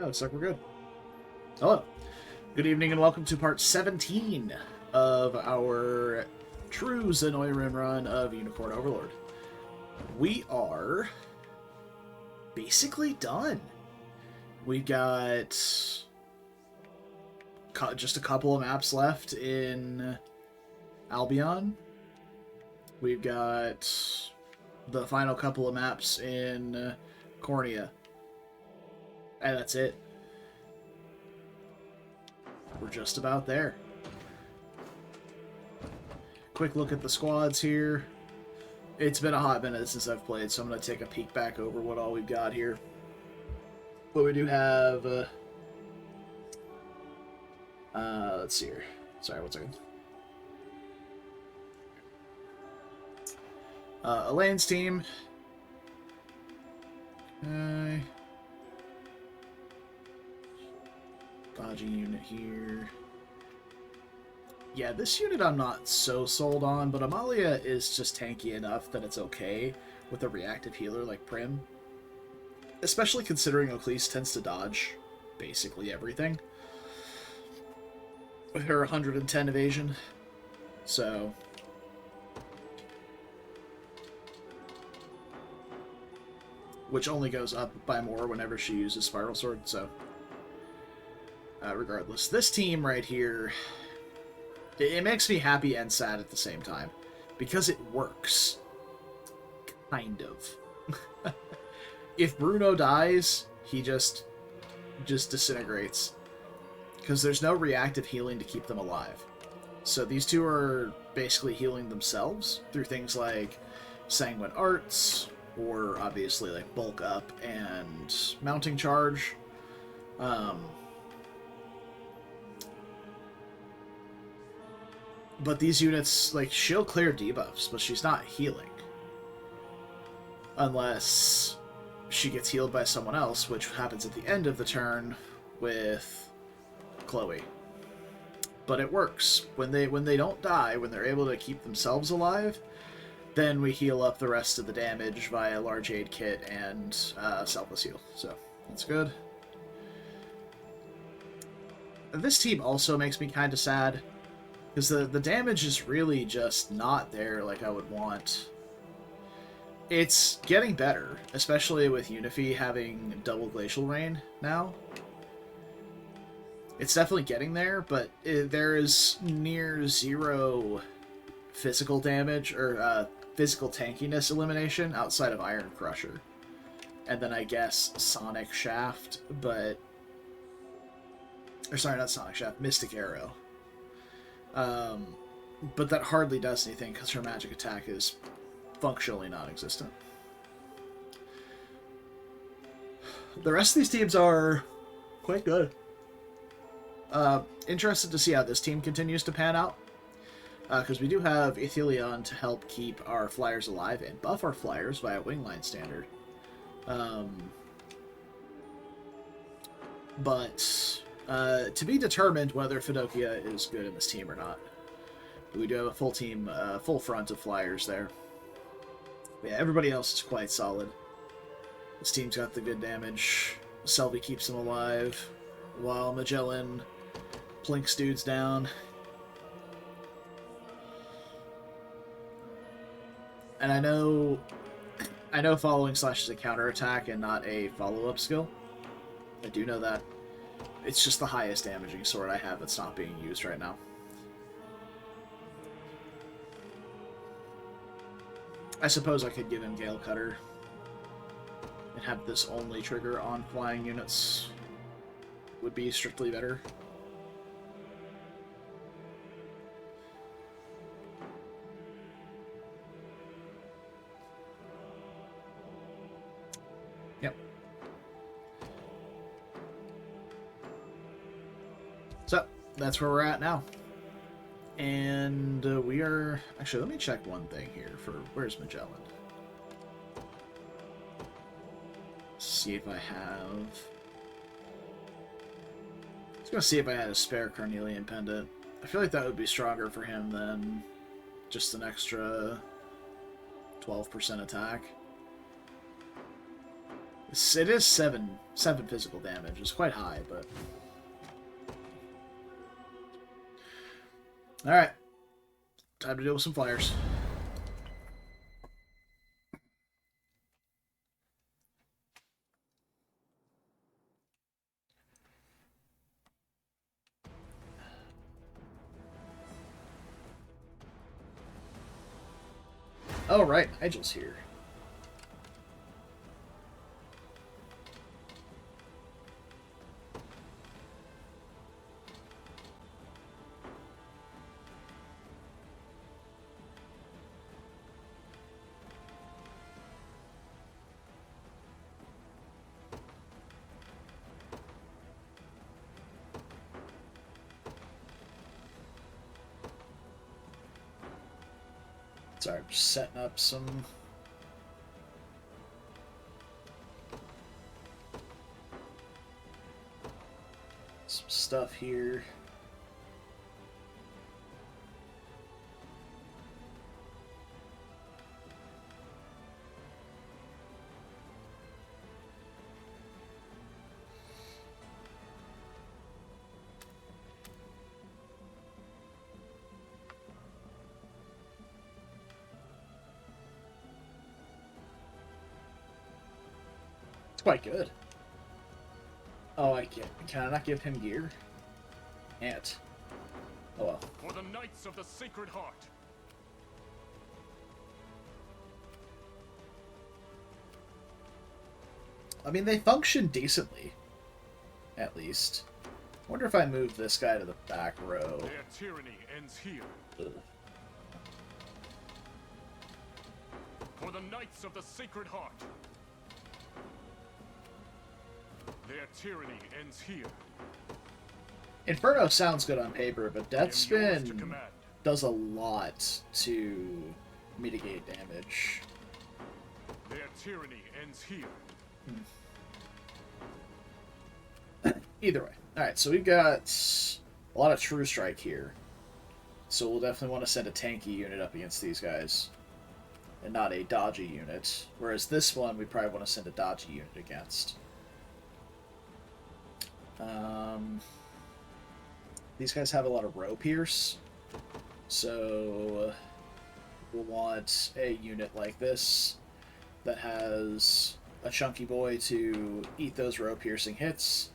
Oh, looks like we're good. Hello. Good evening and welcome to part 17 of our true Zenoiran run of Unicorn Overlord. We are basically done. We've got just a couple of maps left in Albion. We've got the final couple of maps in Cornea. And that's it. We're just about there. Quick look at the squads here. It's been a hot minute since I've played, so I'm going to take a peek back over what all we've got here. But we do have... let's see here. Sorry, one second. Elaine's team. Okay. Dodging unit here. Yeah, this unit I'm not so sold on, but Amalia is just tanky enough that it's okay with a reactive healer like Prim. Especially considering Oclise tends to dodge basically everything. With her 110 evasion. So... which only goes up by more whenever she uses Spiral Sword, so... regardless, this team right here, it makes me happy and sad at the same time. Because it works. Kind of. If Bruno dies, he just disintegrates. Because there's no reactive healing to keep them alive. So these two are basically healing themselves through things like Sanguine Arts, or obviously like Bulk Up and Mounting Charge. But these units, like, she'll clear debuffs, but she's not healing. Unless she gets healed by someone else, which happens at the end of the turn with Chloe. But it works. When they don't die, when they're able to keep themselves alive, then we heal up the rest of the damage via large aid kit and selfless heal. So, that's good. This team also makes me kind of sad. Because the damage is really just not there like I would want. It's getting better, especially with Unifi having double Glacial Rain now. It's definitely getting there, but there is near zero physical damage, or physical tankiness elimination outside of Iron Crusher. And then I guess Sonic Shaft, but... or sorry, not Sonic Shaft, Mystic Arrow. But that hardly does anything because her magic attack is functionally non-existent. The rest of these teams are quite good. Interested to see how this team continues to pan out. Because we do have Ithilien to help keep our flyers alive and buff our flyers via Wingline Standard. But... to be determined whether Fidokia is good in this team or not. We do have a full team, full front of flyers there. But yeah, everybody else is quite solid. This team's got the good damage. Selby keeps them alive, while Magellan plinks dudes down. And I know following slash is a counterattack and not a follow-up skill. I do know that. It's just the highest damaging sword I have that's not being used right now. I suppose I could give him Gale Cutter and have this only trigger on flying units. Would be strictly better. Yep. So, that's where we're at now. And we are... actually, let me check one thing here for... where's Magellan? See if I have... I was going to see if I had a spare Carnelian Pendant. I feel like that would be stronger for him than just an extra 12% attack. It is seven physical damage. It's quite high, but all right. Time to deal with some flyers. Oh, right. Nigel's here. Sorry, I'm just setting up some stuff here. It's quite good. Oh, I can't. Can I not give him gear? Can't. Oh well. For the Knights of the Sacred Heart. I mean, they function decently, at least. Wonder if I move this guy to the back row. Their tyranny ends here. Ugh. For the Knights of the Sacred Heart. Their tyranny ends here. Inferno sounds good on paper, but Death I am yours to Spin command. does a lot to mitigate damage. Their tyranny ends here. Either way. Alright, so we've got a lot of True Strike here. So we'll definitely want to send a tanky unit up against these guys. And not a dodgy unit. Whereas this one, we probably want to send a dodgy unit against. These guys have a lot of row pierce. So we'll want a unit like this that has a chunky boy to eat those row piercing hits.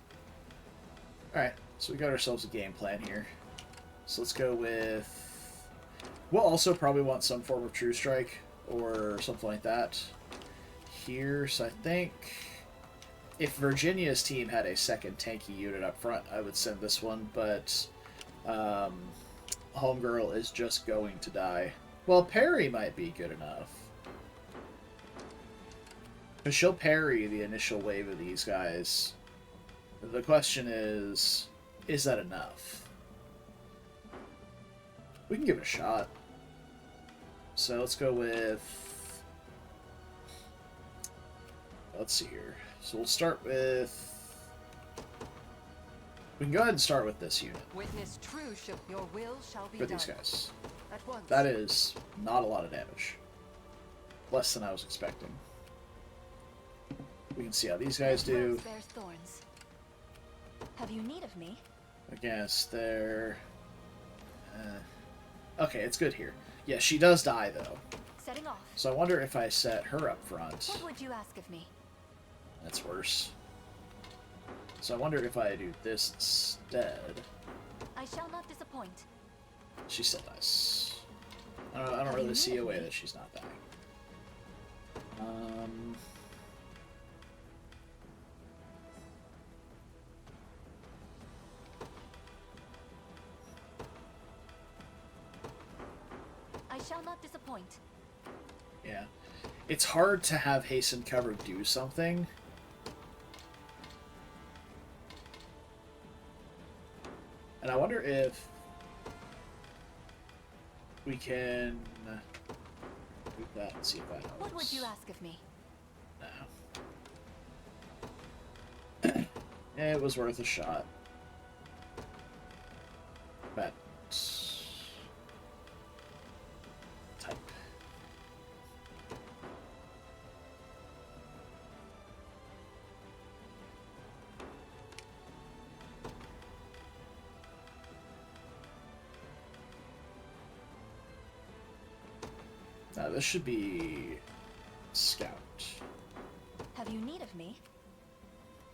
Alright, so we got ourselves a game plan here. So let's go with... We'll also probably want some form of True Strike or something like that here. So I think if Virginia's team had a second tanky unit up front, I would send this one, but Homegirl is just going to die. Well, Parry might be good enough. But she'll parry the initial wave of these guys. The question is that enough? We can give it a shot. So let's go with... Let's see here. So we'll start with... We can go ahead and start with this unit. Witness true your will shall be For done. these guys. At once. That is not a lot of damage. Less than I was expecting. We can see how these guys do. Rose bears thorns. Have you need of me? Against their... Okay, it's good here. Yeah, she does die, though. Setting off. So I wonder if I set her up front. What would you ask of me? That's worse. So I wonder if I do this instead. I shall not disappoint. She still dies. I don't really see a way that she's not dying. I shall not disappoint. Yeah. It's hard to have Hasten Cover do something. And I wonder if we can do that and see if that helps. What would you ask of me? No. It was worth a shot. But... type. This should be Scout. Have you need of me?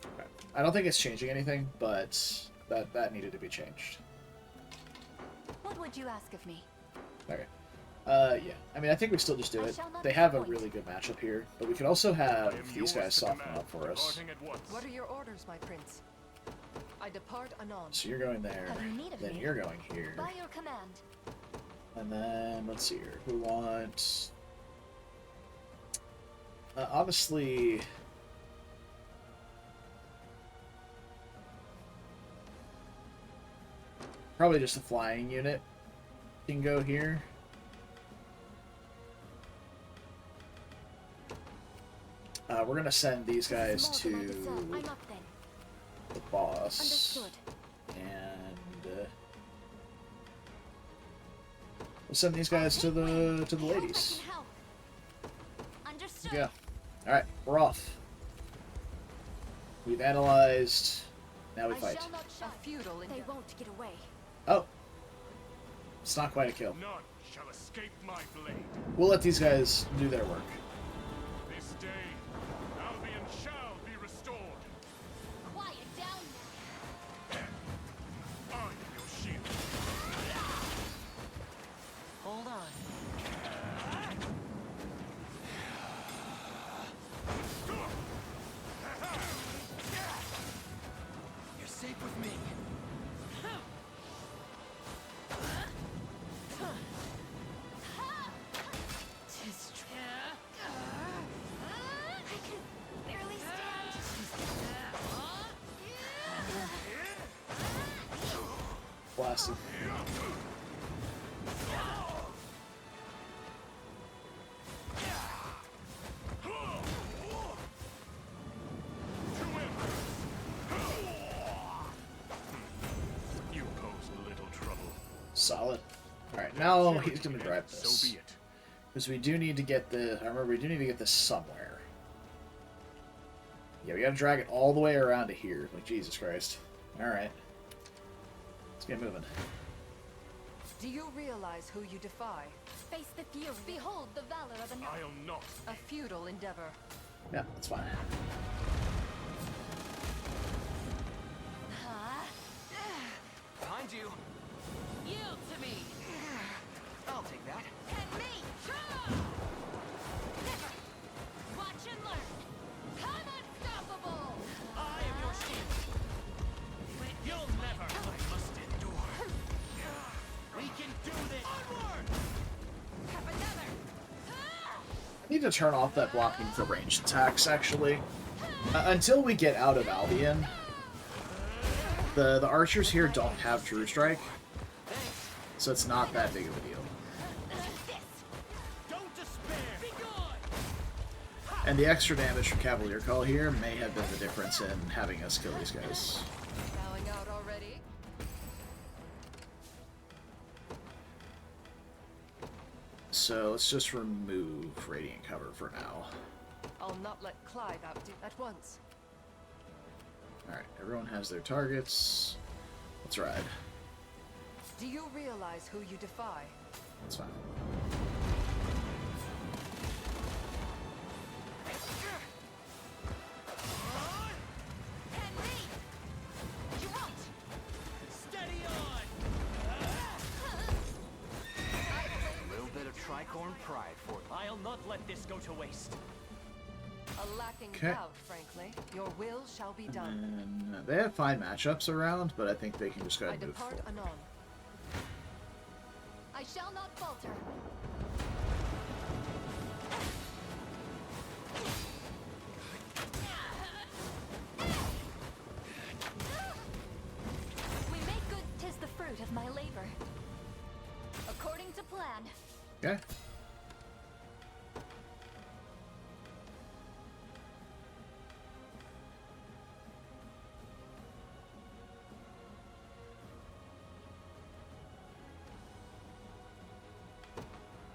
Okay. I don't think it's changing anything, but that needed to be changed. What would you ask of me? Okay. Yeah. I mean, I think we still just do I it. shall not They have a disappoint. really good matchup here, but we could also I have am these yours guys to soften command, up for us. departing at once. What are your orders, my prince? I depart anon. So you're going there, Have you need of then me? you're going here, By your command. and then let's see here. Who wants? Obviously. Probably just a flying unit can go here. We're gonna send these guys More than I to deserve. I'm up then. the boss. Understood. And we'll send these guys to the ladies. I can help. Understood. Yeah. All right, we're off. We've analyzed. Now we I fight. shall not A shy. feudal They endeavor. won't get away. Oh, it's not quite a kill. None shall escape my blade. We'll let these guys do their work. This day, Albion shall be restored. Quiet down now. I am your shield. Hold on. You're safe with me. Tis true. I can barely stand. Blasted. You pose little trouble. Solid. All right, now he's gonna drive So this. be it. Because we do need to get the. I remember we do need to get this somewhere. Yeah, we gotta drag it all the way around to here. Like, Jesus Christ. Alright. Let's get moving. Do you realize who you defy? Face the fury. Behold the valor of a knight. I'll not. A feudal endeavor. Yeah, that's fine. Huh? Behind you. Yield to me. I'll take that. And me! Never! Watch and learn! Come unstoppable! I am your shield. You'll never. I must endure. We can do this. Onward! Have another! I need to turn off that blocking for ranged attacks, actually. Until we get out of Albion, the archers here don't have True Strike, so it's not that big of a deal. Don't despair. Be gone. And the extra damage from Cavalier Call here may have been the difference in having us kill these guys. Bowing out already. So let's just remove Radiant Cover for now. I'll not let Clive outdo at once. Alright, everyone has their targets. Let's ride. Do you realize who you defy? That's fine. And me! You won't! Steady on. A little bit of tricorn pride for it. I'll not let this go to waste. A lacking Okay. doubt, frankly. Your will shall be done. And they have fine matchups around, but I think they can just go I ahead and move depart forward. anon. I shall not falter. We make good, 'tis the fruit of my labor. According to plan. Okay.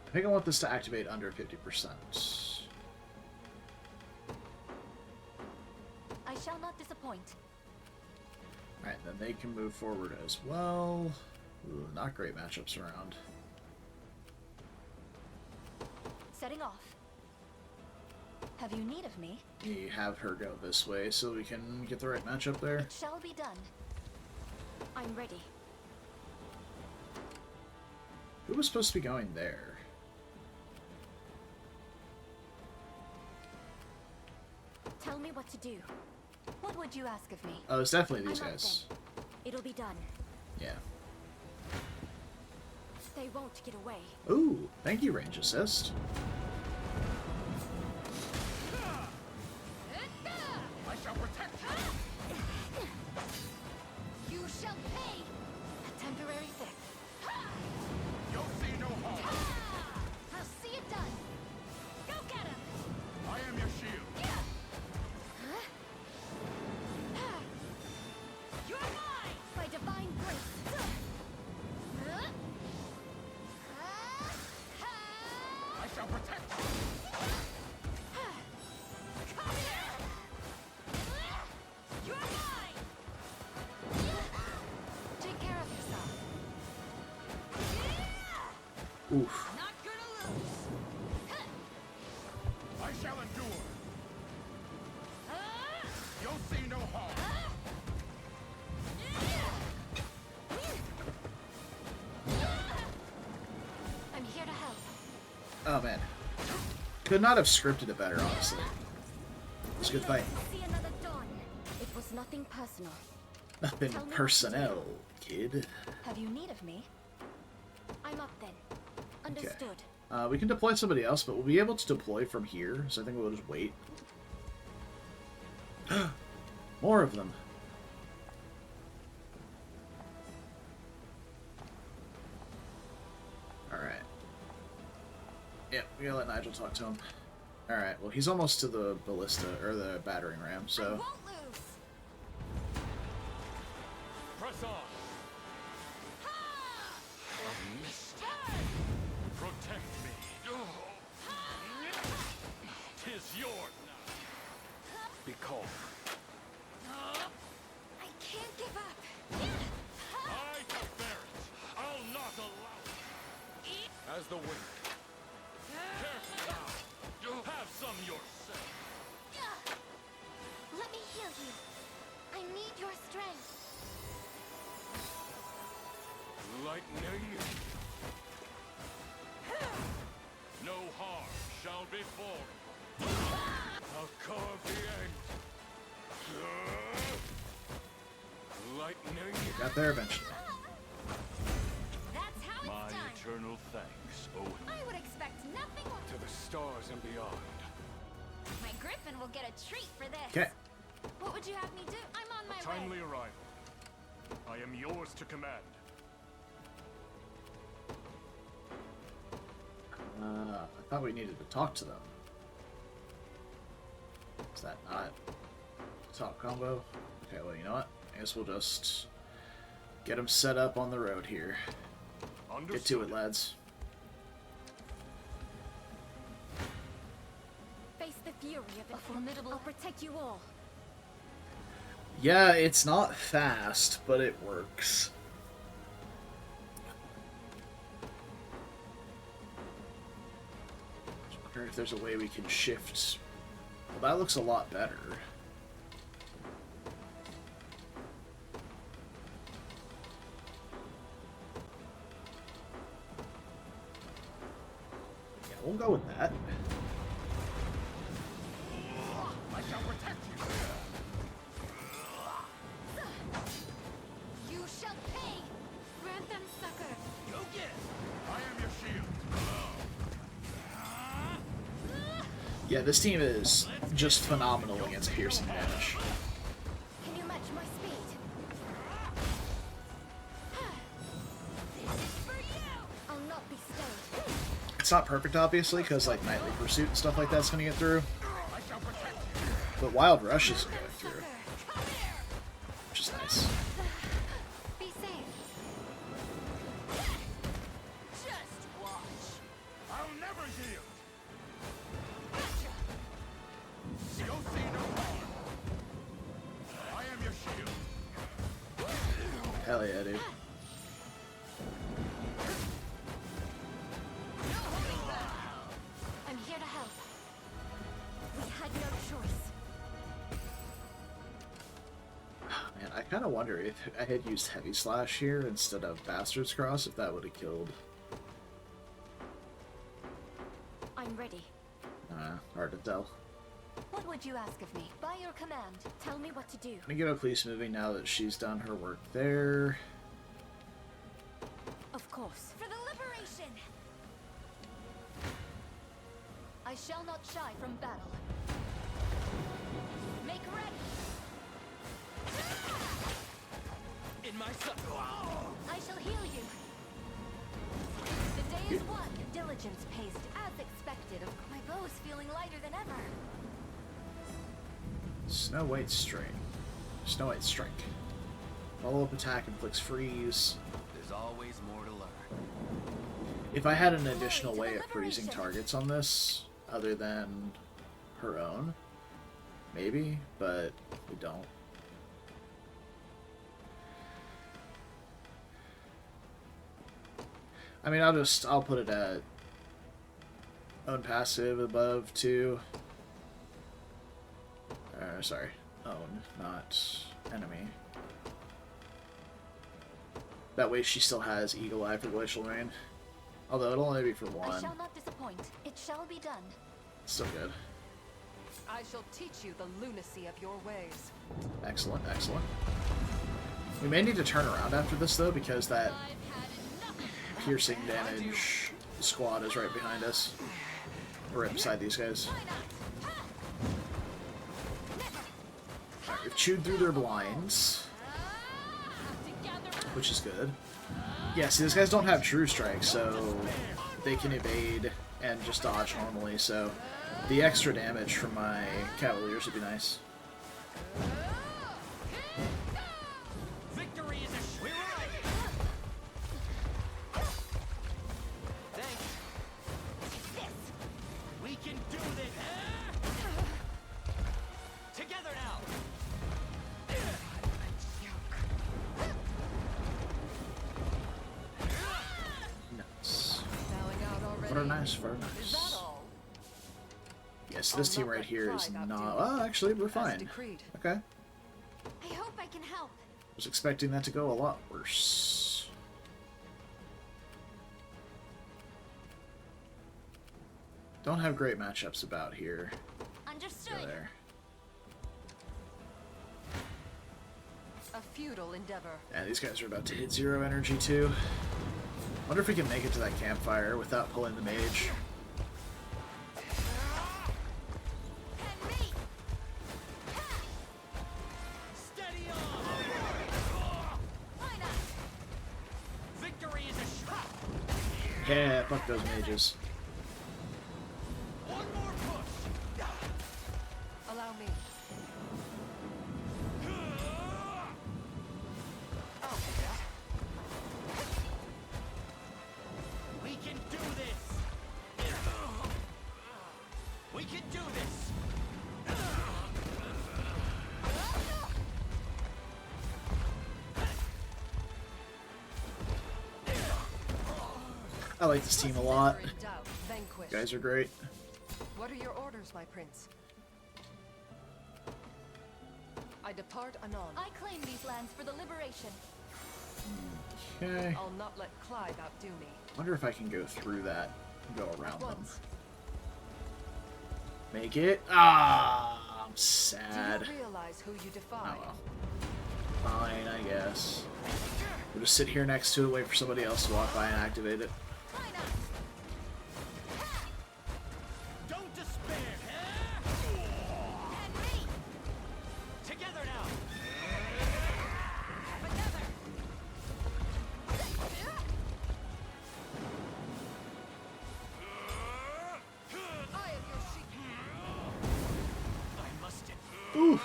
I think I want this to activate under 50%. I shall not disappoint. Alright, then they can move forward as well. Ooh, not great matchups around. heading off. Have you need of me? We have her go this way so we can get the right matchup there. It shall be done. I'm ready. Who was supposed to be going there? Tell me what to do. What would you ask of me? Oh, it's definitely these I'm up guys. then. It'll be done. Yeah. They won't get away. Ooh, thank you, range assist. I shall protect you! You shall pay! A temporary fix. You'll see no harm! I'll see it done. Go get him! I am your shield! You're mine! By divine grace. I shall protect you! Come here! You're mine! Take care of yourself. Oof. Not gonna lose. I shall endure! You'll see no harm! I'm here to help. Oh man. Could not have scripted it better, honestly. It was a good fight. See another dawn. It was nothing personal. Nothing personnel, kid. Have you need of me? I'm up then. Understood. We can deploy somebody else, but we'll be able to deploy from here, so I think we'll just wait. More of them. Alright. Yeah, we gotta let Nigel talk to him. Alright, well he's almost to the ballista, or the battering ram, I so... won't lose. Press on! Protect me! Tis yours now! Be calm. I can't give up. I can bear it! I'll not allow it! As the wind. Careful now! Have some yourself! Let me heal you. I need your strength. Lightning! No harm shall befall me. I'll carve the end. Lightning! Got there eventually. That's how My it's done. eternal thanks, Owen. I would expect nothing more. To the stars and beyond. My griffin will get a treat for this. Okay. What would you have me do? I'm on my Timely way. arrival. I am yours to command. I thought we needed to talk to them. Is that not top combo? Okay, well, you know what? I guess we'll just get them set up on the road here. Get to it, lads. Face the fury of it. A formidable. I'll protect you all. Yeah, it's not fast, but it works. I wonder if there's a way we can shift. Well, that looks a lot better. Yeah, we'll go with that. I shall protect you. You shall pay. Grant them succor. Go get it. I am your shield. Yeah, this team is just phenomenal against piercing damage. Can you match my speed? This is for you. I'll not be stayed. It's not perfect, obviously, because like Nightly Pursuit and stuff like that's going to get through. I shall protect you. But Wild Rush is going through, Succor. Come here. which is nice. Be safe. Just watch. I'll never yield. Gotcha. You'll see no harm. I am your shield. Hell yeah, dude. I'm here Man, I kind of wonder if I had used Heavy Slash here instead of Bastard's Cross, if that would have killed. I'm ready. Hard to tell. What would you ask of me? By your command, tell me what to do. Let me get a police moving now that she's done her work there. Of course. For the liberation! I shall not shy from battle. Make ready! In my son. I shall heal you. The day is won. Diligence paced as expected. My bow is feeling lighter than ever. Snow White Strike. Snow White Strike. Follow-up attack inflicts freeze. There's always more to learn. If I had an additional way of freezing targets on this, other than her own, maybe, but we don't. I mean, I'll put it at own passive above 2. Sorry, own, not enemy. That way she still has Eagle Eye for Glacial Rain. Although it'll only be for 1. I shall not disappoint. It shall be done. Still good. I shall teach you the lunacy of your ways. Excellent, excellent. We may need to turn around after this, though, because that piercing damage squad is right behind us. Or right beside these guys. Alright, we've chewed through their blinds, which is good. Yeah, see, these guys don't have True Strike, so they can evade and just dodge normally, so the extra damage from my Cavaliers would be nice. Victory is a we're right. Thanks. We can do this. Together now. Nice. Bowing out already. Very nice, very Is that nice. all? Yes, this team right here is not... Oh, actually, we're As fine. decreed. Okay. I hope I can help. Was expecting that to go a lot worse. Don't have great matchups about here. Understood. Go there. A futile endeavor. Yeah, these guys are about to hit 0 energy too. Wonder if we can make it to that campfire without pulling the mage. And me! Steady on. Why not? Victory is a shot. Yeah, fuck those mages. One more push. Allow me. Oh, yeah. We can do this. We can do this. I like this team a lot. Never in doubt, vanquish. You guys are great. What are your orders, my prince? I depart anon. I claim these lands for the liberation. Okay. I'll not let Clive outdo me. Wonder if I can go through that and go around them. Once. Make it. Ah, I'm Do sad. you realize who you defy? Oh well. Fine, I guess. We'll just sit here next to it, wait for somebody else to walk by and activate it. Why not? Don't despair. And me! Together now. I am your sheep. I must. Oof.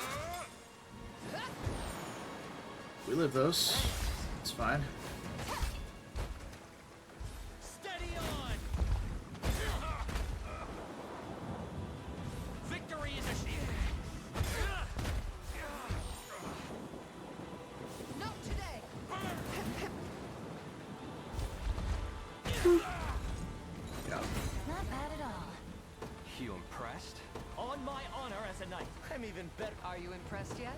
We live those. It's fine. Steady on. Victory is a Not today. Yeah. Not bad at all. You impressed? On my honor as a knight. I'm even better. Are you impressed yet?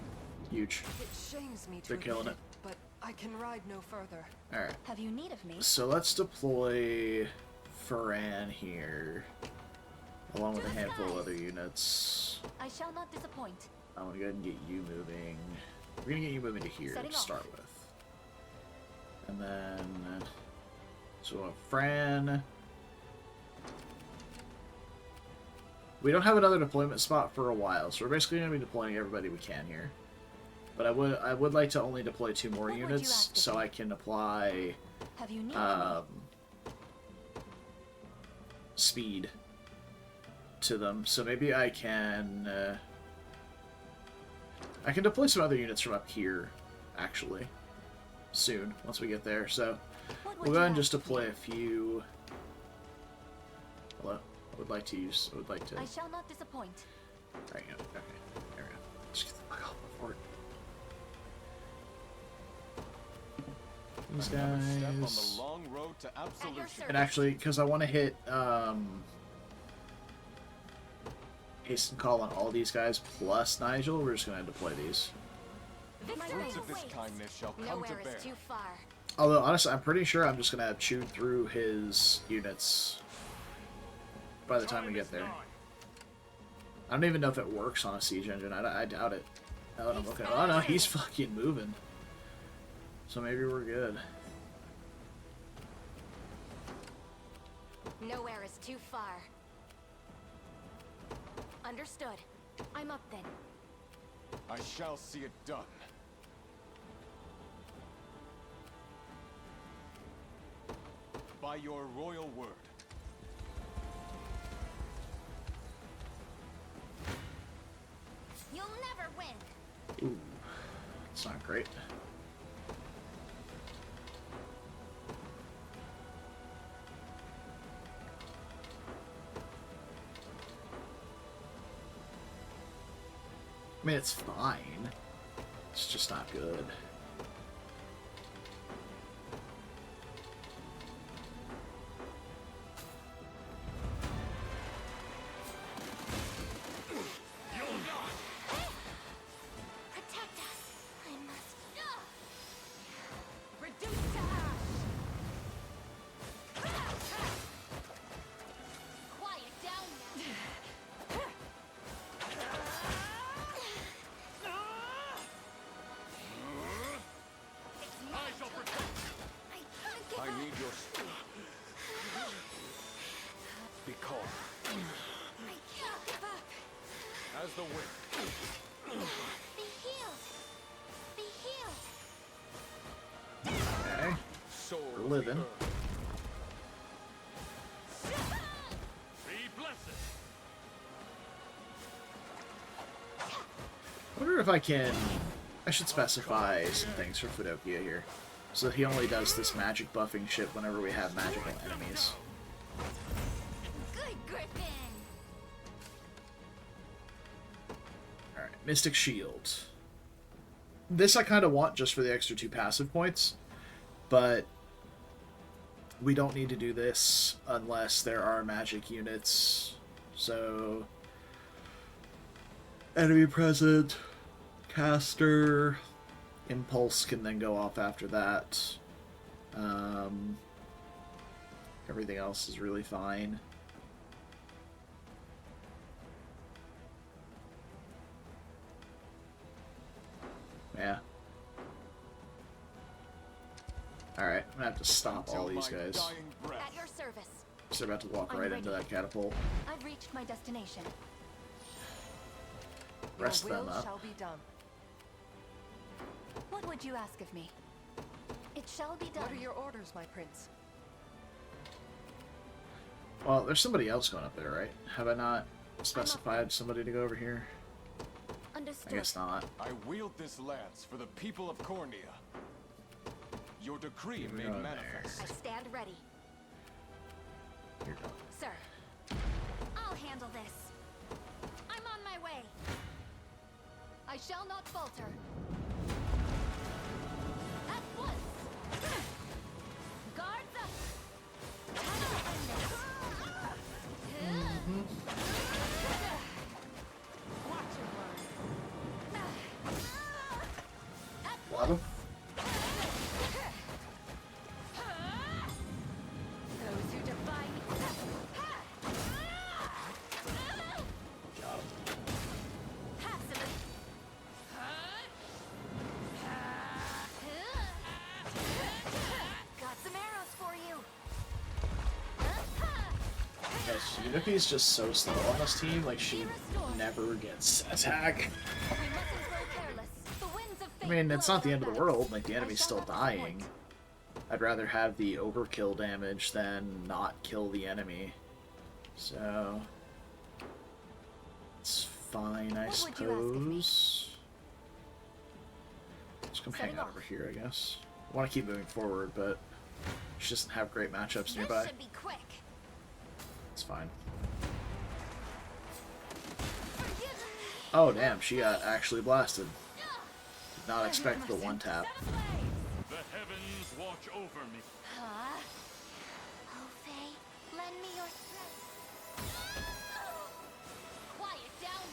Huge. It shames me to They're killing admit it. but I can ride no further. Alright. Have you need of me? So let's deploy Ferran here, along with a handful of other units. I shall not disappoint. I'm gonna go ahead and get you moving. We're gonna get you moving to here Setting to off. start with. And then... So Fran... We don't have another deployment spot for a while, so we're basically gonna be deploying everybody we can here. But I would like to only deploy 2 more What would you units, ask of so me? I can apply Have you need of me? speed to them. So maybe I can deploy some other units from up here, actually, soon once we get there. So What would we'll go ahead and you just ask of me? deploy a few. Hello. I would like to. I shall not disappoint. Right, yeah, okay. There we go. Just get the fuck off the fort. These Another step on guys. the long road to absolution. And actually, because I want to hit hasten call on all these guys plus Nigel, we're just going to deploy these. Fruits of this kindness shall come to Nowhere bear. is too far. Although, honestly, I'm pretty sure I'm just going to have chewed through his units by the time we get there. I don't even know if it works on a siege engine. I doubt it. Now that I'm looking. Oh no, he's fucking moving. So maybe we're good. Nowhere is too far. Understood. I'm up then. I shall see it done. By your royal word. You'll never win. Ooh, it's not great. I mean, it's fine. It's just not good. Protect us. I must. Reduce to ash! Quiet down now. I shall protect. I can't give I up. need your strength. Be calm. I can't give up. As the wind. Be healed. Be healed. Okay. Soul We're of living. the earth. Be blessed. I wonder if I can... I should specify some things for Fudokia here. So that he only does this magic buffing shit whenever we have magical enemies. Good Griffin. Alright, Mystic Shield. This I kind of want just for the extra 2 passive points, but we don't need to do this unless there are magic units. So, enemy present, caster, impulse can then go off after that. Everything else is really fine. Yeah. Alright, I'm gonna have to stop all Until these my guys. dying breath. At your service. Because they're about to walk I'm right ready. into that catapult. I've reached my destination. Rest Your them will up. shall be done. What would you ask of me? It shall be done. What are your orders, my prince? Well, there's somebody else going up there, right? Have I not specified somebody to go over here? I Understood. guess not. I wield this lance for the people of Cornea. Your decree We're made going manifest. I stand ready. You're done. Sir, I'll handle this. I'm on my way. I shall not falter. At once. Guards up. Watch and learn. Got him. Those who defy me. Got him. Have some of- Got some arrows for you. Yes, Unipi's just so slow on this team, like she never gets attack. We mustn't grow careless. The winds of I fate mean, it's blow not the our end of the backs. world, like the enemy's I shall still not dying. disappoint. I'd rather have the overkill damage than not kill the enemy. So it's fine, I What would you ask of me? suppose. Let's come hang Setting out off. over here, I guess. I want to keep moving forward, but she doesn't have great matchups This nearby. should be quick. It's fine. Forgive me. Oh damn, she got actually blasted. Did not expect the one tap. Set ablaze. The heavens watch over me. Huh? Oh, Faye, lend me your strength. Quiet down.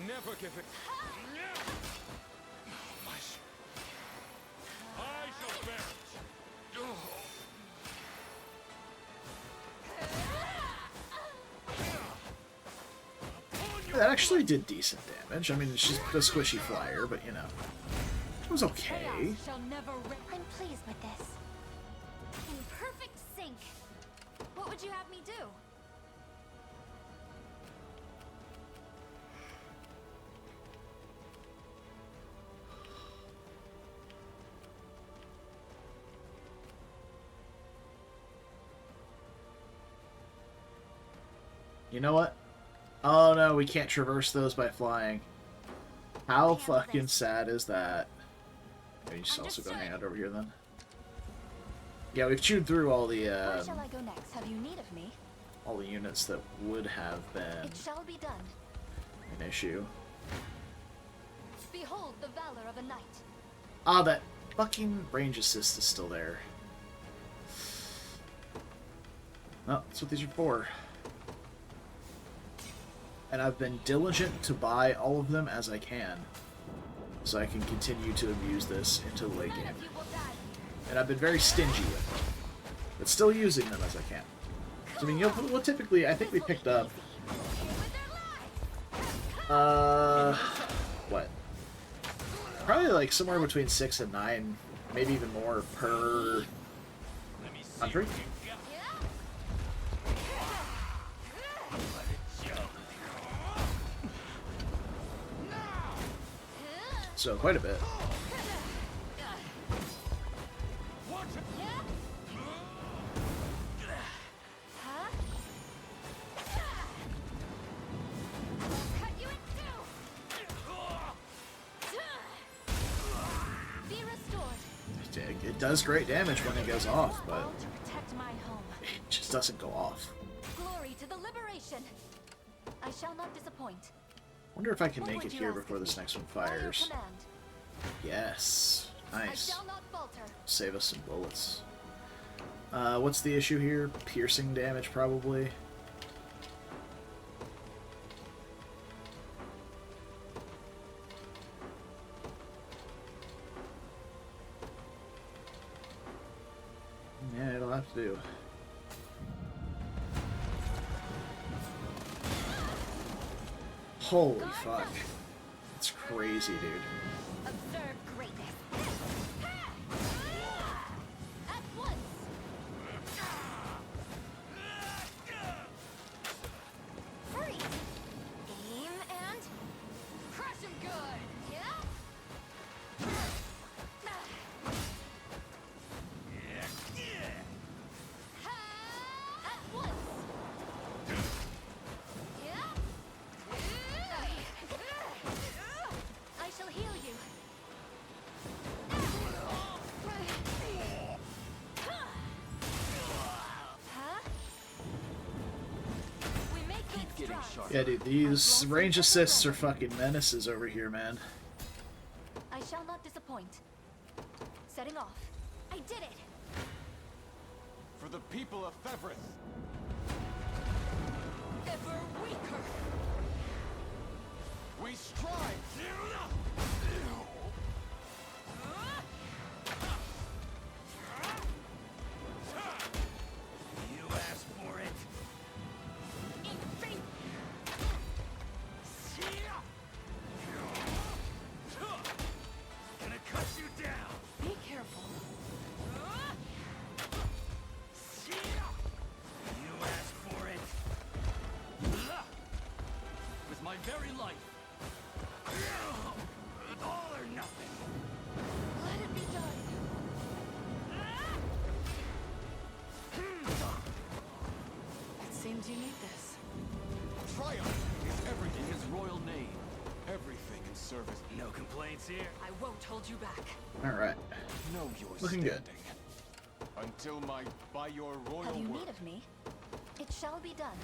Never give it. My I shall bear it. That actually did decent damage. I mean, she's a squishy flyer, but you know, it was okay. Chaos shall never I'm pleased with this. In perfect sync. What would you have me do? You know what? Oh no, we can't traverse those by flying. How fucking sad is that? Maybe just also go hang out over here then. Yeah, we've chewed through all the Where shall I go next? Have you need of me? all the units that would have been It shall be done. an issue. Behold the valor of a knight. Ah, that fucking range assist is still there. Oh, that's what these are for. And I've been diligent to buy all of them as I can, so I can continue to abuse this into the late None game. of you will die. And I've been very stingy with them, but still using them as I can. So, I mean, well, typically, I think we picked up, Here with their lives. what? Probably like somewhere between 6 and 9, maybe even more per country. So quite a bit. Huh? Cut you in two. Be restored. It does great damage when it goes off, but All to protect my home. it just doesn't go off. Glory to the liberation. I shall not disappoint. Wonder if I can What make would it you here ask before of this me? next one By your fires. command. Yes. I Nice. shall not falter. Save us some bullets. What's the issue here? Piercing damage, probably. Yeah, it'll have to do. Holy fuck. That's crazy, dude. Observe greatness. At once. Freeze. Aim and crush him good. Yeah. At once. Yeah. I shall heal you. Huh? We make good strides. Yeah, dude, these range assists are fucking menaces over here, man. I shall not disappoint. Setting off. I did it. For the people of Fevris. Ever weaker. We strive. No complaints here. I won't hold you back. Alright. Know your Looking good. standing. Until by your royal Have you word. need of me? It shall be done.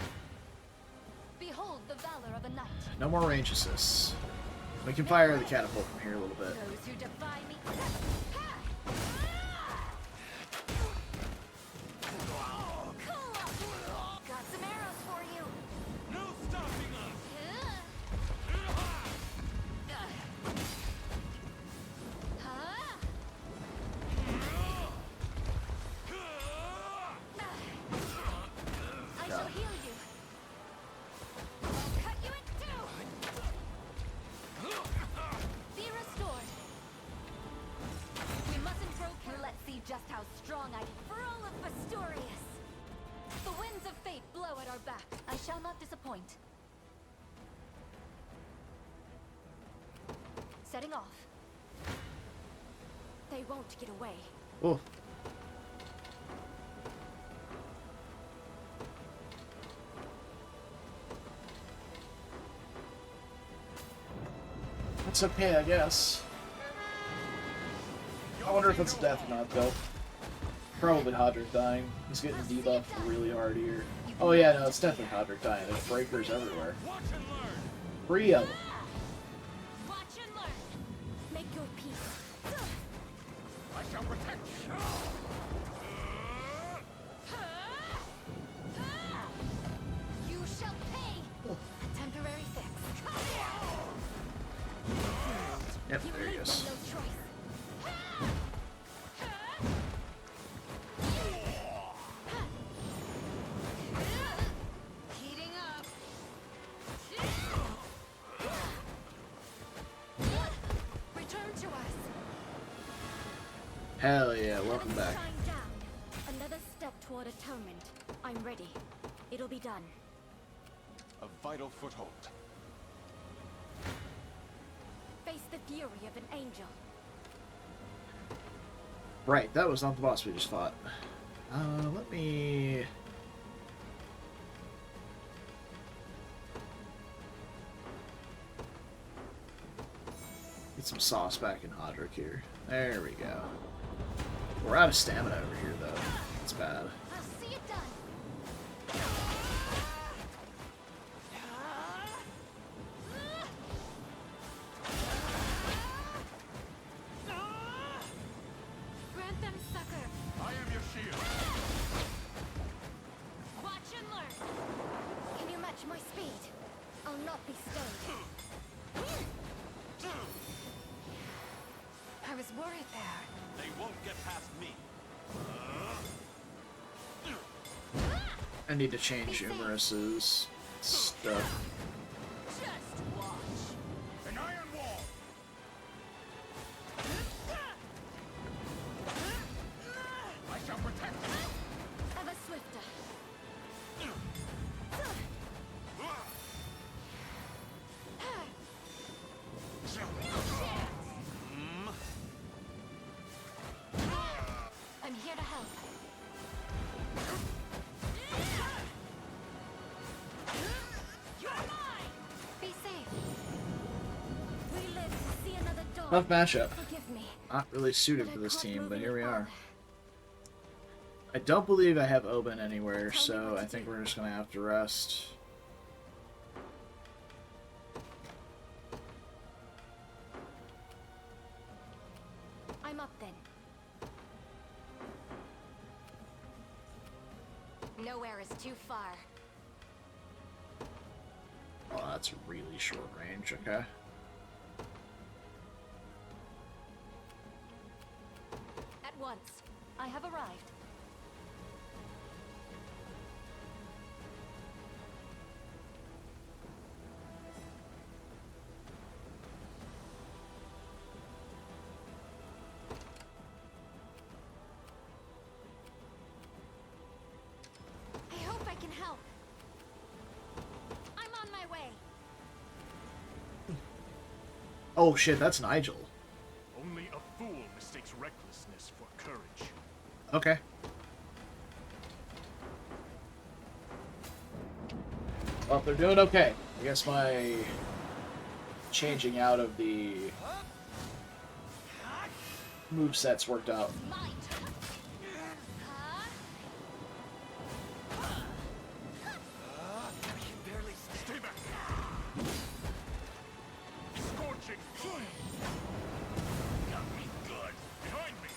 Behold the valor of a knight. No more range assists. We can fire the catapult from here a little bit. Those who defy me. Got some arrows for you. No stopping us. I shall heal you. I'll cut you in two. Be restored. We mustn't grow careless. Let's see just how strong I can. For all of Pastorius. The winds of fate blow at our back. I shall not disappoint. Setting off. They won't get away. Oh. That's okay, I guess. I wonder if it's a death or not, though. Probably Hodrick dying. He's getting debuffed really hard here. Oh yeah, no, it's definitely Hodrick dying. There's breakers everywhere. Watch and learn. 3 of them. Watch and learn. Make your peace. I shall protect you. You shall pay. A temporary fix. Yep, You there he leave goes. them no choice. Heating up. Return to us. Hell yeah, welcome back. Shine down. Another step toward atonement. I'm ready. It'll be done. A vital foothold. Face the fury of an angel. Right, that was not the boss we just fought. Let me... get some sauce back in Hodrick here. There we go. We're out of stamina over here, though. That's bad. I'll see it done. Grant them succor. I am your shield. Watch and learn. Can you match my speed? I'll not be stayed. I was worried there. They won't get past me. I need to change Umerus's stuff. Just watch. An iron wall. I shall protect you. Ever swifter. I'm here to help. You're mine. Be safe. We live to see another dawn. Tough matchup. Forgive me. Not really suited but for I this can't team, move but any here we are. farther. I don't believe I have Oben anywhere, Tell me so what I to think do. we're just gonna have to rest. I'm up then. Nowhere is too far. Oh, that's really short range, okay. At once. I have arrived. I hope I can help. I'm on my way. Oh shit, that's Nigel. Only a fool mistakes recklessness for courage. Okay. Well, they're doing okay. I guess my changing out of the movesets worked out. Mine. Stay back. Scorching fire. Got me good. Behind me.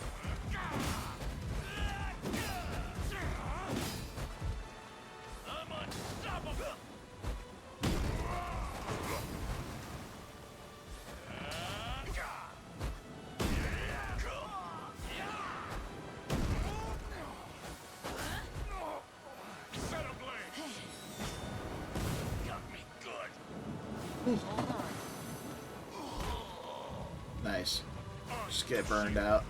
I'm unstoppable. Set ablaze. Got me good. Nice. Just get burned out.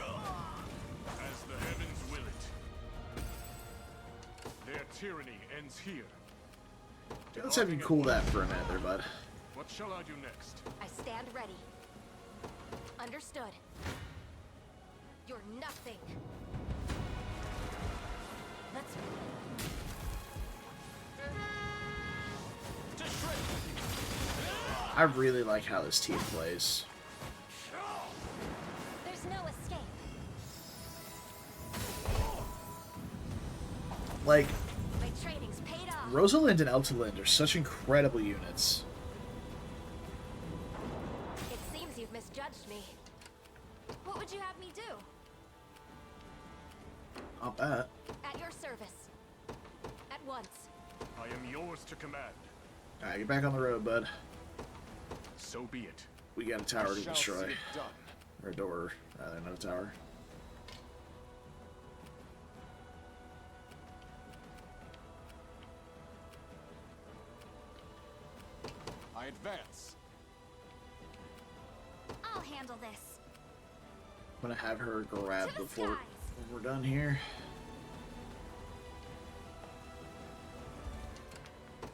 As the heavens will it. Their tyranny ends here. Let's have you cool that for a minute there, bud. What shall I do next? I stand ready. Understood. You're nothing. Let's I really like how this team plays. There's no escape. Like, My training's paid off. Rosalind and Eltalind are such incredible units. It seems you've misjudged me. What would you have me do? I'll bet. At your service. At once. I am yours to command. Alright, get back on the road, bud. So be it. We got a tower to Shall destroy. see it done. Or a door, rather, not a tower. I advance. I'll handle this. I'm gonna have her grab To the the fort skies. when we're done here.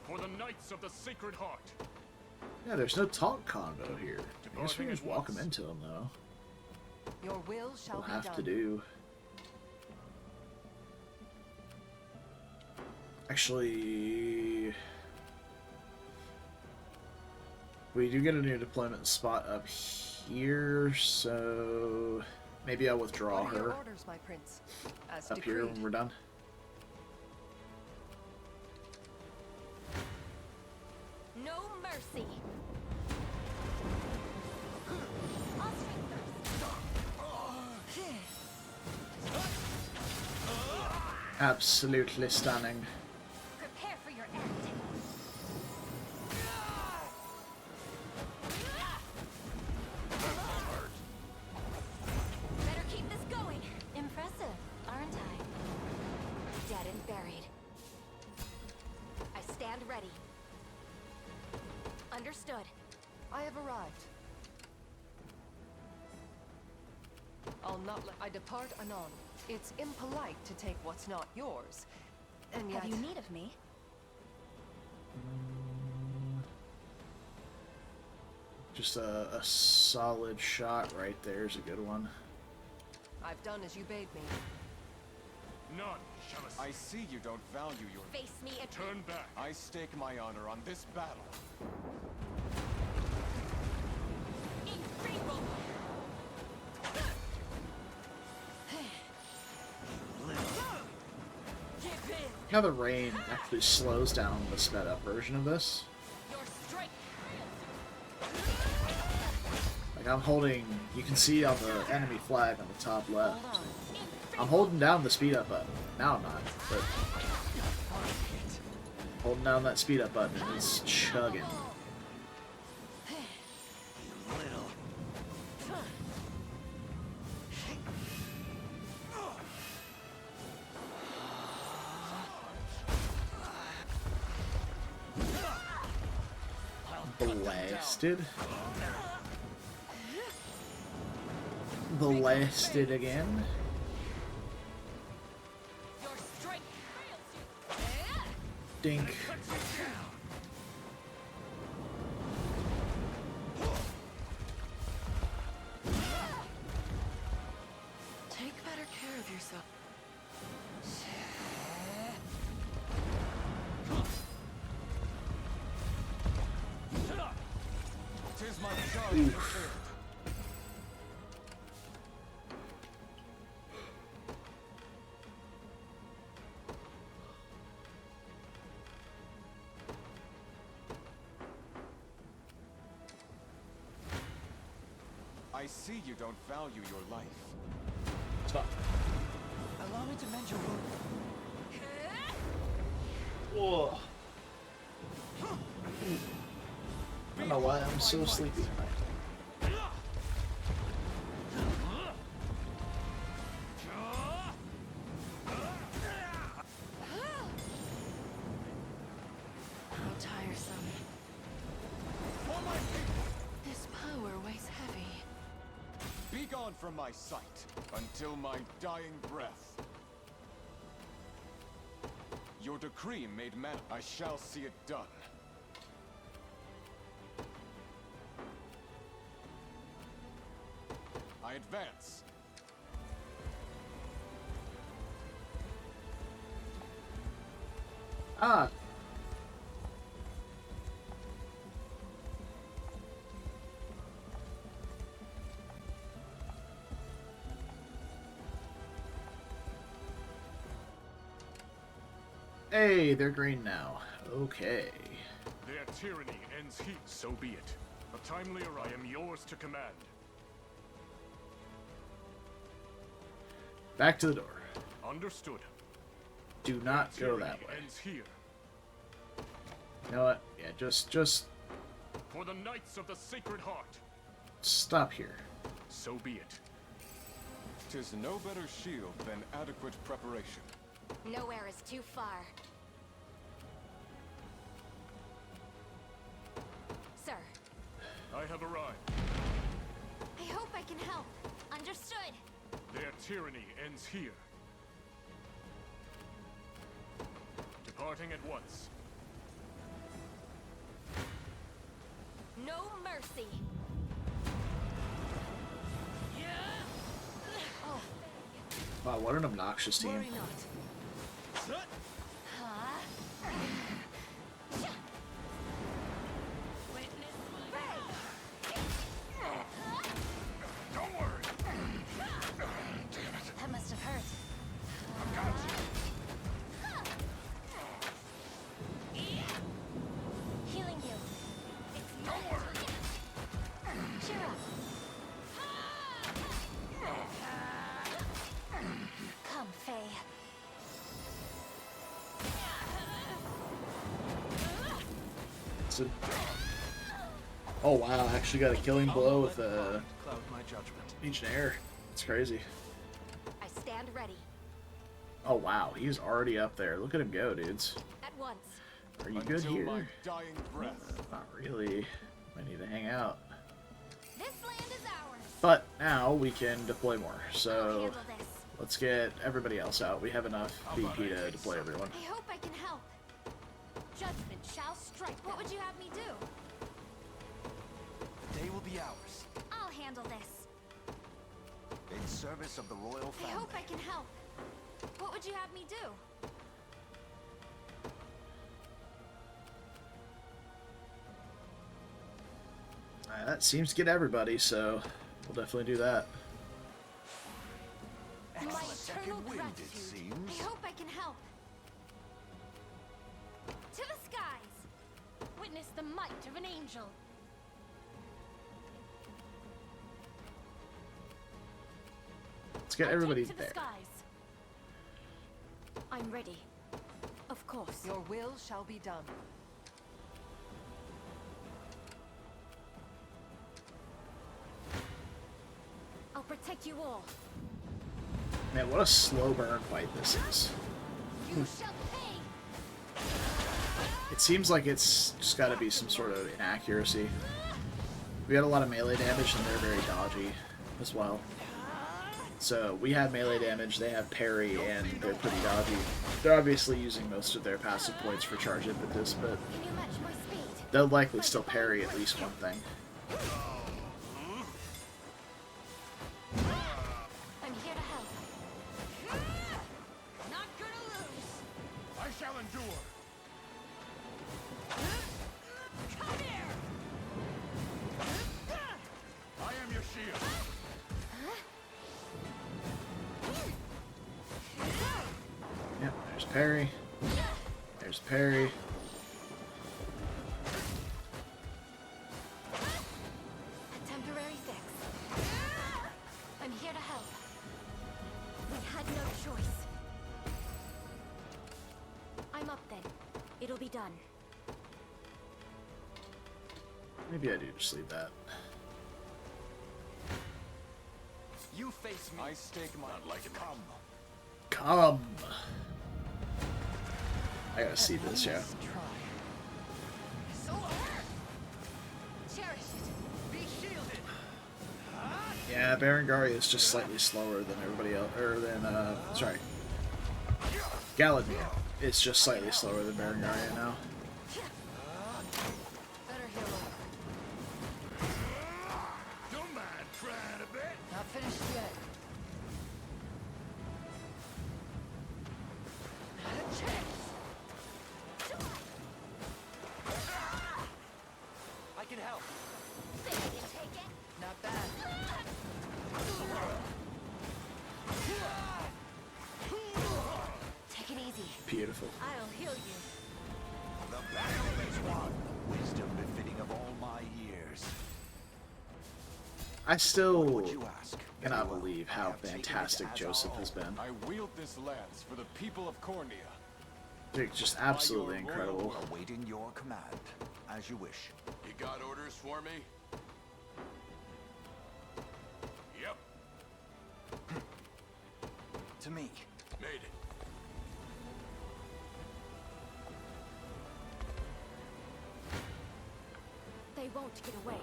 For the Knights of the Sacred Heart. Yeah, there's no talk convo here. I guess we Departing just at walk him once. into him, though. Your will shall We'll be have done. to do. Actually, we do get a new deployment spot up here, so maybe I'll withdraw What are your her orders, my prince? As up here decreed. when we're done. No mercy. I'll strike first. Absolutely stunning. Prepare for your end. Better keep this going. Impressive, aren't I? Dead and buried. I stand ready. Understood. I have arrived. I'll not let I depart anon. It's impolite to take what's not yours. And yet Have you need of me? Just a solid shot right there is a good one. I've done as you bade me. None shall escape. I see you don't value your... Face me at Turn back. I stake my honor on this battle. Now the rain actually slows down the sped up version of this. your strike. Like I'm holding, you can see on the enemy flag on the top left. Hold on. I'm holding down the speed up button. Now I'm not, but holding down that speed up button and it's chugging. Blasted. Blasted again. Your strike. Dink. Take better care of yourself. Has my charge fulfilled? I see you don't value your life. Tough. Allow me to mend your wound. Whoa. I don't know why I'm so sleepy tonight. How tiresome. For my people, This power weighs heavy. be gone from my sight until my dying breath. Your decree made man. I shall see it done. I advance. Ah. Hey, they're green now. Okay. Their tyranny ends here. So be it. A timely arrival. I am yours to command. Back to the door. Understood. Do not Their go tyranny that way. ends here. You know what? Yeah, just For the Knights of the Sacred Heart. stop here. So be it. 'Tis no better shield than adequate preparation. Nowhere is too far. Sir, I have arrived. I hope I can help. Understood. Their tyranny ends here. Departing at once. No mercy. Oh, Wow, what an obnoxious team. Worry not. huh? Don't worry. Damn it. That must have hurt. I've got you. Healing you. It's Don't worry. cheer up. Come, Faye. It's a- Oh wow, I actually got a killing blow with Cloud my judgment. Ancient Air. It's crazy. I stand ready. Oh wow, he's already up there. Look at him go, dudes. At once. Are you good Until my here? dying breath. Not really. I need to hang out. This land is ours. But now we can deploy more. I'll So handle this. let's get everybody else out. We have enough BP to deploy everyone. I hope I can help. Judgment shall strike. What would you have me do? The day will be ours. I'll handle this. In service of the royal I family. hope I can help. What would you have me do? That seems to get everybody, so we'll definitely do that. My Excellent. eternal Second wind, it gratitude. seems. I hope I can help. To the skies. Witness the might of an angel. Let's get I everybody take to the there. skies. I'm ready. Of course. Your will shall be done. I'll protect you all. Man, what a slow burn fight this is. You shall pay. It seems like it's just got to be some sort of inaccuracy. We had a lot of melee damage, and they're very dodgy as well. So we have melee damage, they have parry, and they're pretty dodgy. They're obviously using most of their passive points for charge impetus, but Can you match my speed? they'll likely still parry at least one thing. I'm here to help. Not gonna lose. I shall endure. Come here. parry. There's parry. A temporary fix. I'm here to help. We had no choice. I'm up then. It'll be done. Maybe I do just leave that. You face me. I stake my like it. Come. Come. I gotta see this, yeah. So cherish it. Be shielded. Yeah, Berengaria is just slightly slower than everybody else, or than, sorry. Galadriel is just slightly slower than Berengaria now. Better heal up. Don't mind trying a bit. Not finished yet. Not a chance. I can help. Think I can take it? Not bad. Take it easy. Beautiful. I'll heal you. The battle is won. Wisdom befitting of all my years. I still What you ask? cannot Very well. believe I how have taken it fantastic as Joseph our has own. been. I wield this lance for the people of Cornea. Dude, just absolutely By your incredible. royal Awaiting your command, as you wish. You got orders for me? Yep, To me. made it. They won't get away.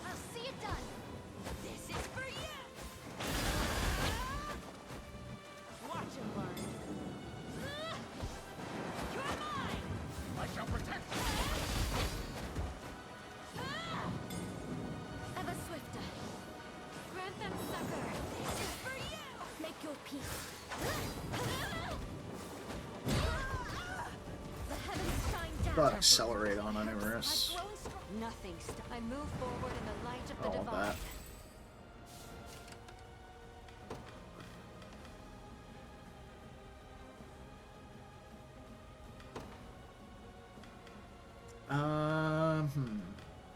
I'll see it done. This is for you. Watch and learn. You're mine. I shall protect you. Ever swifter. Grant them succor. This is for you. Make your peace. The heavens shine down. But accelerate on I've Zenoiran. grown strong. Nothing. I move forward in the light of the All divine. that.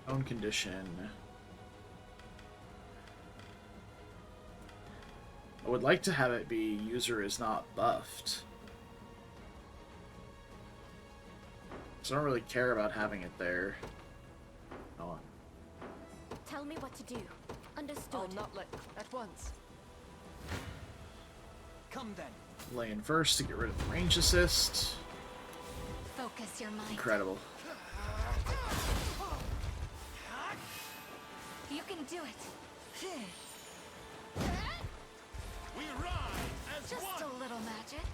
Own condition. I would like to have it be user is not buffed. So I don't really care about having it there. Oh, Tell me what to do. Understood. I'll not let at once. Come then. lay in first to get rid of the range assist. Focus your mind. Incredible. You can do it. We rise as Just one. a little magic.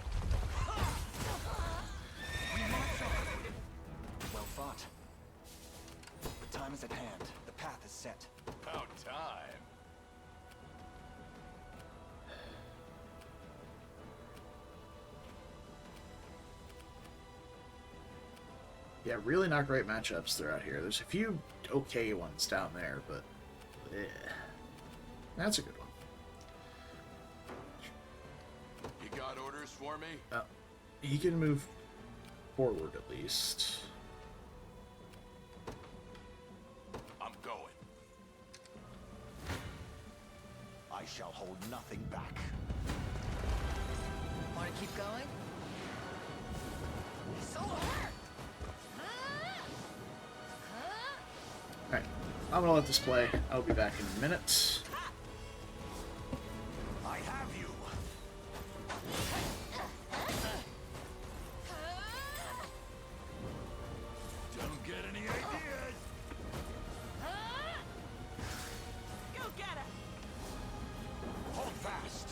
We march on. Well fought. The time is at hand. The path is set. About time. Yeah, really not great matchups throughout here. There's a few okay ones down there, but that's a good one. You got orders for me? He can move forward at least. I'm going. I shall hold nothing back. Want to keep going? So hard. Alright, I'm gonna let this play. I'll be back in a minute. I have you. Don't get any ideas. Go get her. Hold fast.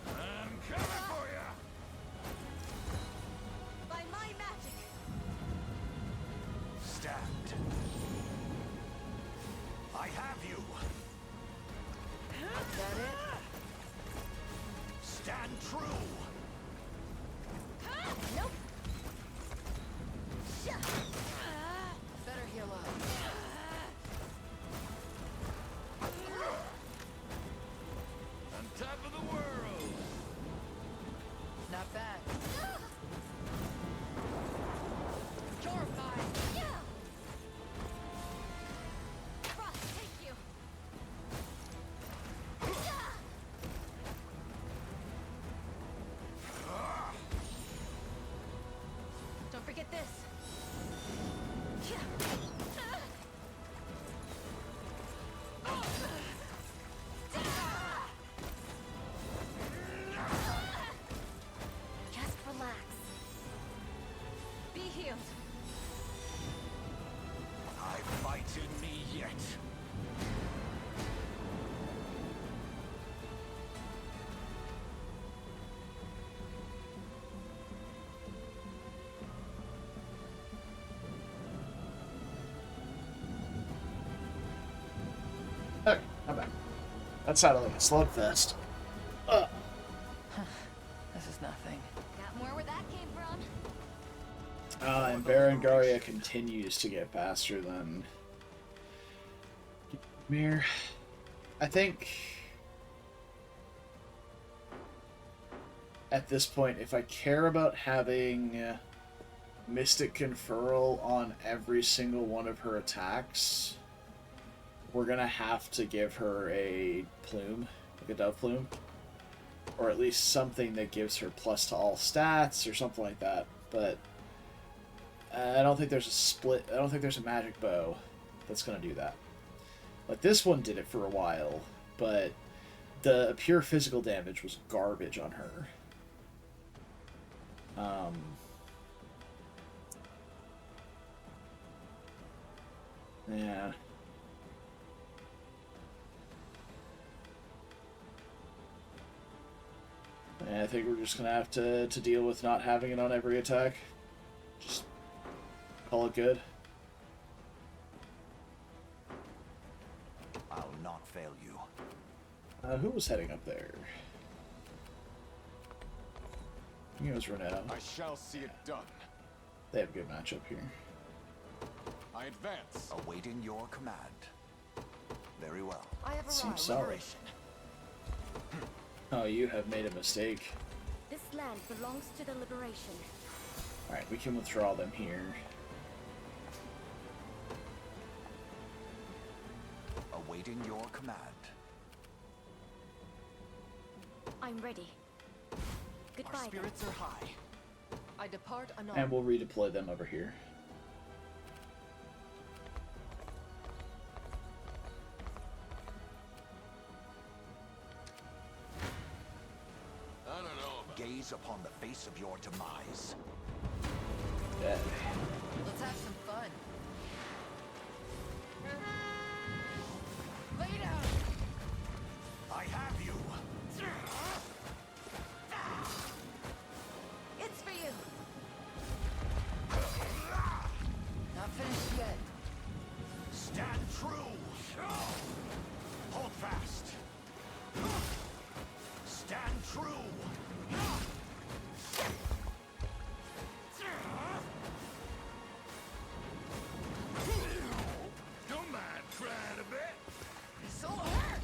I'm coming for you. By my magic. Stand. How bad? That sounded like a slugfest. This is nothing. Got more where that came from? And Berengaria continues to get faster than Mir. I think at this point, if I care about having Mystic Conferral on every single one of her attacks, we're gonna have to give her a plume, like a dove plume. Or at least something that gives her plus to all stats, or something like that. But I don't think there's a split. I don't think there's a magic bow that's going to do that. Like, this one did it for a while, but the pure physical damage was garbage on her. Yeah. And I think we're just going to have to deal with not having it on every attack. Just call it good. I'll not fail you. Who was heading up there? I think it was Renault. I shall see it done. They have a good matchup here. I advance. Awaiting your command. Very well. I have Seems arrived. solid. Oh, you have made a mistake. This land belongs to the Liberation. Alright, we can withdraw them here. Awaiting your command. I'm ready. Goodbye. Our spirits are high. I depart anon. And we'll redeploy them over here. I don't know about Gaze upon the face of your demise. Yeah. Let's have some fun. Lay down! I have you. It's for you. Not finished yet. Stand true. Hold fast. Stand true. Don't mind trying a bit. So hurt!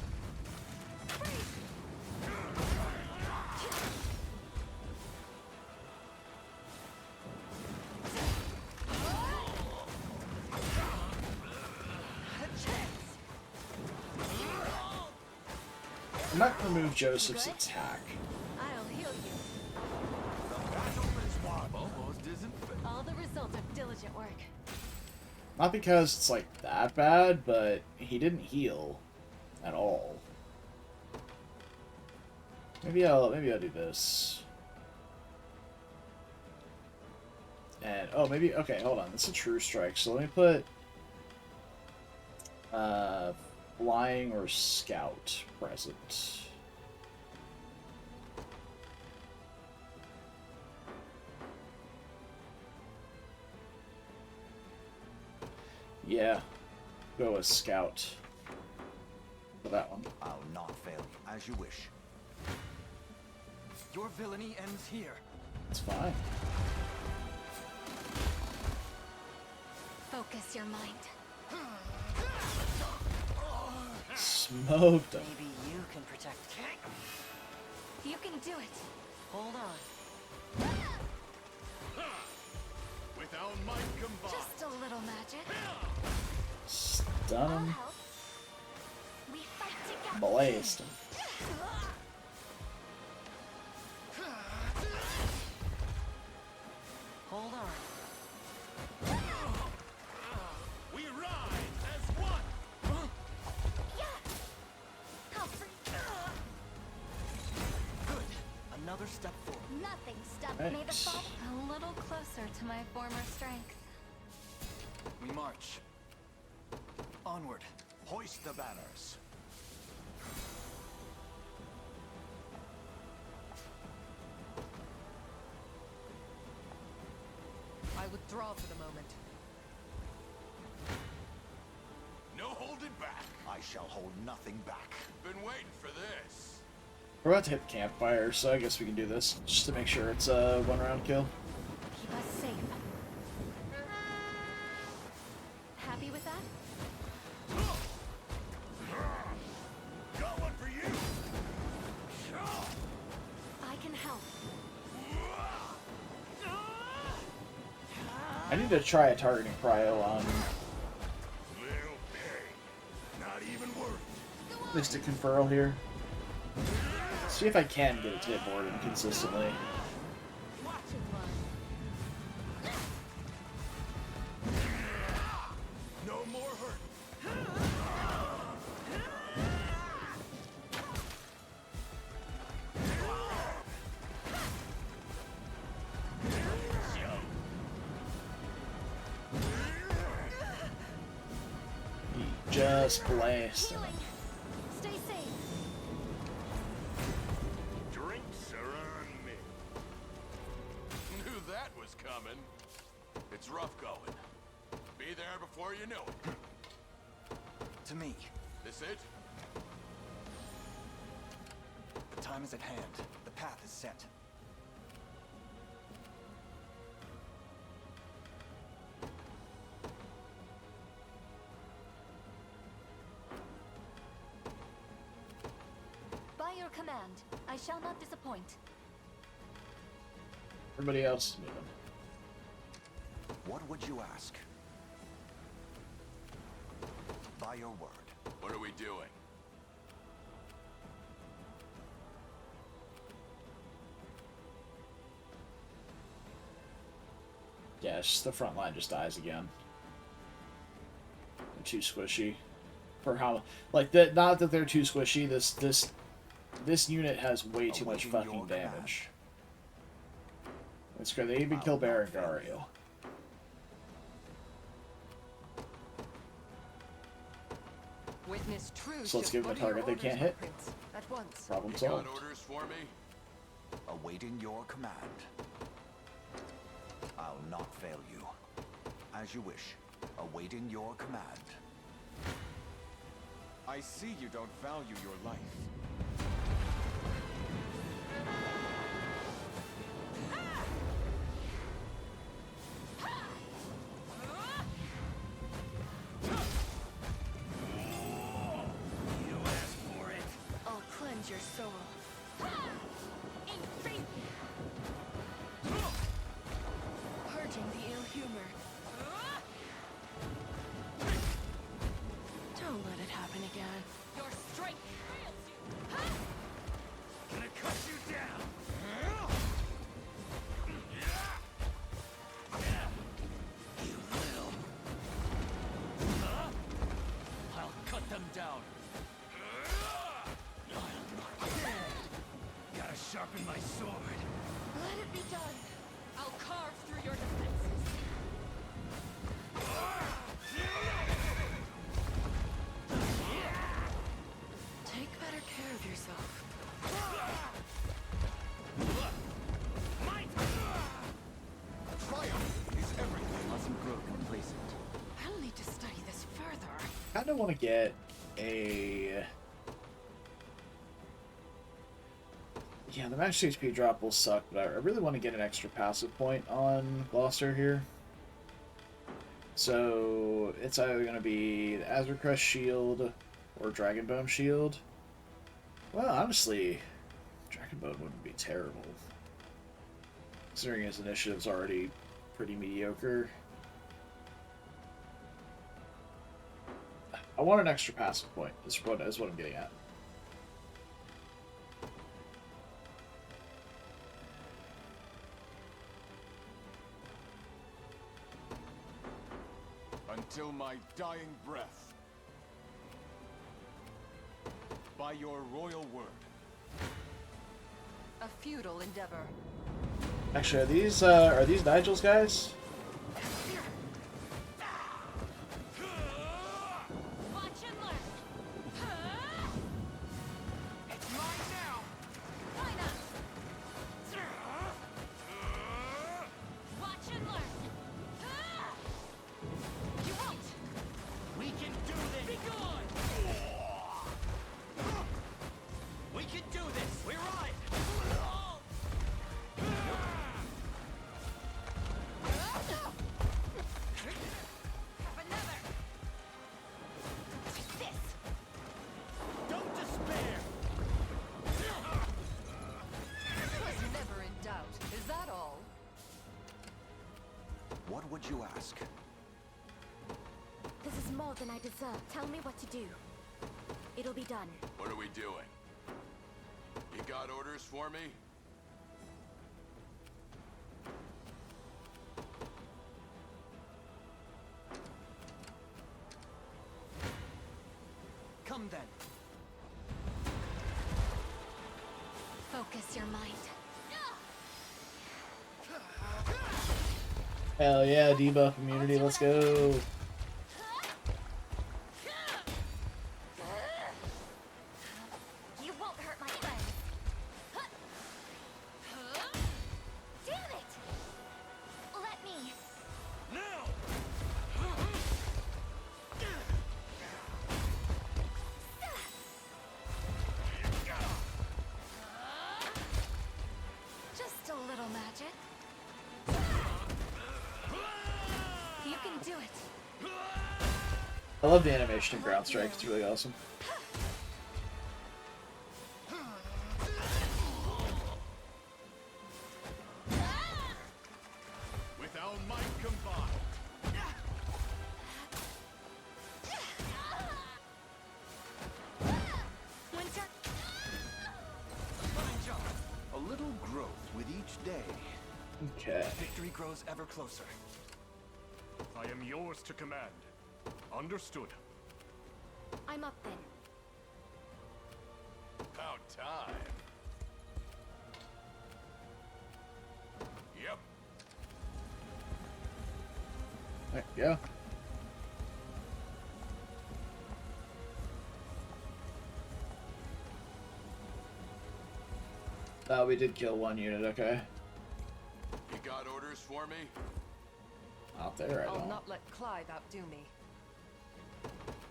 I'm not going to remove Joseph's attack. I'll heal you. Almost isn't fit. All the result of diligent work. Not because it's like that bad, but he didn't heal at all. Maybe I'll do this. And oh, maybe okay, hold on. This is a true strike. So let me put flying or scout present. Yeah, go with scout for that one. I'll not fail you, as you wish. Your villainy ends here. It's fine. Focus your mind. Smoked him. Maybe you can protect. You can do it. Hold on. With our might combined. Just a little magic. Stun I'll him. help. We fight together. Blazed him. Hold on. We rise as one. I'll free. Good. Another step forward. Nothing stopped Right. me the fall. A little closer to my former strength. We march. Onward. Hoist the banners. I withdraw for the moment. no holding back. I shall hold nothing back. Been waiting for this. We're about to hit the campfire, so I guess we can do this just to make sure it's a one-round kill. Keep us safe. Happy with that? Got one for you. I can help. I need to try a targeting cryo on Little pain. Not even worth it. Mystic Conferral here. See if I can get it to hit Morden consistently. Watch and learn. No more hurt. He just blasted him. Healing. Stay safe. Drinks are on me. Knew that was coming. It's rough going. Be there before you know it. To me, This it? the time is at hand. The path is set. By your command, I shall not disappoint. Everybody else is moving. What would you ask? By your word. What are we doing? Yeah, it's just the front line just dies again. They're too squishy. For how, like, not that they're too squishy. This unit has way too much Awaiting fucking your damage. That's good. They even kill Berengario. Witness truth. So let's give them a target they can't hit. At once. Problem You solved. got orders for me? Awaiting your command. I'll not fail you. As you wish. Awaiting your command. I see you don't value your life. You asked for it. I'll cleanse your soul. Purging the ill humor. Don't let it happen again. Your strength fails you. Gonna cut you down. You little. I'll cut them down. Gotta sharpen my sword. Let it be done. I'll carve through your defenses. Take better care of yourself. Triumph is everything. Mustn't grow complacent. I'll need to study this further. Kind of want to get a. Yeah, the max HP drop will suck, but I really want to get an extra passive point on Gloucester here. So it's either going to be the Azure Crest Shield or Dragonbone Shield. Well, honestly, Dragonbone wouldn't be terrible, considering his initiative's already pretty mediocre. I want an extra passive point, is what I'm getting at. Until my dying breath. By your royal word. A futile endeavor. Actually, are these Nigel's guys? Watch and learn. It's mine now. Why not? Watch and learn. You won't. We can do this. Be gone. would you ask? This is more than I deserve. Tell me what to do. It'll be done. What are we doing? You got orders for me? Come then. Focus your mind. Hell yeah, debuff immunity, let's go. You won't hurt my friend. Damn it! Let me. Now! Just a little magic. You can do it. I love the animation of Ground Strike, it's really awesome. With our might combined. Winter. Fine job. A little growth with each day. Okay. Victory grows ever closer. I am yours to command. Understood. I'm up then. About time. Yep. There you go. We did kill one unit, okay. You got orders for me? Out there, I I'll don't. not let Clive outdo me.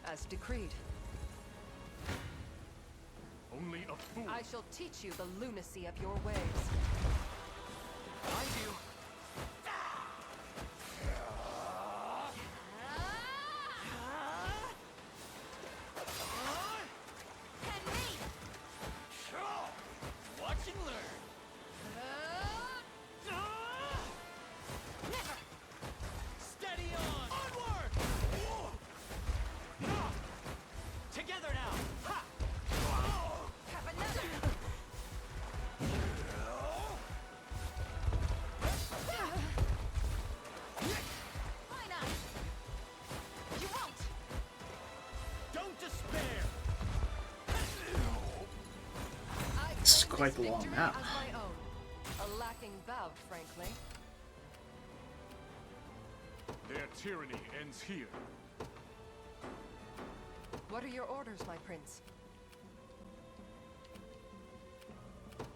As decreed. Only a fool. I shall teach you the lunacy of your ways. Mind you. Watch and learn. Steady on. Onward. Together now. Ha. Have another. Why not? You won't. Don't despair. I This is claim quite the this long victory map. as my own. A lacking bout, frankly. Their tyranny ends here. What are your orders, my prince?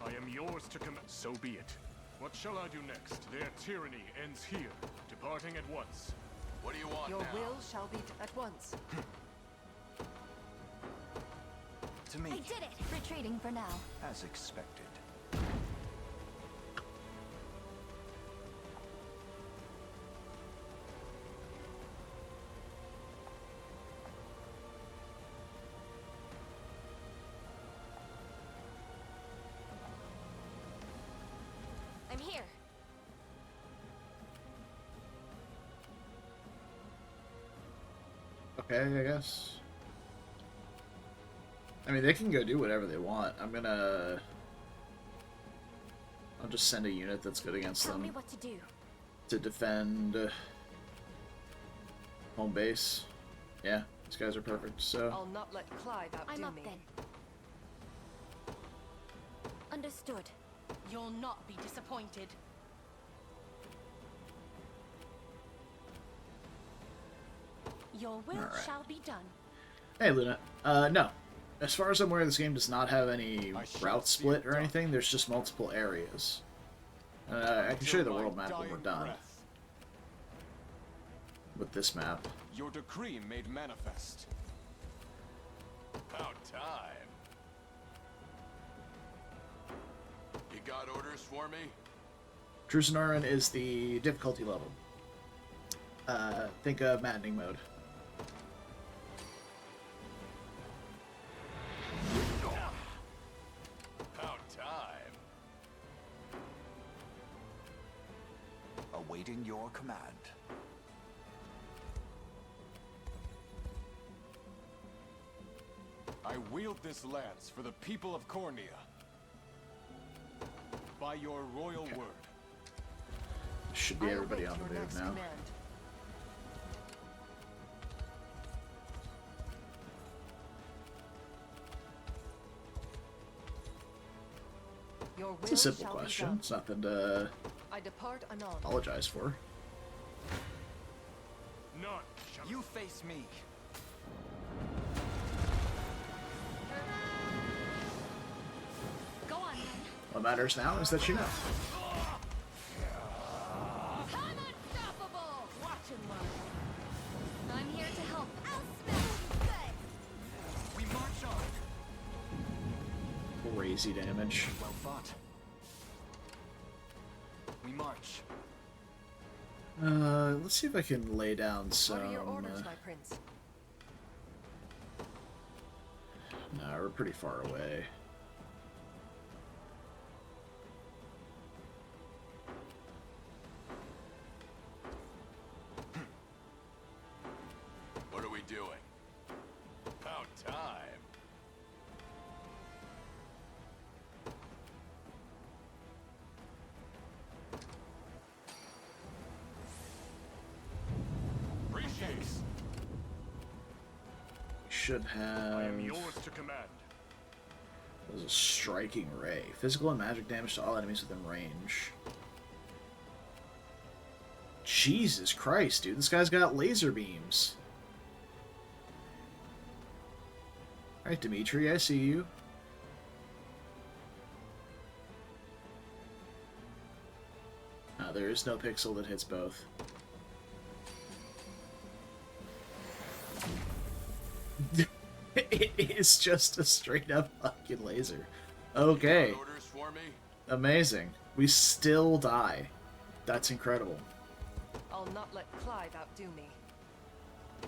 I am yours to command. So be it. What shall I do next? Their tyranny ends here, departing at once. What do you want Your now? will shall be at once. To me, I did it. Retreating for now. as expected. I'm here. Okay, I guess. I mean, they can go do whatever they want. I'll just send a unit that's good against Tell me them what to do. to defend home base. Yeah, these guys are perfect, so... I'll not let Clive outdo I'm up me. then. Understood. You'll not be disappointed. Your will Alright. shall be done. Hey, Luna. No. As far as I'm aware, this game does not have any route split or anything. There's just multiple areas. I can show you the world map when we're done with this map. Your decree made manifest. About time. You got orders for me? Zenoiran is the difficulty level. Think of maddening mode. About time. awaiting your command. I wield this lance for the people of Cornea. By your royal word. Should be I everybody await on the your move next now. command. Your will It's a simple shall be question. done. It's nothing to I depart anon. apologize for. None shall You face me. Go on, then. What matters now is that you know. I'm unstoppable! Watch and learn. I'm here to help. I'll smash you good! We march on. Crazy damage. Well fought. We march. Let's see if I can lay down some. What are your orders, my prince? No, we're pretty far away. What are we doing? About time. Appreciate it. We should have. I am yours to command. There's a striking ray. Physical and magic damage to all enemies within range. Jesus Christ, dude. This guy's got laser beams. Alright, Dimitri, I see you. There is no pixel that hits both. It is just a straight up fucking laser. Okay. Got orders for me? Amazing. We still die. That's incredible. I'll not let Clive outdo me.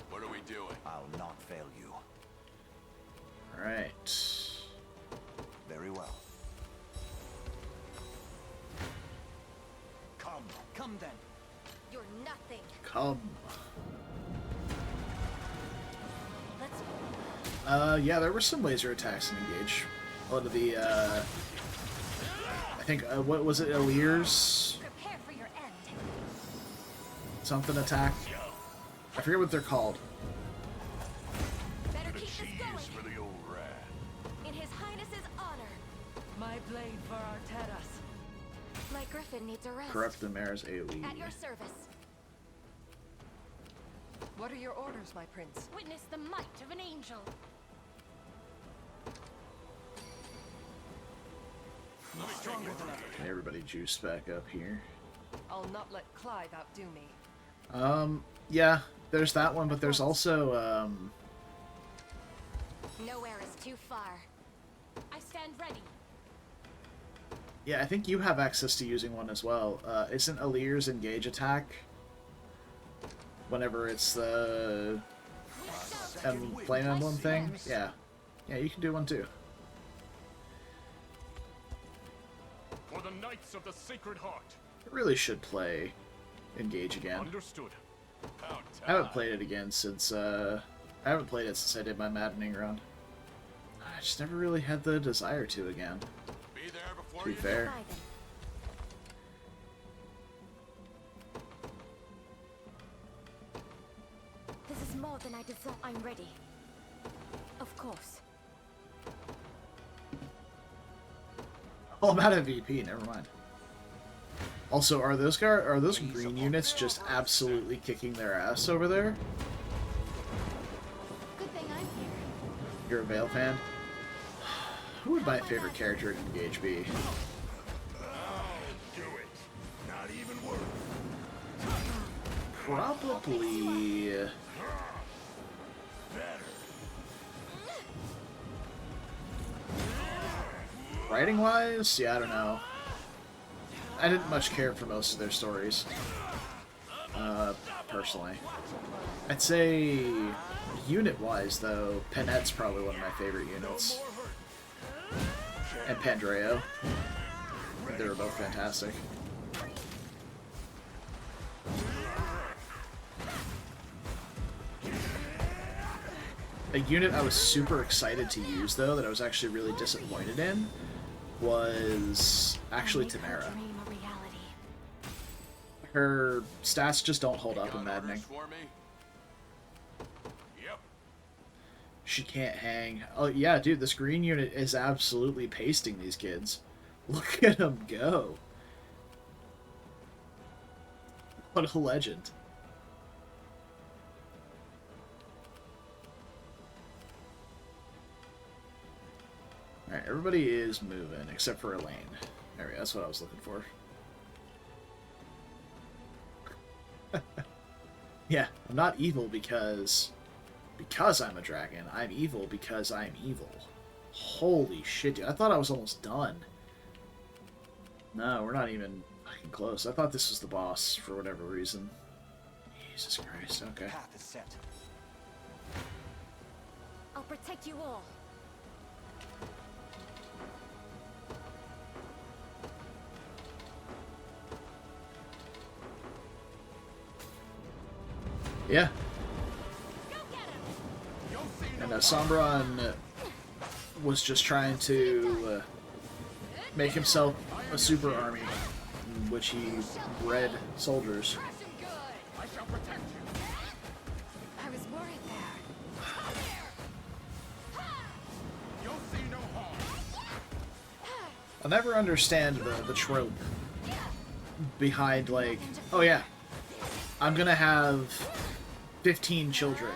What are we doing? I'll not fail you. Alright. Very well. Come. Come then. You're nothing. Come. Let's Yeah, there were some laser attacks in Engage. A lot of the, I think, what was it, Elir's prepare for your end. something attack? I forget what they're called. Better keep this going. For the old rat. In His Highness's honor. My blade for Arteras. My griffin needs a rest. Corrupt the mayor's AoE. At your service. What are your orders, my prince? Witness the might of an angel. Stronger than ever. Okay, everybody juice back up here. I'll not let Clive outdo me. Yeah, there's that one, but there's also, Nowhere is too far. I stand ready. yeah, I think you have access to using one as well. Isn't Elir's Engage attack whenever it's the Flame Emblem thing? Yeah. Yeah, you can do one too. For the Knights of the Sacred Heart. I really should play Engage again. Understood. About I haven't time. played it again since, I haven't played it since I did my maddening run. I just never really had the desire to again, Be there before to be you fair. Bye then. This is more than I deserve. I'm ready. Of course. Oh, I'm out of VP, never mind. Also, are those green units just absolutely kicking their ass over there? Good thing I'm here. You're a Veil fan? Who would my favorite character in Engage be? Do it. Not even worth. Probably... Writing-wise? Yeah, I don't know. I didn't much care for most of their stories. Personally. I'd say... Unit-wise, though, Panette's probably one of my favorite units. And Pandreo. They were both fantastic. A unit I was super excited to use, though, that I was actually really disappointed in, was actually Make her Tamara. dream a reality. Her stats just don't hold up Got in Maddening. orders for me? Yep. She can't hang. Oh, yeah, dude, this green unit is absolutely pasting these kids. Look at them go. What a legend. Alright, everybody is moving, except for Elaine. There we go, that's what I was looking for. Yeah, I'm not evil because I'm a dragon. I'm evil because I'm evil. Holy shit, dude. I thought I was almost done. No, we're not even fucking close. I thought this was the boss for whatever reason. Jesus Christ, okay. Path is set. I'll protect you all. Yeah, Go get him! You'll see and no Sombron was just trying to make himself a super army, in which he bred soldiers. Crush him good! I shall protect you. I was worried there. You'll see no harm. I'll never understand the trope behind, like, oh yeah, I'm gonna have 15 children,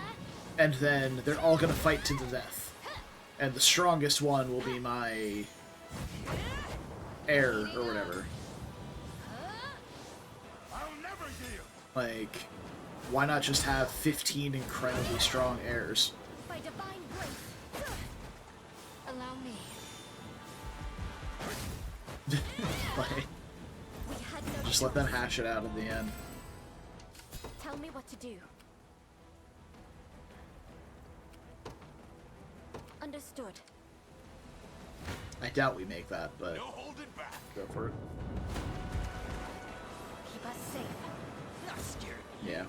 and then they're all gonna fight to the death, and the strongest one will be my heir, or whatever. I'll never yield. Like, why not just have 15 incredibly strong heirs? By divine grace. Allow me. Like, We had no just let them hash it out at the end. Tell me what to do. Understood. I doubt we make that, but No holding back. go for it. Keep us safe. Not scared. Yeah.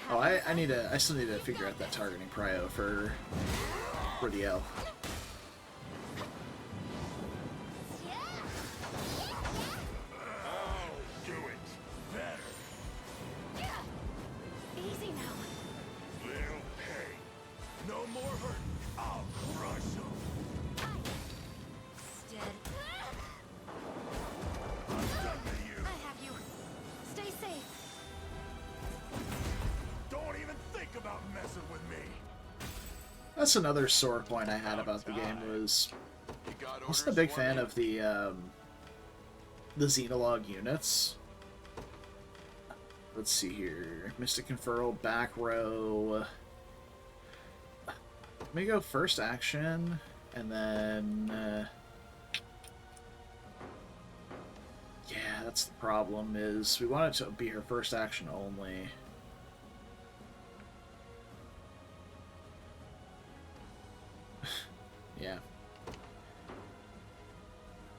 Oh, I still need to figure out that targeting prio for the L. I'll do it better. Easy now. They'll pay. No more hurt. I'll crush them. Dead. I'm done with you. I have you. Stay safe. Don't even think about messing with me. That's another sore point I had about the game was You got I wasn't a big fan of the Xenologue units. Let's see here. Mystic Conferral, back row. Let me go first action, and then... yeah, that's the problem, is we want it to be her first action only. Yeah.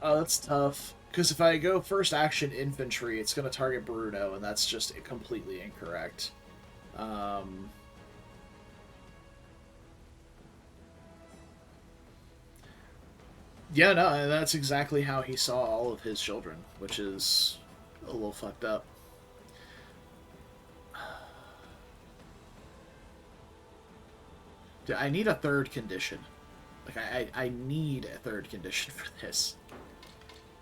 Oh, that's tough. Because if I go first action infantry, it's going to target Bruno, and that's just completely incorrect. Yeah, no, that's exactly how he saw all of his children, which is a little fucked up. Dude, I need a third condition. Like, I need a third condition for this.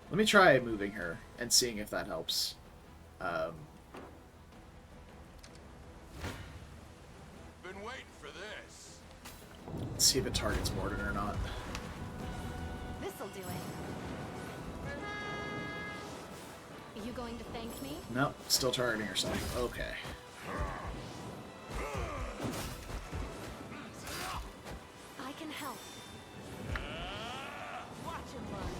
Let me try moving her and seeing if that helps. Been waiting for this. Let's see if it targets Morden or not. This'll do it. Are you going to thank me? Nope, still targeting herself. Okay. I can help. Watch him run.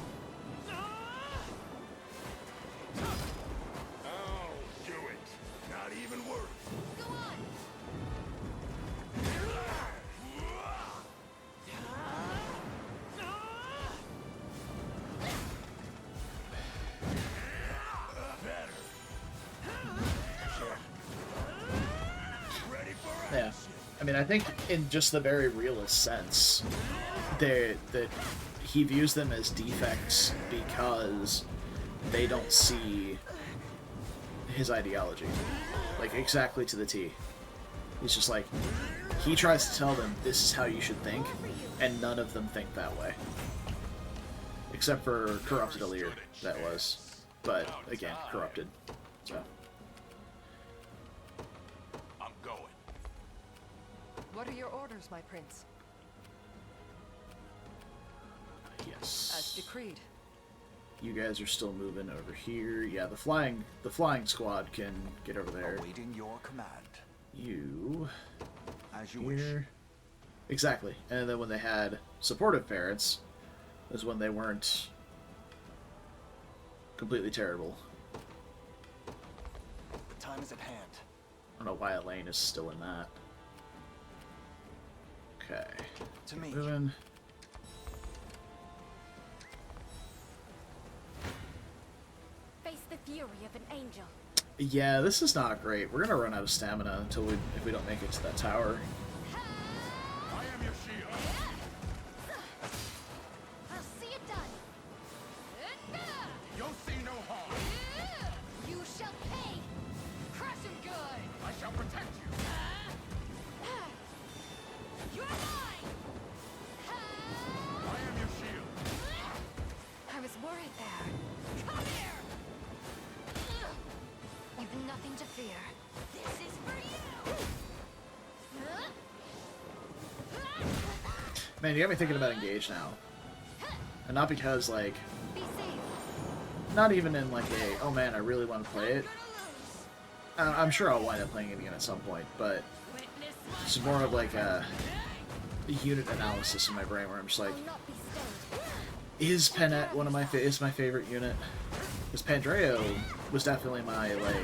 I'll do it. Not even worth. Go on. Ready for Yeah. action. I mean, I think in just the very realist sense, that he views them as defects because they don't see his ideology, like, exactly to the T. He's just like, he tries to tell them this is how you should think, and none of them think that way. Except for Corrupted Alir, that was. But, again, corrupted. So. I'm going. What are your orders, my prince? Yes. As decreed. You guys are still moving over here. Yeah, the flying squad can get over there. Awaiting your command. You As you here. wish. Exactly. And then when they had supportive parents, is when they weren't completely terrible. The time is at hand. I don't know why Elaine is still in that. Okay. To me. Moving. Face the fury of an angel. Yeah, this is not great. We're gonna run out of stamina until if we don't make it to that tower. I am your shield. I'll see it done. You'll see no harm. You shall pay. Crush him good. I shall protect you. You're mine. I am your shield. I was worried there. Come here. You've nothing to fear. This is for you. Man, you got me thinking about Engage now. And not because, like, Be safe. not even in, like, a, oh man, I really want to play it. I'm sure I'll wind up playing it again at some point, but it's more of, like, a unit analysis in my brain where I'm just like, I'll not be stayed. is Penet one of my is my favorite unit? Because Pandreo was definitely my, like,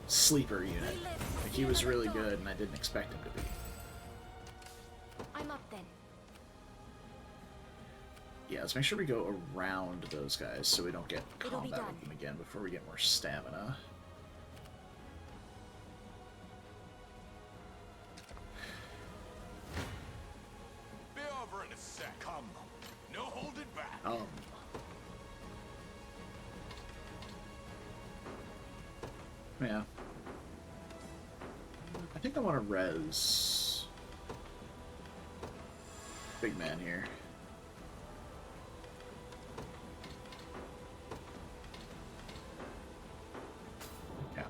sleeper unit. Like, he was really good, and I didn't expect him to be. I'm up then. Yeah, let's make sure we go around those guys so we don't get It'll be combat done. with them again before we get more stamina. Be over in a sec. Come. No holding back. Yeah. I think I want to res big man here. Yeah.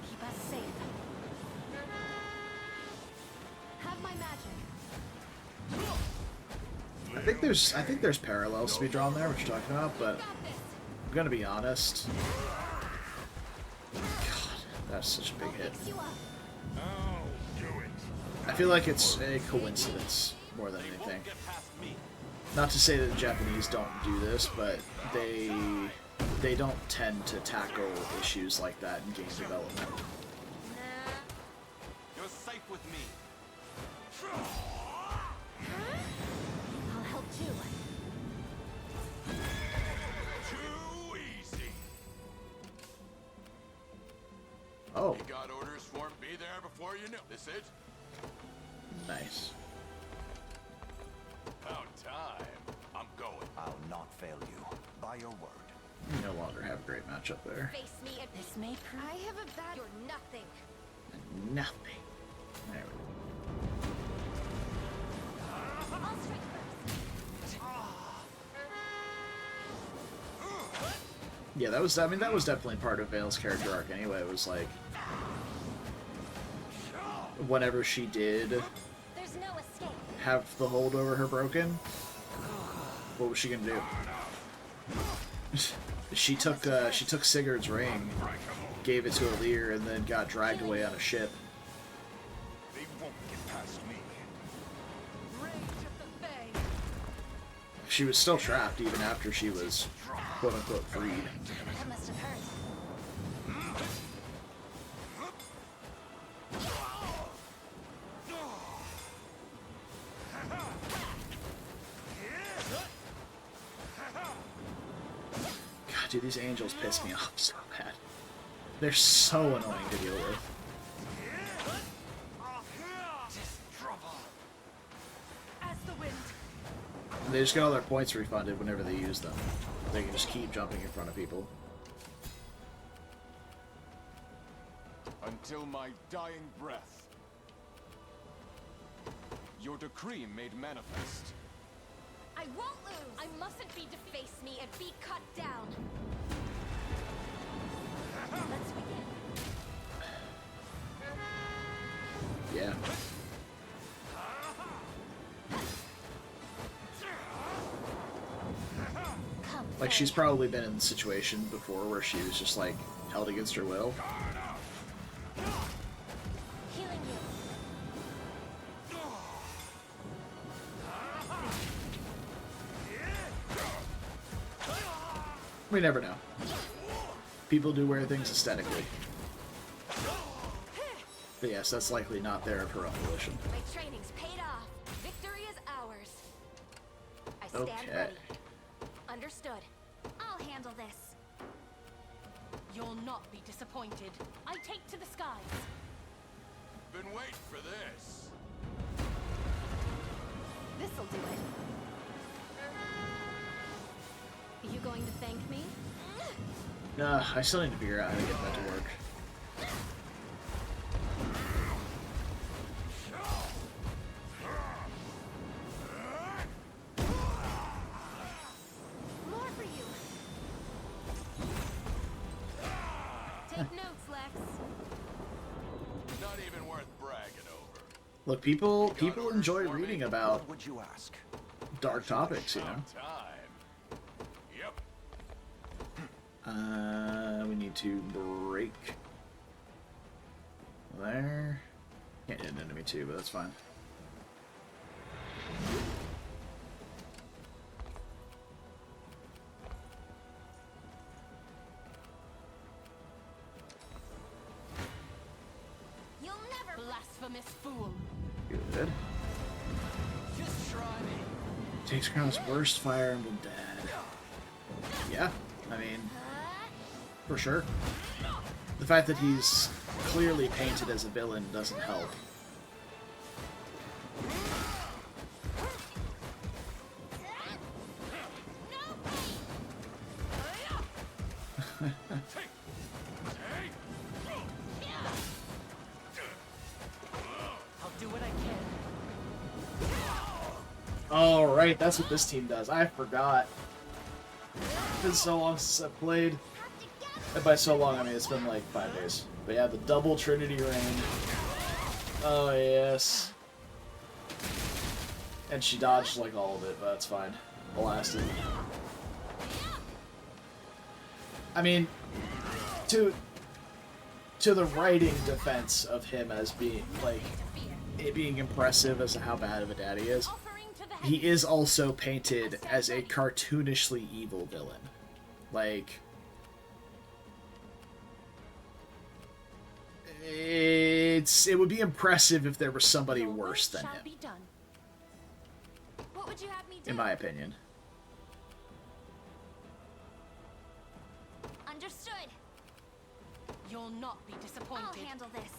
Keep us safe. Have my magic. I think there's parallels to be drawn there, what you're talking about, but Got this. I'm gonna be honest. God, that's such a big hit. Fix you up. I'll do it. I feel like it's a coincidence more than anything. Get past me. Not to say that the Japanese don't do this, but they don't tend to tackle issues like that in game development. You're safe with me. I'll help too. Too easy. Oh, You got orders for him. Be there before you know. This it? nice. About time. I'm going. I'll not fail you. By your word. We no longer have a great matchup there. Face me and this may prove. I have a bad. You're nothing. Nothing. There we go. I'll strike first. Yeah, that was. I mean, that was definitely part of Vale's character arc. Anyway, it was like whenever she did There's no escape. have the hold over her broken, what was she gonna do? she took Sigurd's ring, gave it to Alir, and then got dragged away on a ship. They won't get past me. Rage of the Fae. She was still trapped even after she was quote unquote freed. That must have hurt. God, dude, these angels piss me off so bad. They're so annoying to deal with. They just get all their points refunded whenever they use them. They can just keep jumping in front of people. Until my dying breath. Your decree made manifest. I won't lose! I mustn't be deface me and be cut down. Let's begin. Yeah. Like, she's probably been in the situation before where she was just, like, held against her will. Healing you. We never know. People do wear things aesthetically. But yes, that's likely not there of her own volition. My training's paid off. Victory is ours. I stand Okay. ready. Understood. I'll handle this. You'll not be disappointed. I take to the skies. Been waiting for this. This'll do it. You going to thank me? Nah, I still need to figure out how to get that to work. More for you. Take notes, Lex. Not even worth bragging over. Look, people enjoy reading about What would you ask? dark topics, you know? Time. Yep. We need to break there. Can't hit an enemy too, but that's fine. You'll never Blasphemous fool. Good. Just try me. Takes Crown's worst Fire Emblem dad. Yeah, I mean, for sure. The fact that he's clearly painted as a villain doesn't help. I'll do what I can. Oh, right, that's what this team does. I forgot. It's been so long since I played. And by so long, I mean it's been like 5 days. But yeah, the double Trinity Rain. Oh, yes. And she dodged like all of it, but that's fine. Blasted. I mean, to the writing defense of him as being, like, it being impressive as to how bad of a dad he is, offering to the he is also painted as a cartoonishly evil villain. Like, it would be impressive if there was somebody Your worse wish than shall him, be done. What would you have me do? in my opinion. Understood. You'll not be I'll disappointed. handle this.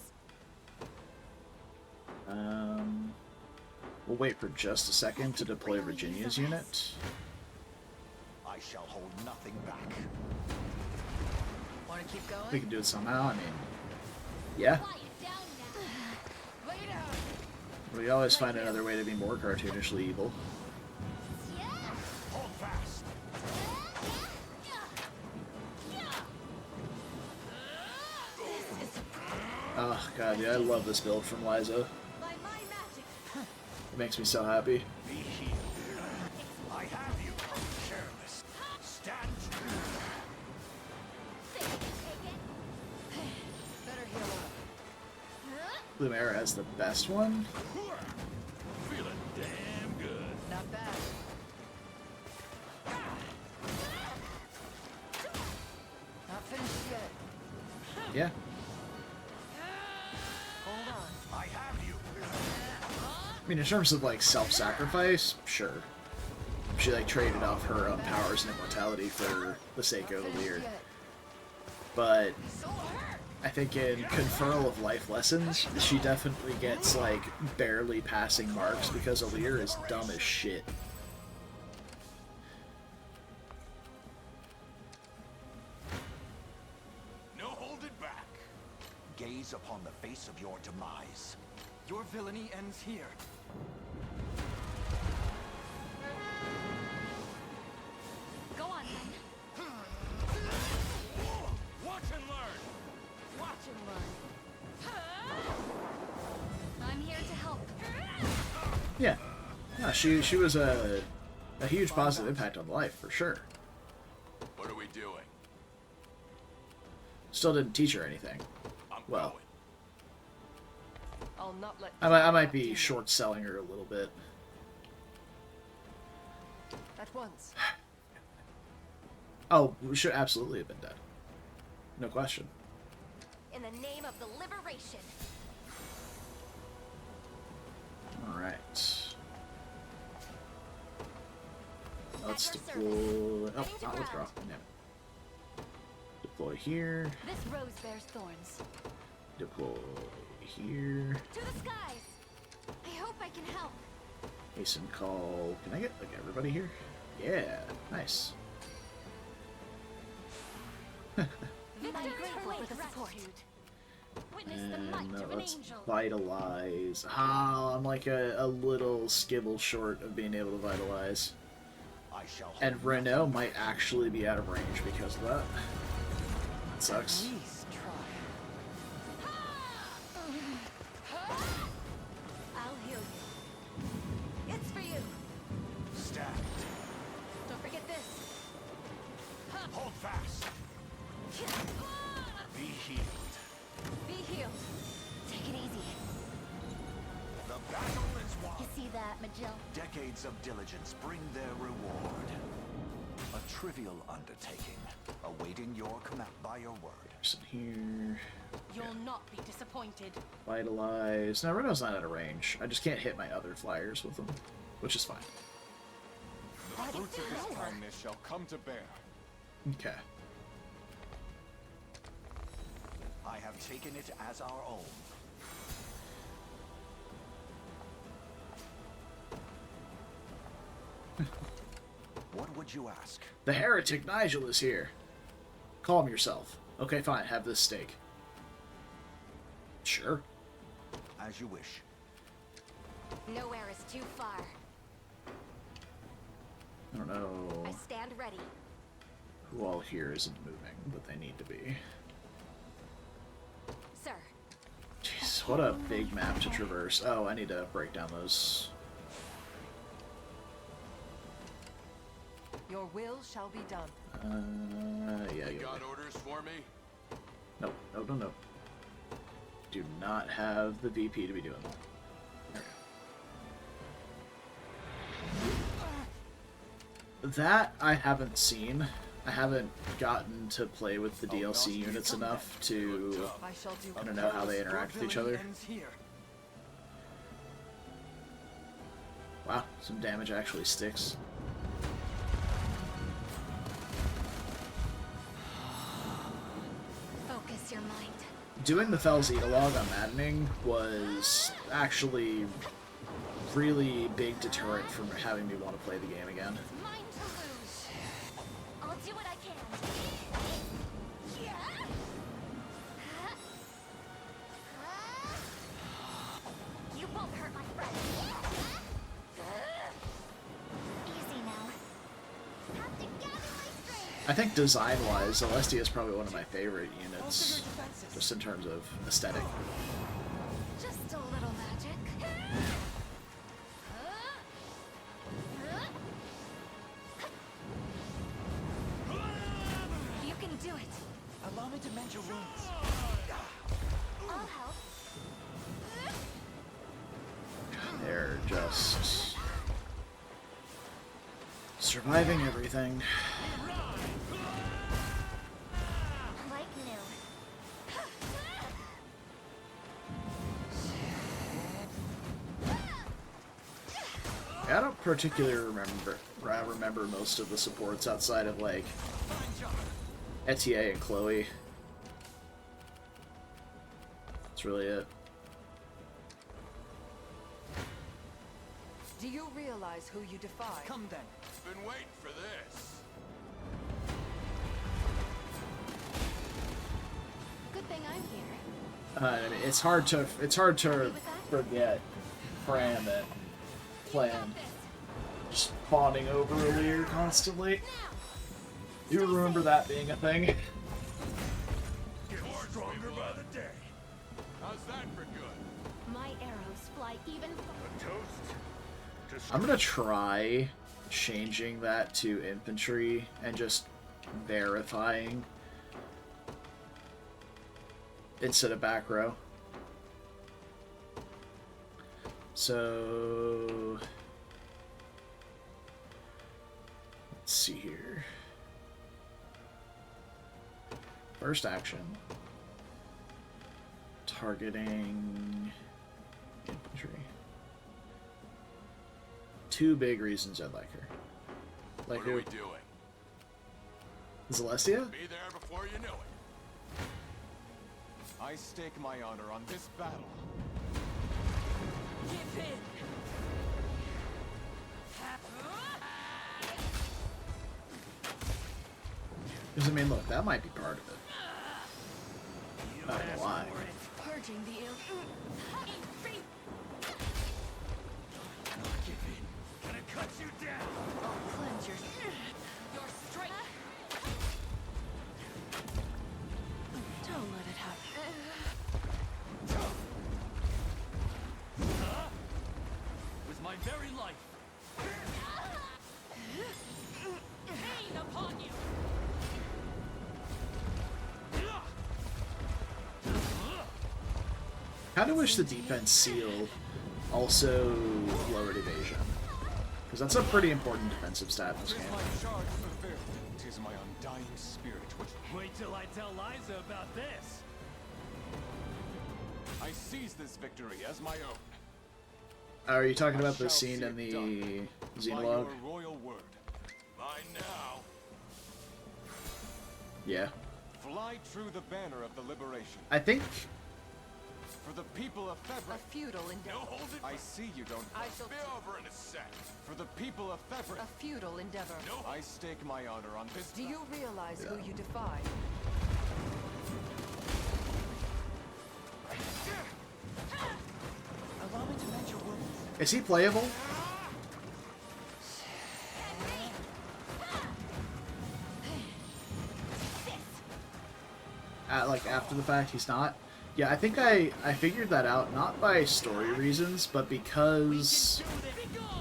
We'll wait for just a second to deploy Virginia's unit. I shall hold nothing back. Want to keep going? We can do it somehow, I mean, yeah. Quiet down now. Lay down. We always find another way to be more cartoonishly evil. Yeah. Hold fast. Oh god, yeah, I love this build from Liza. By my magic. It makes me so happy. Be healed. I have you. Careless. Stand true. Think you can take it? Better heal up. Lumera has the best one. Feeling damn good. Not bad. Not finished yet. Yeah. Hold on. I have you. I mean, in terms of, like, self-sacrifice, sure. She, like, traded off her own powers and immortality for the sake of Finished Lear. yet. But I think in Conferral of Life Lessons, she definitely gets, like, barely passing marks because Alear is dumb as shit. gaze upon the face of your demise. Your villainy ends here. Go on, then. Watch and learn! Watch and learn. I'm here to help. Yeah. No, she was a huge positive impact on life, for sure. What are we doing? Still didn't teach her anything. I'm Well. going. I'll not let I might be short-selling her a little bit. at once. Oh, we should absolutely have been dead. No question. In the name of the liberation. Alright. Let's At your deploy... service. Oh, Ready to not withdraw. ground. Damn it. Deploy here. This rose bears thorns. Deploy here. To the skies. I hope I can help. Hasten call. Can I get, like, everybody here? Yeah. Nice. I'm grateful for the support. Witness the And might of an let's angel. vitalize. Ah, I'm like a little skibble short of being able to vitalize. I shall And Renault might actually be out of range because of that. That sucks. Please try. I'll heal you. It's for you. stand. Don't forget this. Hold fast. Be healed. Be healed. Take it easy. The battle is You won. see that, Magil? Decades of diligence bring their reward. A trivial undertaking, awaiting your command by your word. Person here. You'll not be disappointed. Vitalize. No, Renault's not out of range. I just can't hit my other flyers with them, which is fine. The fruits of this kindness shall come to bear. Okay. I have taken it as our own. What would you ask? The heretic Nigel is here. Calm yourself. Okay, fine. Have this steak. Sure. As you wish. Nowhere is too far. I don't know I stand ready. who all here isn't moving, but they need to be. Sir. Jeez, what a big map to traverse. Oh, I need to break down those. Your will shall be done. Yeah, You you got orders for me? Nope, nope, nope, nope. Do not have the VP to be doing that. There we go. That I haven't seen. I haven't gotten to play with the DLC units enough to I shall do. I don't know how they interact with each other. Ends here. Wow, some damage actually sticks. Focus your mind. Doing the Fells Eatalog on Maddening was actually really big deterrent from having me want to play the game again. It's mine to lose. I'll do what I can. You won't hurt my friend. Easy now. Have to gather my strength. I think design-wise, Celestia is probably one of my favorite units, just in terms of aesthetic. Just a little magic. You can do it. Allow me to mend your wounds. I'll help. They're just surviving everything. Like new. I don't particularly remember most of the supports outside of like Etier and Chloe. That's really it. Do you realize who you defy? Come then. Been waiting for this. Good thing I'm here. I mean, it's hard to forget Fran and Plan just bonding over Lear constantly. You remember that being a thing? Stronger by the day. How's that for good? My arrows fly even farther. I'm gonna try changing that to infantry and just verifying instead of back row. So let's see here. First action. Targeting infantry. Two big reasons I like her. Like What are who? we doing? Celestia? Be there before you know it. I stake my honor on this battle. Give in. Because I mean, look, that might be part of it. I don't know why. Purging the ill. Gonna cut you down. I'll cleanse your strength. Don't let it happen. With my very life. Pain upon you. Kinda wish the defense seal also lowered evasion. Because that's a pretty important defensive stat in this game. My charge fulfilled. 'Tis my undying spirit which Wait till I tell Liza about this. I seize this victory as my own. Are you talking I about the shall scene see in it the done. By Xenologue? your royal word. Mine now. Yeah. Fly true the banner of the liberation. I think For the people of A Febra. futile endeavor. No, hold it. I see you don't. I shall Be over in a sec. For the people of Febra. a futile endeavor. No. I stake my honor on this. Do you realize who you defy? Allow me to mention words. is he playable? Like after the fact, he's not. Yeah, I think I figured that out not by story reasons, but because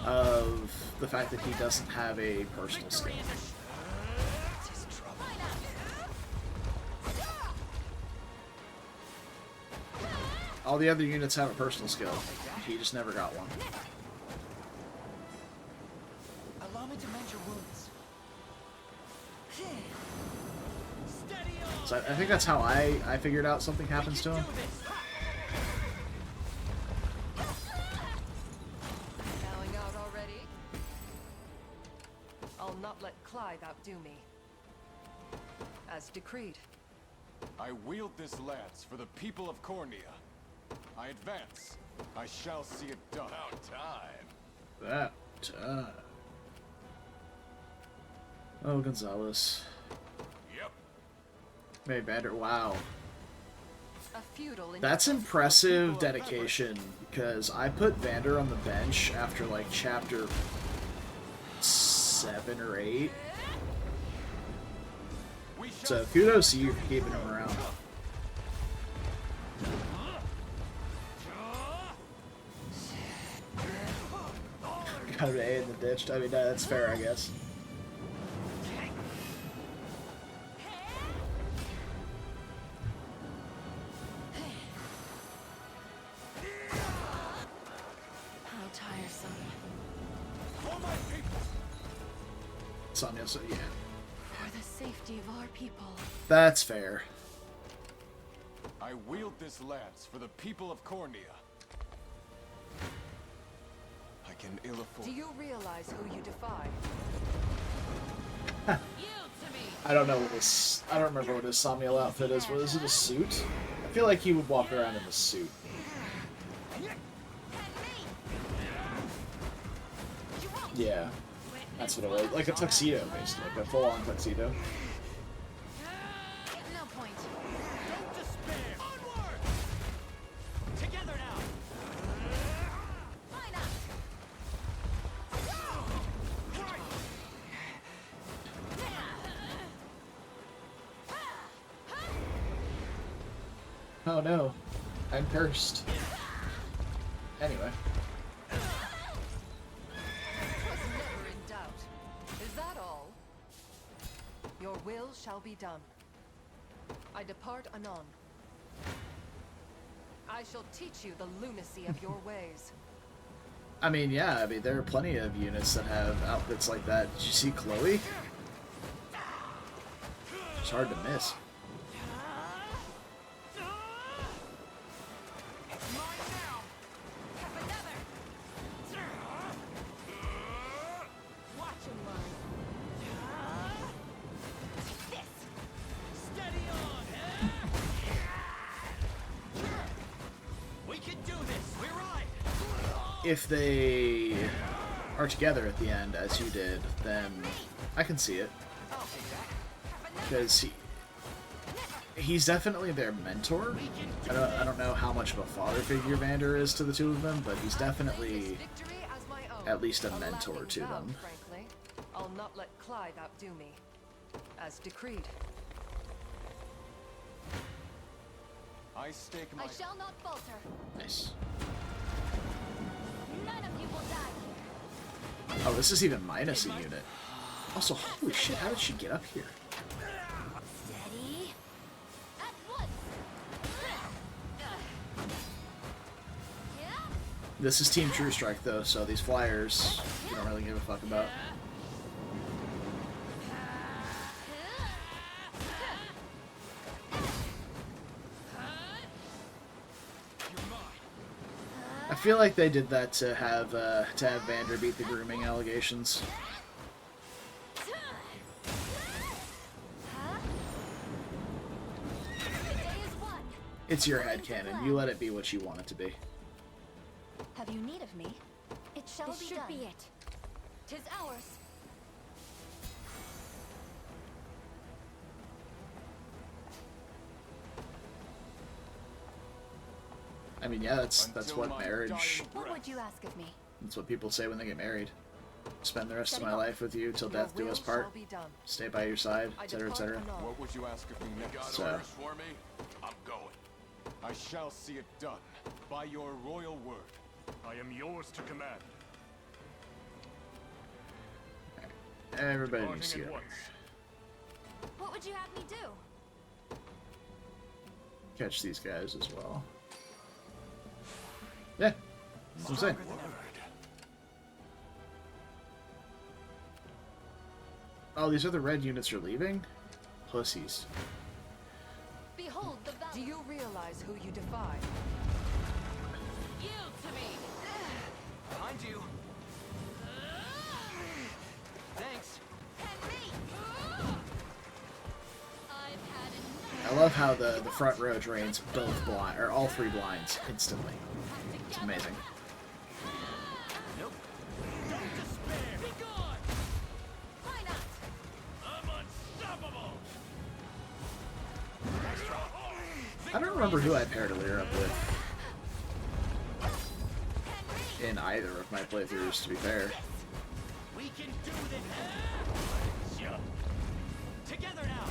of the fact that he doesn't have a personal skill. All the other units have a personal skill. He just never got one. Allow me to mention words. Steady on. So I think that's how I figured out something happens to him. Do this. Bowing out already? I'll not let Clive outdo me. As decreed. I wield this lance for the people of Cornea. I advance. I shall see it done. About time. That time. Oh, Gonzalez. Yep. Maybe better. Wow. A futile That's endeavor. impressive dedication, because I put Vander on the bench after, like, chapter 7 or 8. We shall So kudos to you for keeping him around. Kind of an A in the ditch. I mean, that's fair, I guess. How tiresome. for my people. Sonya, so yeah. For the safety of our people. That's fair. I wield this lance for the people of Cornea. I can ill afford. Do you realize who you defy? Yield to me. I don't know what this. I don't remember what his Samuel outfit is. What is it? A suit? I feel like he would walk around in a suit. Yeah, that's what it was. Like a tuxedo, basically, like a full-on tuxedo. No point. Don't despair. Onward. Oh no, I'm cursed. Anyway. Was never in doubt. Is that all? Your will shall be done. I depart anon. I shall teach you the lunacy of your ways. I mean, yeah, I mean, there are plenty of units that have outfits like that. Did you see Chloe? It's hard to miss. Watch him learn. Steady on! We can do this! We're right! If they are together at the end, as you did, then I can see it. Because he's definitely their mentor. I don't know how much of a father figure Vander is to the two of them, but he's definitely at least a mentor to them. Frankly, I'll not let Clive outdo me. As decreed. I stake my... I shall not falter. Nice. None of you will die here. Oh, this is even minus a unit. Also, holy shit, how did she get up here? Steady. At once. This is Team True Strike, though, so these flyers, you don't really give a fuck about. I feel like they did that to have Vander beat the grooming allegations. It's your headcanon. You let it be what you want it to be. Have you need of me? It shall This be should done. be it. Tis ours. I mean, yeah, that's Until what my marriage. dying What breath. would you ask of me? That's what people say when they get married. Spend the rest of my life with you till Your death do will us part. shall be done. Stay by your side, I etc., depart etc. anon. What would you ask of me Got next? So- orders for me? I'm going. I shall see it done. By your royal word. I am yours to command. Everybody Departing needs to at get once. What would you have me do? catch these guys as well. Yeah, that's what I'm saying. Oh, these other red units are leaving? Pussies. Behold the valor. Do you realize who you defy? Yield to me. Behind you! Thanks! I've had enough. I love how the front row drains both blind, or all three blinds instantly. It's amazing. Nope. Don't despair! Be gone! Why not? I'm unstoppable! I don't remember who I paired Alira up with in either of my playthroughs, to be fair. We can do this! Yeah. Together now!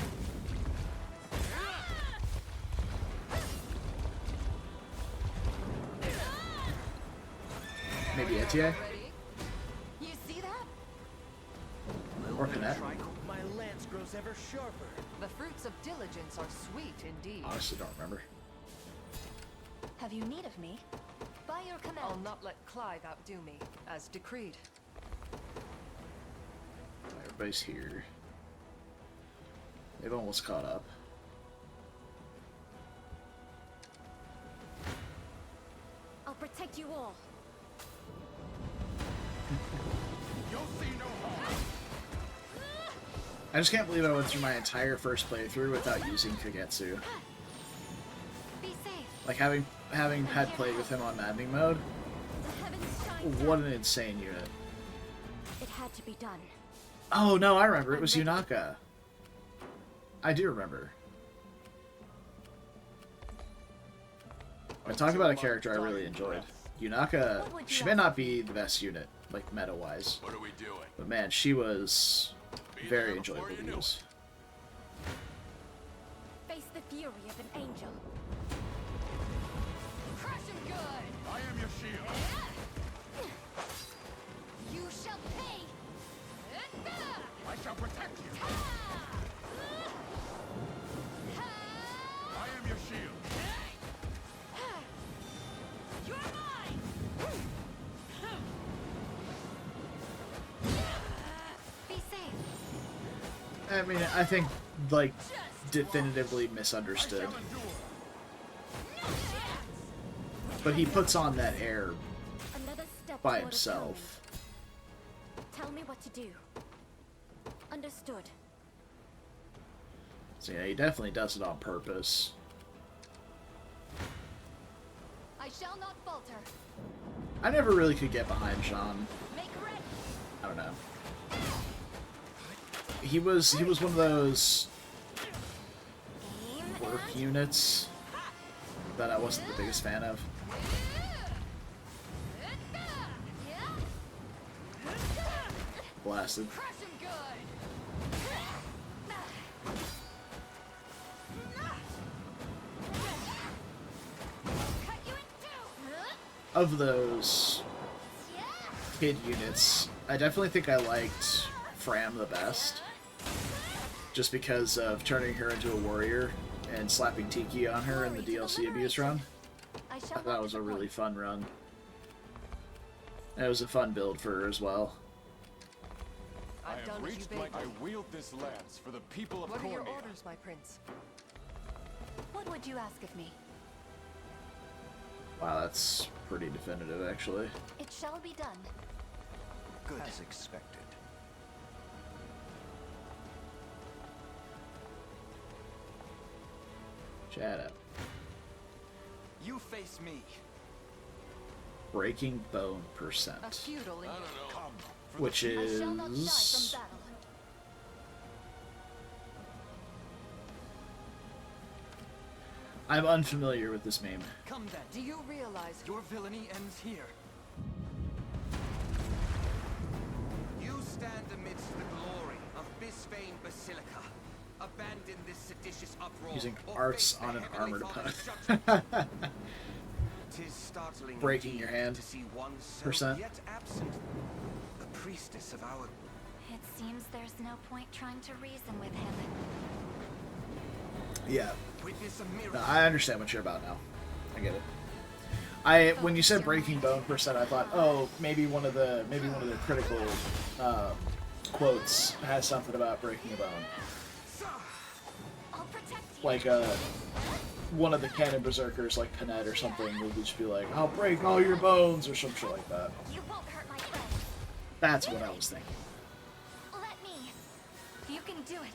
Maybe Etienne? Ready? You see that? Or Canet? My lance grows ever sharper. The fruits of diligence are sweet indeed. Honestly, don't remember. Have you need of me? By your command. I'll not let Clive outdo me, as decreed. Everybody's here. They've almost caught up. I'll protect you all. You'll see no harm. I just can't believe I went through my entire first playthrough without using Kagetsu. Be safe. Like, having had played with him on maddening mode, The heavens shine what down. an insane unit. It had to be done. Oh, no, I remember. It was Yunaka. I do remember. I talk about a character I really enjoyed. Yunaka, she may not be the best unit, like, meta-wise. What are we doing? But man, she was Be very there enjoyable before you to know use. Face the fury of an angel. Crush him good! I am your shield. You shall pay! I shall protect you. I am your shield. You're mine! Be safe. I mean, I think, like, definitively misunderstood. But he puts on that air Another step by toward himself. atonement. Tell me what to do. Understood. So yeah, he definitely does it on purpose. I shall not falter. I never really could get behind Jean. Make ready. I don't know. He was one of those Aim work and units that I wasn't the biggest fan of. Blasted. Crush him good! cut you in two. Of those kid units, I definitely think I liked Fram the best. Just because of turning her into a warrior and slapping Tiki on her in the DLC abuse run. I I shall thought that was a really fun run. And it was a fun build for her as well. I I've done have as you reached bade my... me. I wield this lance for the people of What are Cornea. your orders, my prince? What would you ask of me? Wow, that's pretty definitive, actually. It shall be done. Good as expected. Shut up. You face me. Breaking bone A percent. feudal in Come. Which I shall not die is... from battle. I'm unfamiliar with this meme. Come then. Do you realize Your villainy ends here. You stand amidst the glory of Bisphane Basilica. Abandon this seditious uproar. Using or arts face the on an Heavenly armored Father's opponent. judgment. 'Tis startling Breaking indeed your hand. to see one so Percent. yet absent. The priestess of our It seems there's no point trying to reason with him. Yeah, witness a no, miracle. I understand what you're about now. I get it. When you said breaking bone percent, I thought, oh, maybe one of the critical quotes has something about breaking a bone, I'll protect you. like one of the canon berserkers, like Panette or something, would just be like, "I'll break all your bones" or some shit like that. You won't hurt my friends. That's what I was thinking. Let me. You can do it.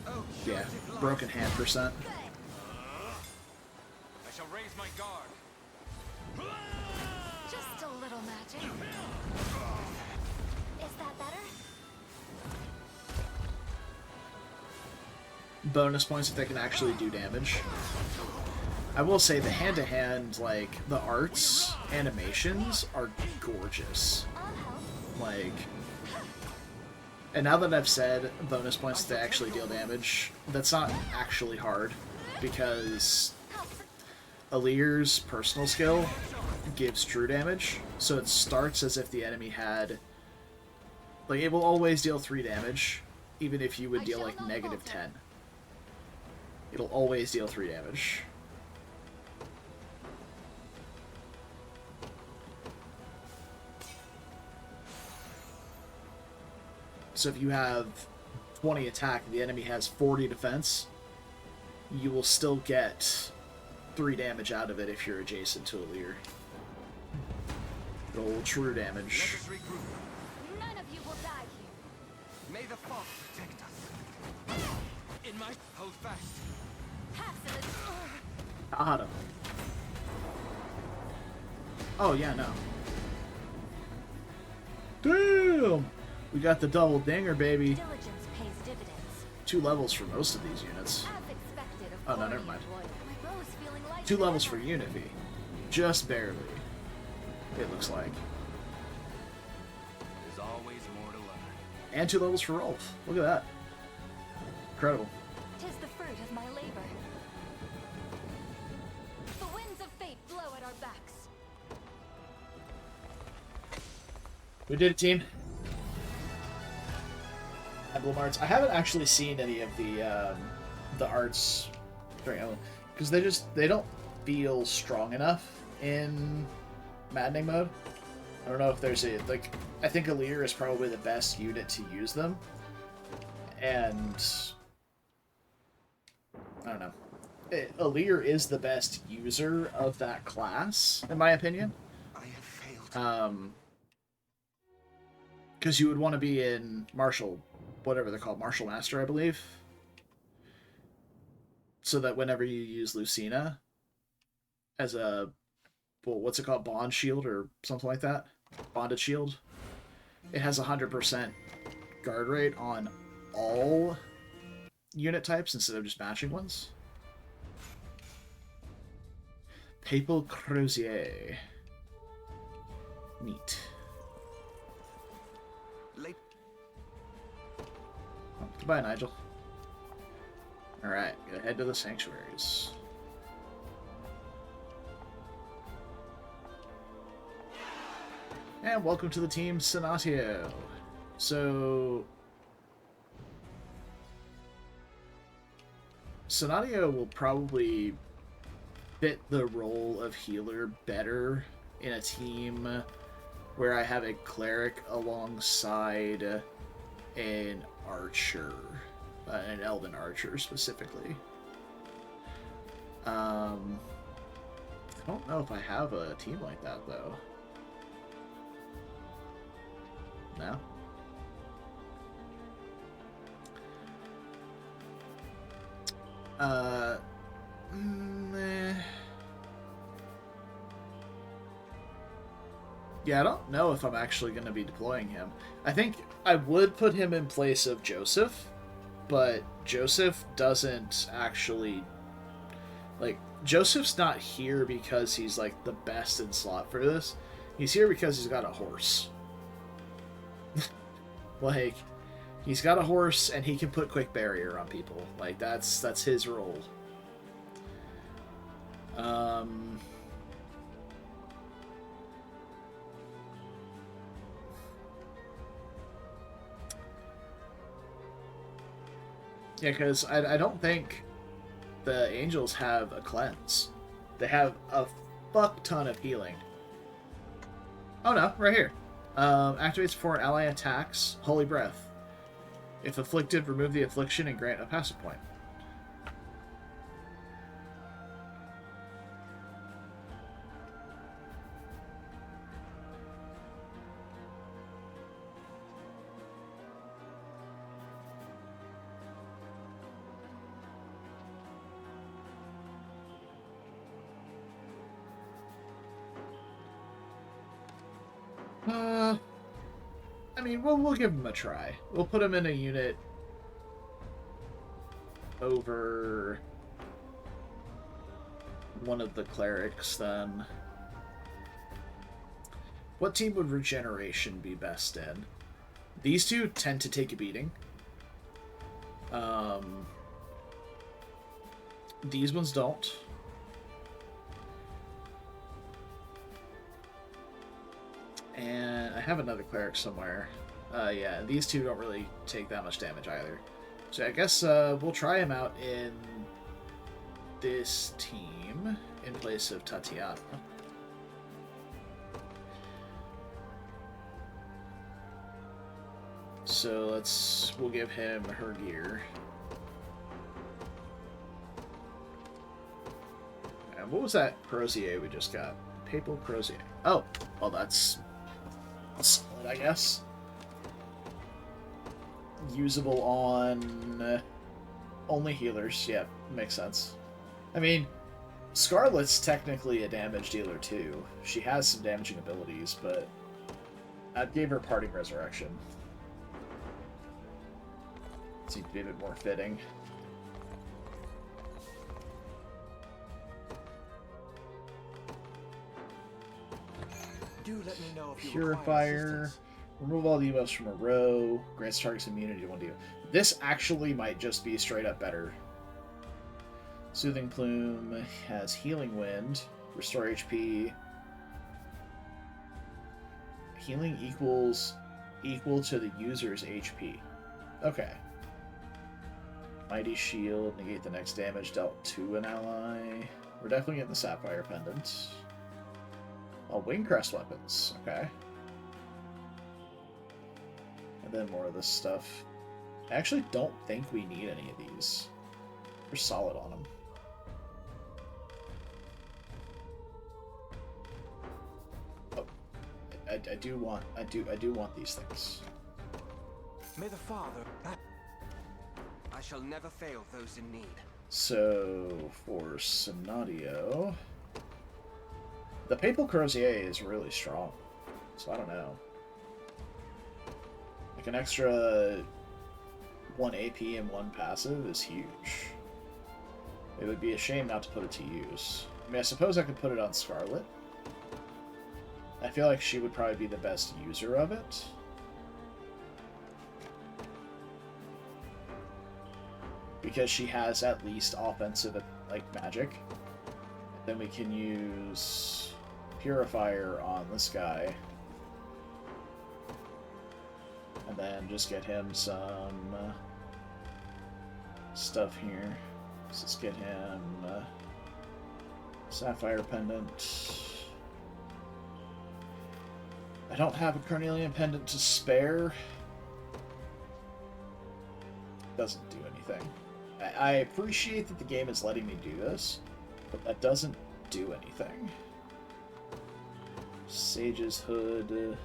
Oh, Yeah, curative life. broken hand percent. Good. I shall raise my guard. Just a little magic. Is that better? Bonus points if they can actually do damage. I will say the hand-to-hand, like, the arts, animations are gorgeous. I'll help. Like, and now that I've said bonus points to actually deal damage, that's not actually hard, because Alir's personal skill gives true damage, so it starts as if the enemy had, like, it will always deal 3 damage, even if you would deal, like, negative 10. It'll always deal 3 damage. So if you have 20 attack and the enemy has 40 defense, you will still get 3 damage out of it if you're adjacent to Alir. Roll true damage. Let us regroup. None of you will die here. May the Father protect us. In my hold fast. Pass it. Got him. Oh, yeah, no. Damn! We got the double dinger, baby. Diligence pays dividends. 2 levels for most of these units. As expected of Oh, no, never Cornea mind. loyal. My bow is feeling lighter 2 than levels ever. for Unity. Just barely. It looks like. There's always more to learn. And 2 levels for Rolf. Look at that. Incredible. 'Tis the fruit of my labor. The winds of fate blow at our back. We did it, team. Emblem arts. I haven't actually seen any of the arts during Emblem because they don't feel strong enough in maddening mode. I don't know if there's a like. I think Alir is probably the best unit to use them, and I don't know. Alir is the best user of that class, in my opinion. I have failed. Because you would want to be in Martial, whatever they're called, Martial Master, I believe. So that whenever you use Lucina as a, well, what's it called, Bond Shield or something like that? Bonded Shield. It has 100% guard rate on all unit types instead of just matching ones. Papal Crozier. Neat. Oh, goodbye, Nigel. Alright, gotta head to the sanctuaries. And welcome to the team, Senatio. So, Senatio will probably fit the role of healer better in a team where I have a cleric alongside an archer, an elven archer specifically. I don't know if I have a team like that though. No? Yeah, I don't know if I'm actually going to be deploying him. I think I would put him in place of Joseph, but Joseph doesn't actually... Like, Joseph's not here because he's, like, the best in slot for this. He's here because he's got a horse. Like, he's got a horse and he can put quick barrier on people. Like, that's his role. Yeah, because I don't think the Angels have a cleanse. They have a fuck ton of healing. Oh no, right here. Activates before an ally attacks. Holy Breath. If afflicted, remove the affliction and grant a passive point. I mean, we'll give him a try. We'll put him in a unit over one of the clerics, then. What team would Regeneration be best in? These two tend to take a beating. These ones don't. And I have another cleric somewhere. Yeah, these two don't really take that much damage either. So I guess we'll try him out in this team in place of Tatiana. So we'll give him her gear. And what was that Crozier we just got? Papal Crozier. Oh, well that's solid, I guess. Usable on only healers. Yep, makes sense. I mean, Scarlet's technically a damage dealer too. She has some damaging abilities, but I gave her Parting Resurrection. Seems to be a bit more fitting. Do let me know if you Purifier. Remove all debuffs from a row. Grants targets immunity to one debuff. This actually might just be straight up better. Soothing Plume has Healing Wind. Restore HP. Healing equal to the user's HP. Okay. Mighty Shield, negate the next damage dealt to an ally. We're definitely getting the Sapphire Pendant. Oh, Wingcrest weapons. Okay. And then more of this stuff. I actually don't think we need any of these. We're solid on them. Oh, I do want these things. May the Father. I shall never fail those in need. So for Sonadio, the Papal Crozier is really strong. So I don't know. Like an extra 1 AP and 1 passive is huge. It would be a shame not to put it to use. I mean, I suppose I could put it on Scarlet. I feel like she would probably be the best user of it. Because she has at least offensive, like, magic. Then we can use Purifier on this guy. And then just get him some stuff here. Let's just get him Sapphire Pendant. I don't have a Carnelian Pendant to spare. Doesn't do anything. I appreciate that the game is letting me do this, but that doesn't do anything. Sage's Hood.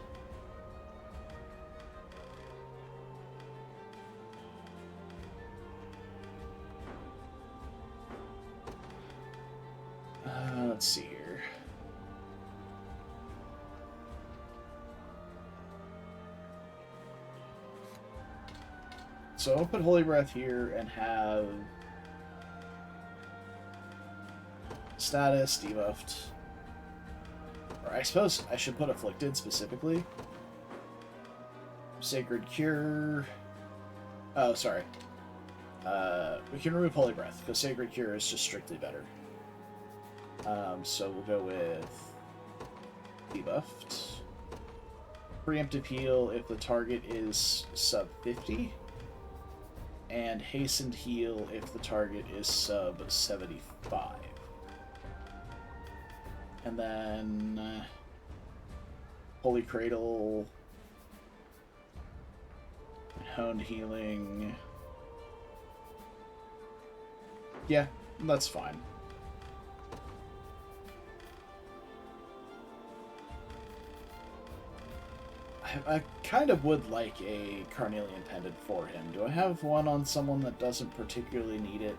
Let's see here. So I'll put Holy Breath here and have status debuffed. Or I suppose I should put Afflicted specifically. Sacred Cure. Oh, sorry. We can remove Holy Breath, because Sacred Cure is just strictly better. So we'll go with debuffed. Preemptive Heal if the target is sub 50. And Hastened Heal if the target is sub 75. And then Holy Cradle, Honed Healing. Yeah, that's fine. I kind of would like a Carnelian Pendant for him. Do I have one on someone that doesn't particularly need it?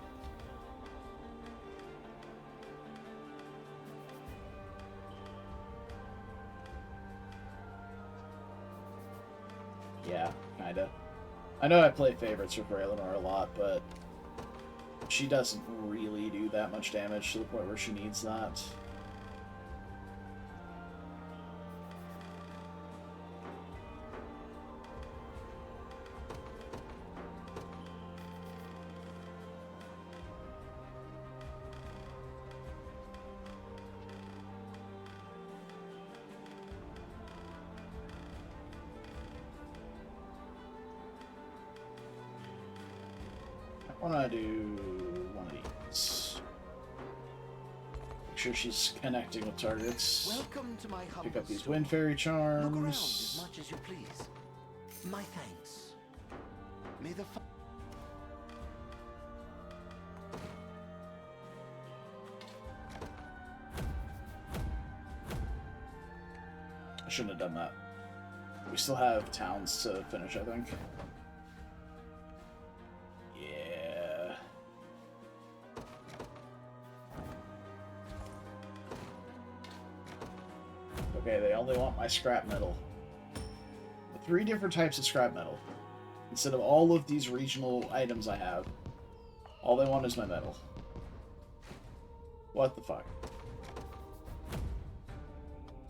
Yeah, kinda. I know I play favorites with Raylanor a lot, but she doesn't really do that much damage to the point where she needs that. I want to do one of these. Make sure she's connecting with targets. Welcome to my Pick up these store. Wind Fairy Look around as Charms. much as you please. My thanks. May the I shouldn't have done that. We still have towns to finish, I think. Yeah. Okay, they only want my scrap metal. 3 different types of scrap metal. Instead of all of these regional items I have, all they want is my metal. What the fuck?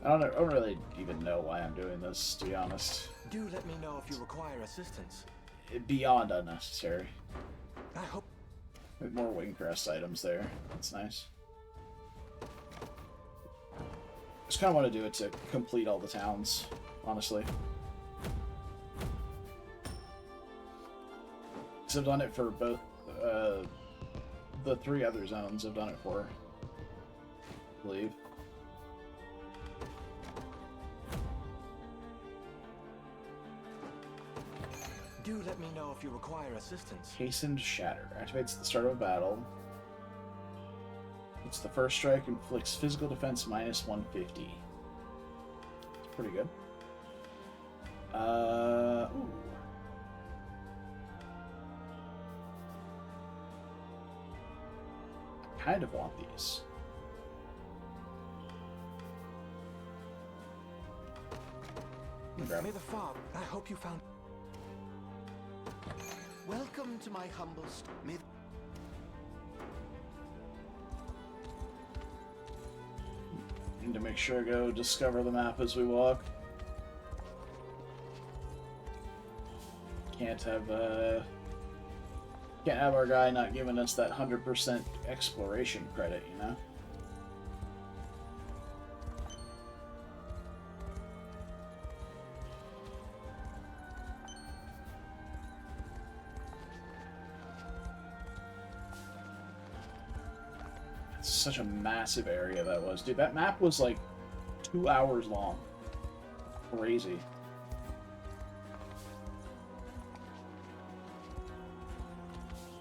I don't really even know why I'm doing this, to be honest. Do let me know if you require assistance. Beyond unnecessary. I hope. With more Wingcrest items there. That's nice. Just kind of want to do it to complete all the towns. honestly. Because I've done it for both, the 3 other zones I've done it for, I believe. Do let me know if you require assistance. Hastened Shatter. Activates at the start of a battle. It's the first strike, inflicts physical defense minus 150. It's pretty good. Ooh. I kind of want these. May the Father, I hope you found... Welcome to my humble May Need to make sure I go discover the map as we walk. Can't have our guy not giving us that 100% exploration credit, you know? Such a massive area that was. Dude, that map was like 2 hours long. Crazy.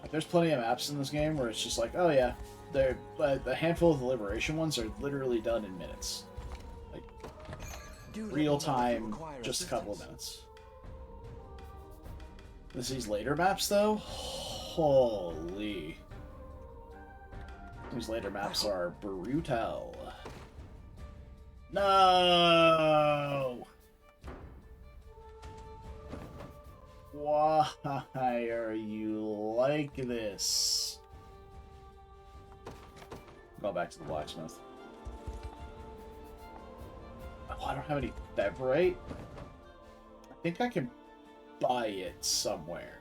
Like, there's plenty of maps in this game where it's just like, oh yeah, they're a handful of the Liberation ones are literally done in minutes. Like, real time, just a couple of minutes. These later maps though? Holy. These later maps are brutal. No! Why are you like this? Go back to the blacksmith. Oh, I don't have any Fevrite. I think I can buy it somewhere.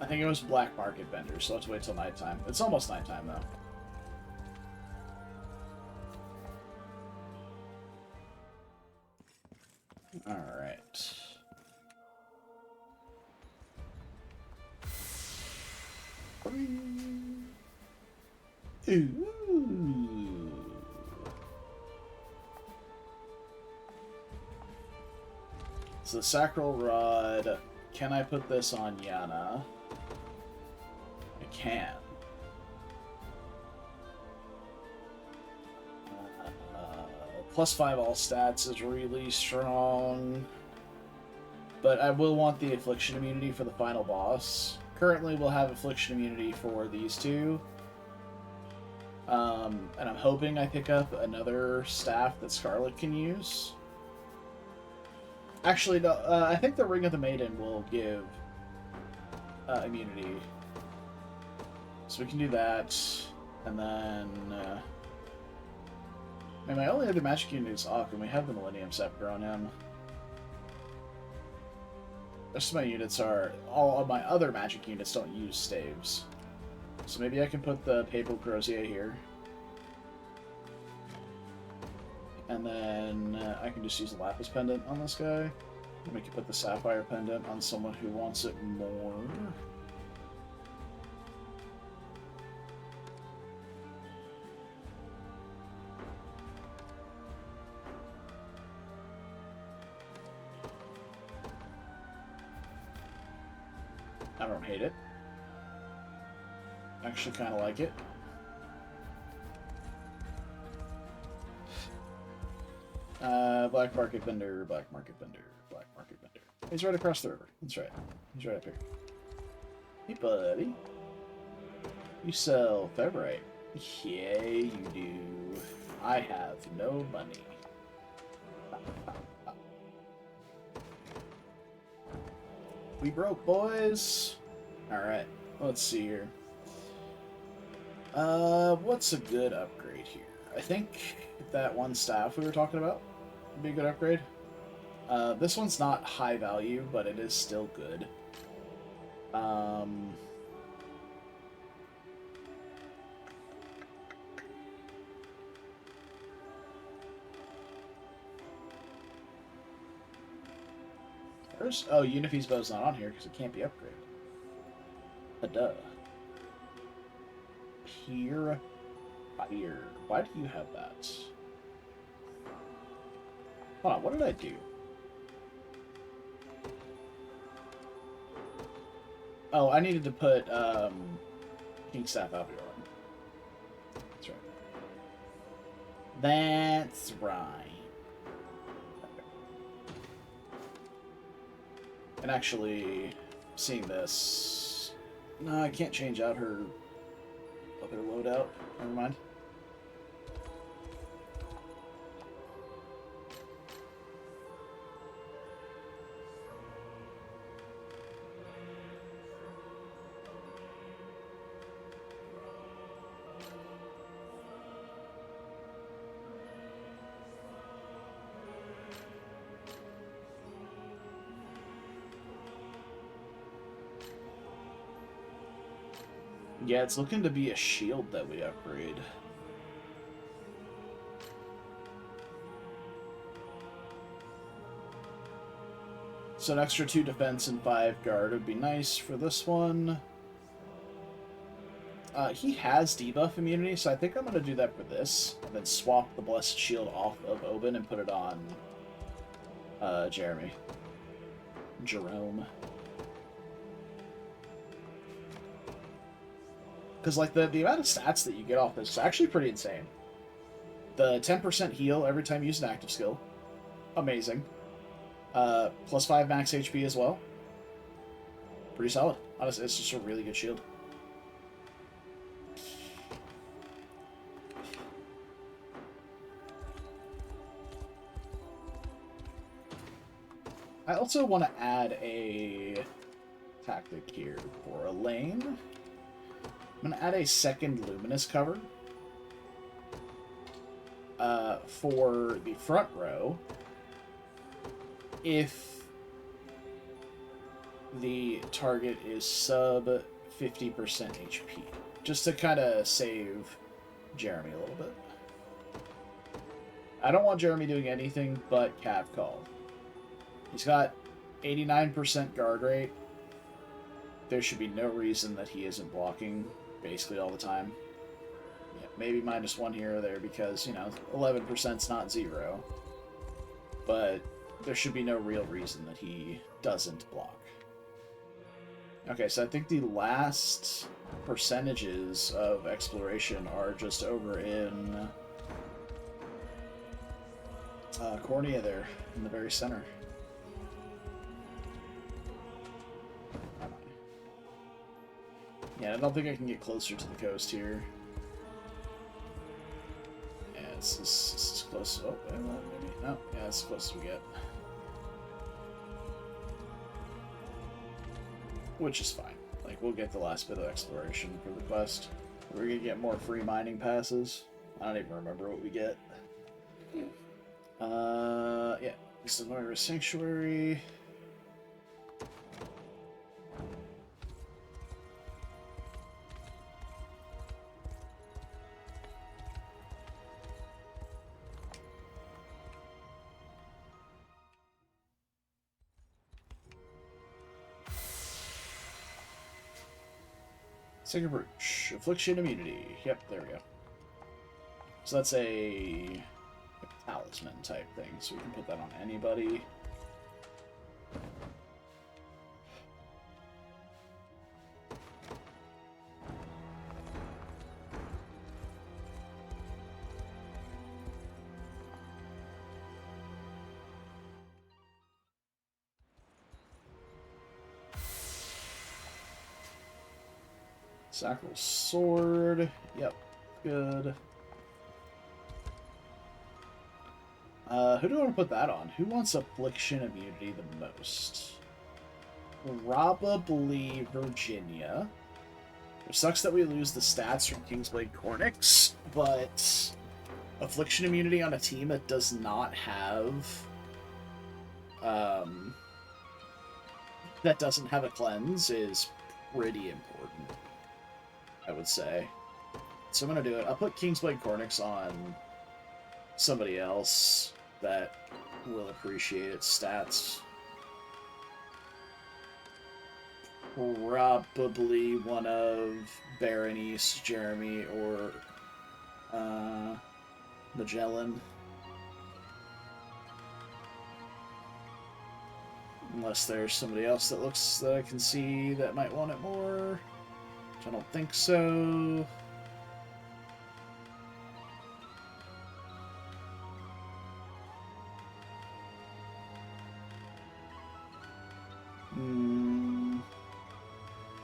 I think it was black market vendors, so let's wait till nighttime. It's almost nighttime, though. Alright. Ooh. So the Sacral Rod. Can I put this on Yana? Can. +5 all stats is really strong. But I will want the Affliction immunity for the final boss. Currently we'll have Affliction immunity for these two. And I'm hoping I pick up another staff that Scarlet can use. Actually, no, I think the Ring of the Maiden will give immunity. So we can do that, and then... I mean, my only other magic unit is Ak, and we have the Millennium Scepter on him. The rest of my units are... All of my other magic units don't use staves. So maybe I can put the Papal Crozier here. And then I can just use the Lapis Pendant on this guy. And we can put the Sapphire Pendant on someone who wants it more. I don't hate it. Actually kind of like it. Black Market Vendor, Black Market Vendor, Black Market Vendor. He's right across the river. That's right. He's right up here. Hey, buddy. You sell Fevrite. Yeah, you do. I have no money. We broke, boys. Alright, let's see here. What's a good upgrade here? I think that one staff we were talking about would be a good upgrade. This one's not high value, but it is still good. Oh, Unify's bow's not on here because it can't be upgraded. Duh. Here. Fire. Why do you have that? Hold on, what did I do? Oh, I needed to put, King Staff Albion on. That's right. That's right. And actually, seeing this... No, I can't change out her other loadout. Never mind. Yeah, it's looking to be a shield that we upgrade. So an extra 2 defense and 5 guard would be nice for this one. He has debuff immunity, so I think I'm going to do that for this. And then swap the Blessed Shield off of Oben and put it on Jerome. Because, like, the amount of stats that you get off this is actually pretty insane. The 10% heal every time you use an active skill. Amazing. Plus 5 max HP as well. Pretty solid. Honestly, it's just a really good shield. I also want to add a tactic here for a lane. I'm going to add a second Luminous cover for the front row if the target is sub 50% HP, just to kind of save Jeremy a little bit. I don't want Jeremy doing anything but Cav Call. He's got 89% guard rate. There should be no reason that he isn't blocking basically all the time. Yeah, maybe -1 here or there because, you know, 11%'s not 0. But there should be no real reason that he doesn't block. Okay, so I think the last percentages of exploration are just over in Cornea there, in the very center. Yeah, I don't think I can get closer to the coast here. Yeah, this is close. Oh, maybe. No, yeah, it's as close as we get. Which is fine. Like, we'll get the last bit of exploration for the quest. We're gonna get more free mining passes. I don't even remember what we get. Yeah. Zenoiran Sanctuary. Sacred Brooch. Affliction immunity. Yep, there we go. So that's a talisman type thing, so we can put that on anybody. Sacral Sword. Yep, good. Who do I want to put that on? Who wants Affliction immunity the most? Probably Virginia. It sucks that we lose the stats from Kingsblade Cornix, but Affliction immunity on a team that does not have that doesn't have a cleanse is pretty important, I would say. So I'm gonna do it. I'll put Kingsblade Cornix on somebody else that will appreciate its stats. Probably one of Berenice, Jeremy, or Magellan. Unless there's somebody else that looks that I can see that might want it more. Which I don't think so.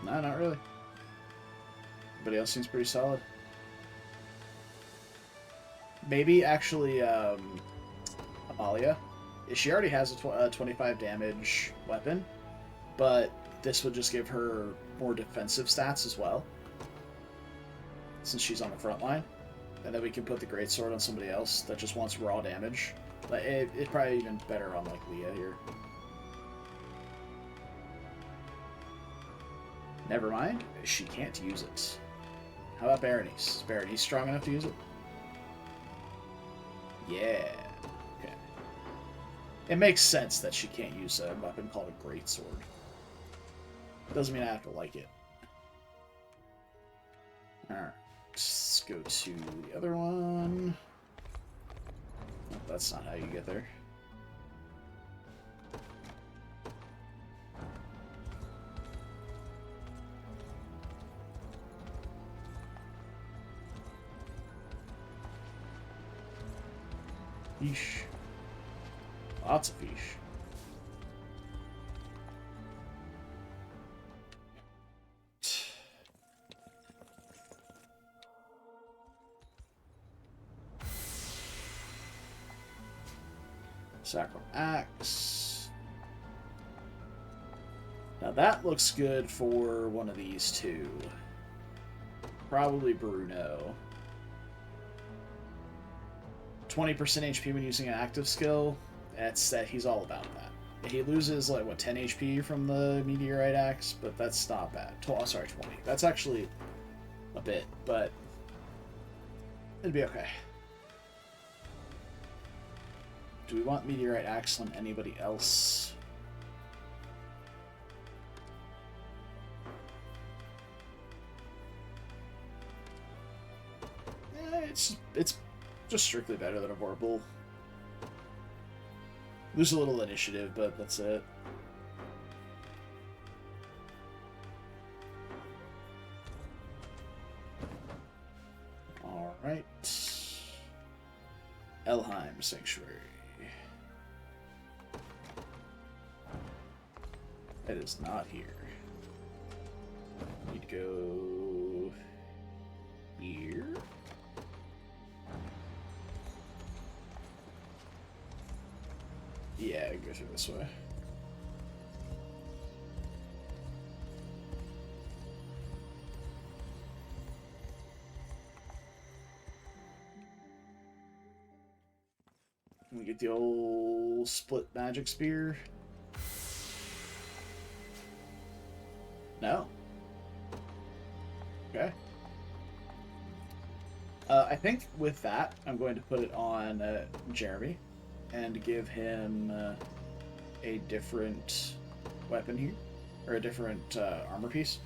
No, not really. Everybody else seems pretty solid. Maybe actually Amalia. She already has a 25 damage weapon, but this would just give her more defensive stats as well, since she's on the front line. And then we can put the greatsword on somebody else that just wants raw damage. Like it's probably even better on like Leah here. Never mind, she can't use it. How about Berenice? Is Berenice strong enough to use it? Yeah. Okay. It makes sense that she can't use a weapon called a greatsword. Doesn't mean I have to like it. Alright. Let's go to the other one. Oh, that's not how you get there. Fish. Lots of fish. Sacral Axe. Now that looks good for one of these two. Probably Bruno. 20% HP when using an active skill. That's that he's all about that. He loses like what 10 HP from the meteorite axe, but that's not bad. Sorry, 20. That's actually a bit, but it'd be okay. Do we want meteorite axe on anybody else? It's just strictly better than a Vorpal. Lose a little initiative, but that's it. Alright. Elheim Sanctuary. It is not here. Need to go here. Yeah, go through this way. Can we get the old split magic spear? No. Okay. I think with that, I'm going to put it on Jeremy and give him a different weapon here, or a different armor piece.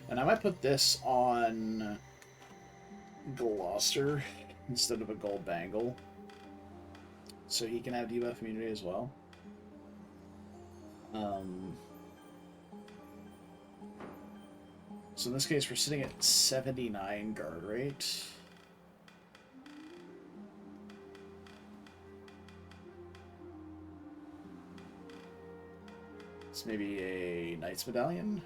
And I might put this on Gloucester instead of a gold bangle, so he can have debuff immunity as well. So in this case, we're sitting at 79 guard rate. It's maybe a Knight's Medallion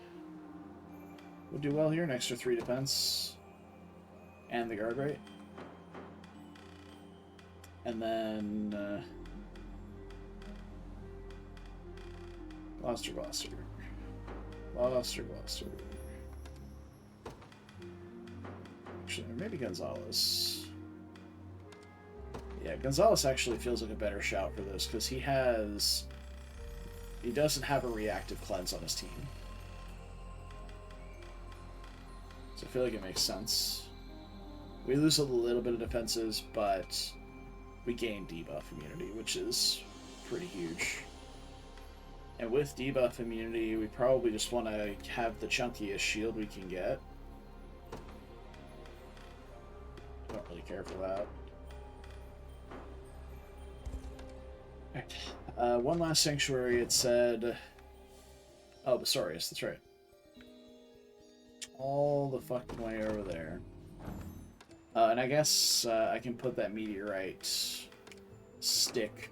would do well here. An extra 3 defense and the guard rate. And then Gloucester. Actually, maybe Gonzalez. Yeah, Gonzalez actually feels like a better shout for this because he doesn't have a reactive cleanse on his team. So I feel like it makes sense. We lose a little bit of defenses, but we gain debuff immunity, which is pretty huge. And with debuff immunity, we probably just want to have the chunkiest shield we can get. Don't really care for that. Alright. One last sanctuary, it said... Oh, Basarius, that's right. All the fucking way over there. And I guess I can put that meteorite stick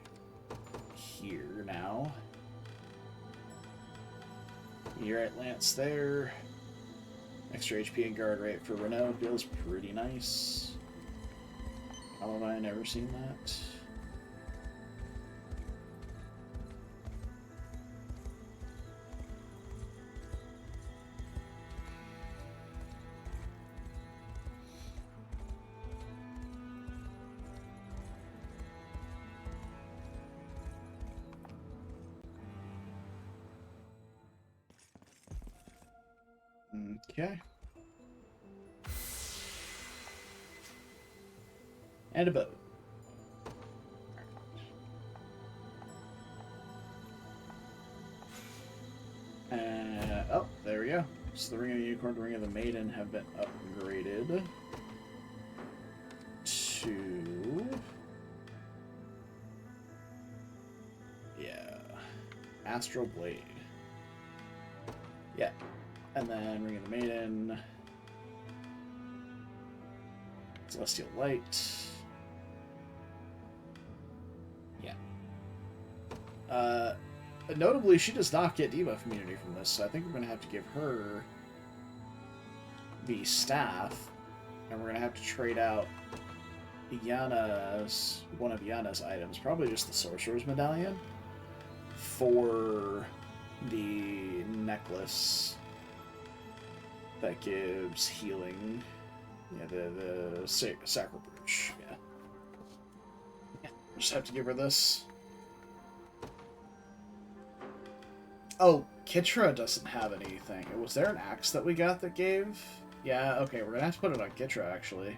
here now. Meteorite lance there. Extra HP and guard rate for Renault feels pretty nice. How have I never seen that? Okay. And a boat. Oh, there we go. So the Ring of the Unicorn, the Ring of the Maiden have been upgraded to... Yeah. Astral Blade. Yeah. And then Ring of the Maiden. Celestial Light. Yeah. Notably, she does not get debuff immunity from this, so I think we're going to have to give her the staff, and we're going to have to trade out one of Yana's items, probably just the Sorcerer's Medallion, for the necklace that gives healing. Yeah, the Sacral Brooch. Yeah. Just have to give her this. Oh, Kitra doesn't have anything. Was there an axe that we got that gave? Yeah, okay, we're gonna have to put it on Kitra, actually.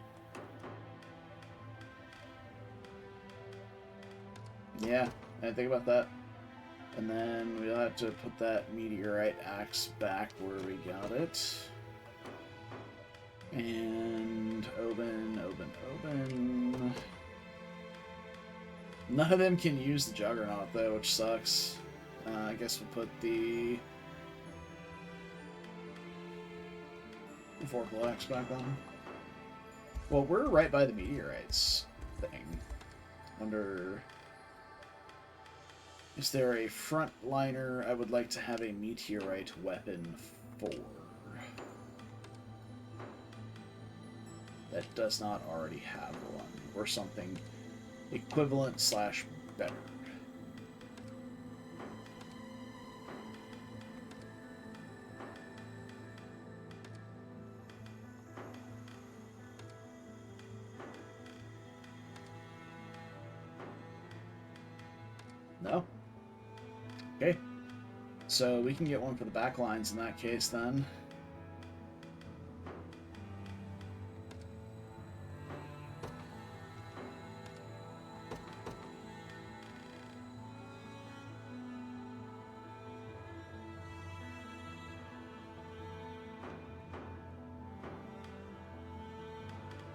Yeah, I didn't think about that. And then we'll have to put that meteorite axe back where we got it. And open. None of them can use the Juggernaut, though, which sucks. I guess we'll put the Vorpal Axe back on. Well, we're right by the meteorites thing. Wonder... Is there a frontliner I would like to have a meteorite weapon for? That does not already have one. Or something equivalent / better. No? Okay. So we can get one for the back lines in that case then.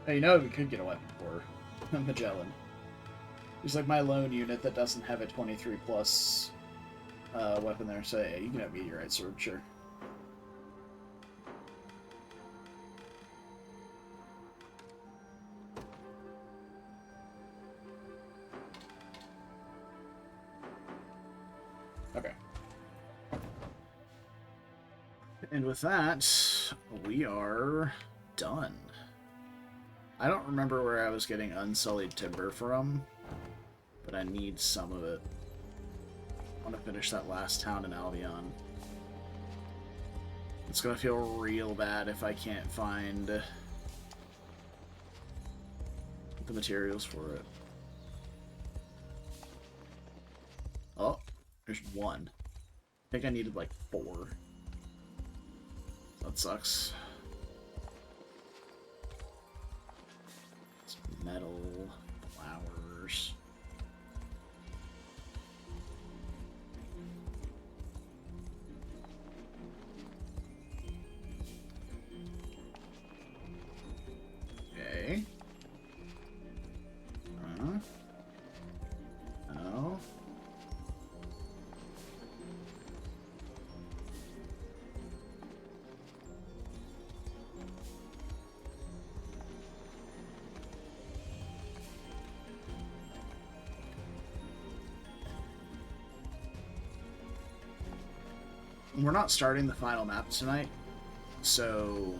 Hey, you know we could get a weapon for Magellan. He's like my lone unit that doesn't have a 23+ weapon there, so yeah, you can have meteorite sword, sure. Okay. And with that, we are done. I don't remember where I was getting unsullied timber from, but I need some of it. I want to finish that last town in Albion. It's going to feel real bad if I can't find the materials for it. Oh, there's one. I think I needed like 4. That sucks. It's metal, flowers. We're not starting the final map tonight, so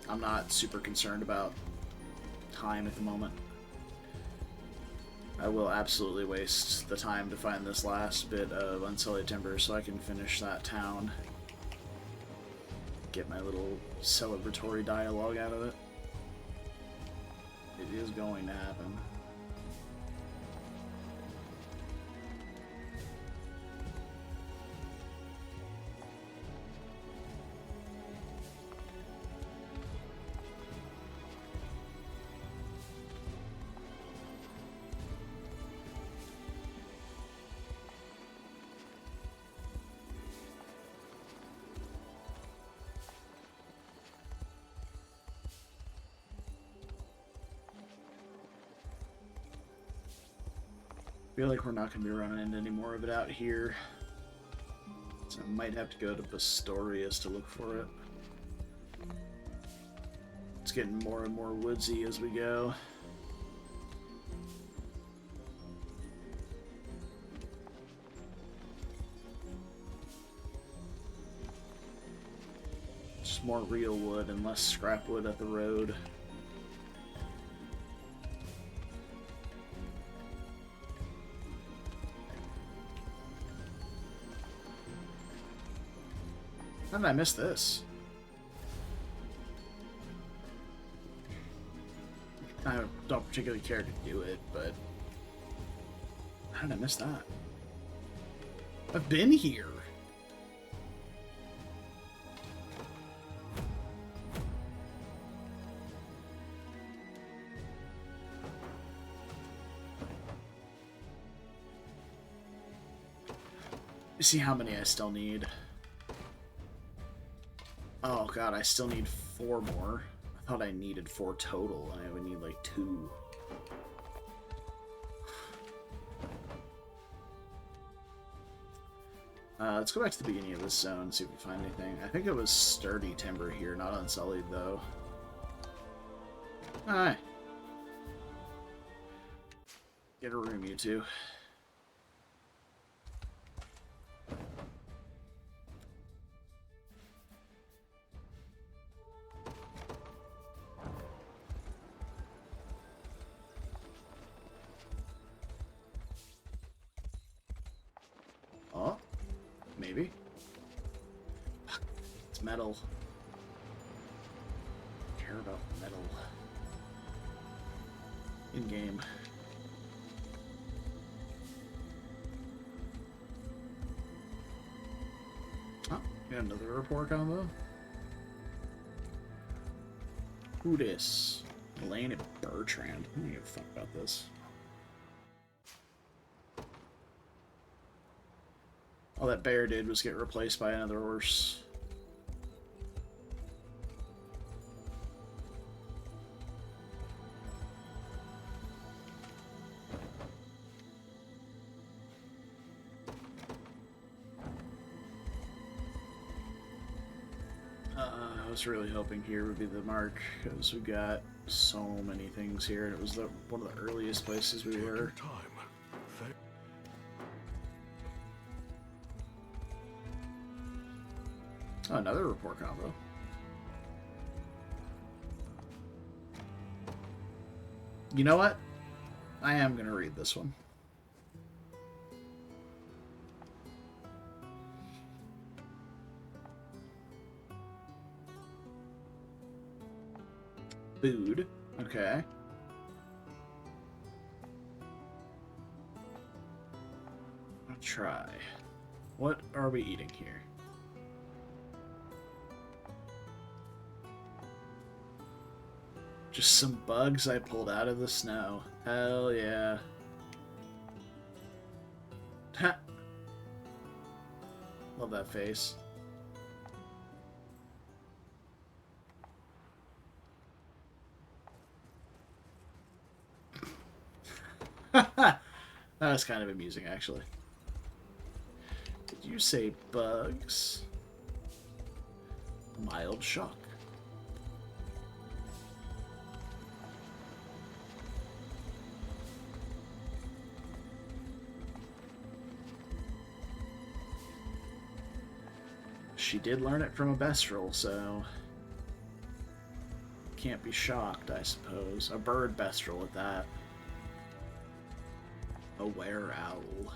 I'm not super concerned about time at the moment. I will absolutely waste the time to find this last bit of Unsullied Timber so I can finish that town. Get my little celebratory dialogue out of it. It is going to happen. I feel like we're not going to be running into any more of it out here. So I might have to go to Bastorius to look for it. It's getting more and more woodsy as we go. Just more real wood and less scrap wood at the road. How did I miss this? I don't particularly care to do it, but how did I miss that? I've been here. Let's see how many I still need. Oh god, I still need 4 more. I thought I needed 4 total, and I would need like 2. Let's go back to the beginning of this zone and see if we find anything. I think it was sturdy timber here, not unsullied though. Alright. Get a room, you two. Oh, maybe. It's metal. I care about metal. In game. Oh, got another rapport combo. Who this? Elaine and Bertrand. I don't give a fuck about this. All that bear did was get replaced by another horse. I was really hoping here would be the mark, because we got so many things here, and it was one of the earliest places we were. Oh, another rapport combo. You know what? I am going to read this one. Food. Okay. I'll try. What are we eating here? Just some bugs I pulled out of the snow. Hell yeah. Ha! Love that face. That was kind of amusing, actually. Did you say bugs? Mild shock. she did learn it from a Bestrel, so can't be shocked, I suppose. A bird Bestrel at that. A were-owl.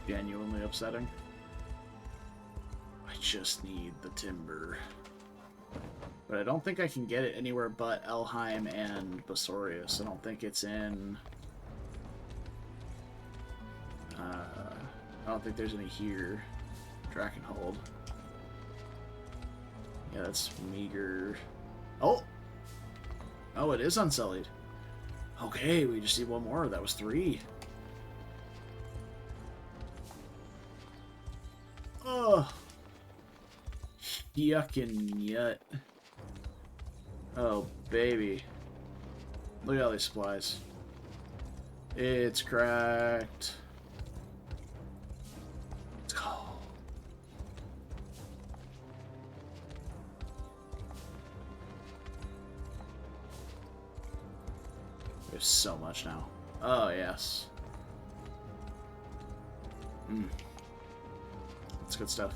Genuinely upsetting. I just need the timber. But I don't think I can get it anywhere but Elheim and Basorius. I don't think it's in... I don't think there's any here. Drakenhold. Yeah, that's meager. Oh! Oh, it is unsullied. Okay, we just need one more. That was 3. Oh, yuckin' yut. Oh, baby. Look at all these supplies. It's cracked. Let's go. There's so much now. Oh, yes. That's good stuff.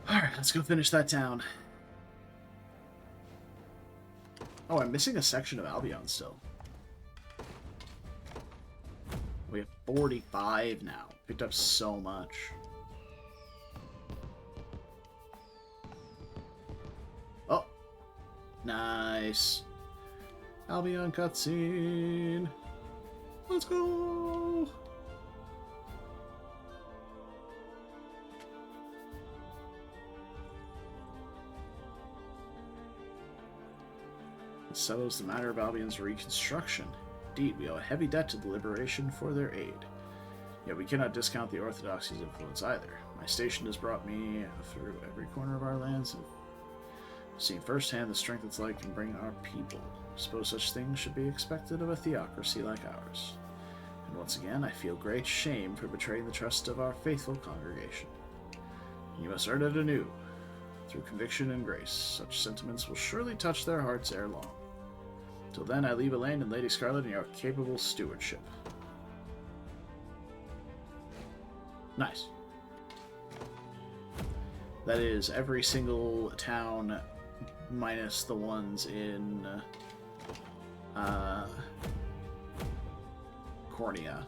Alright, let's go finish that town. Oh, I'm missing a section of Albion still. We have 45 now. Picked up so much. Oh! Nice. Albion cutscene. Let's go! This settles the matter of Albion's reconstruction. Indeed, we owe a heavy debt to the Liberation for their aid. Yet we cannot discount the Orthodoxy's influence either. My station has brought me through every corner of our lands and seen firsthand the strength it's like in bringing our people. I suppose such things should be expected of a theocracy like ours. And once again, I feel great shame for betraying the trust of our faithful congregation. And you must earn it anew, through conviction and grace. Such sentiments will surely touch their hearts ere long. Till then, I leave Elaine and Lady Scarlet in your capable stewardship. Nice. That is every single town minus the ones in Cornea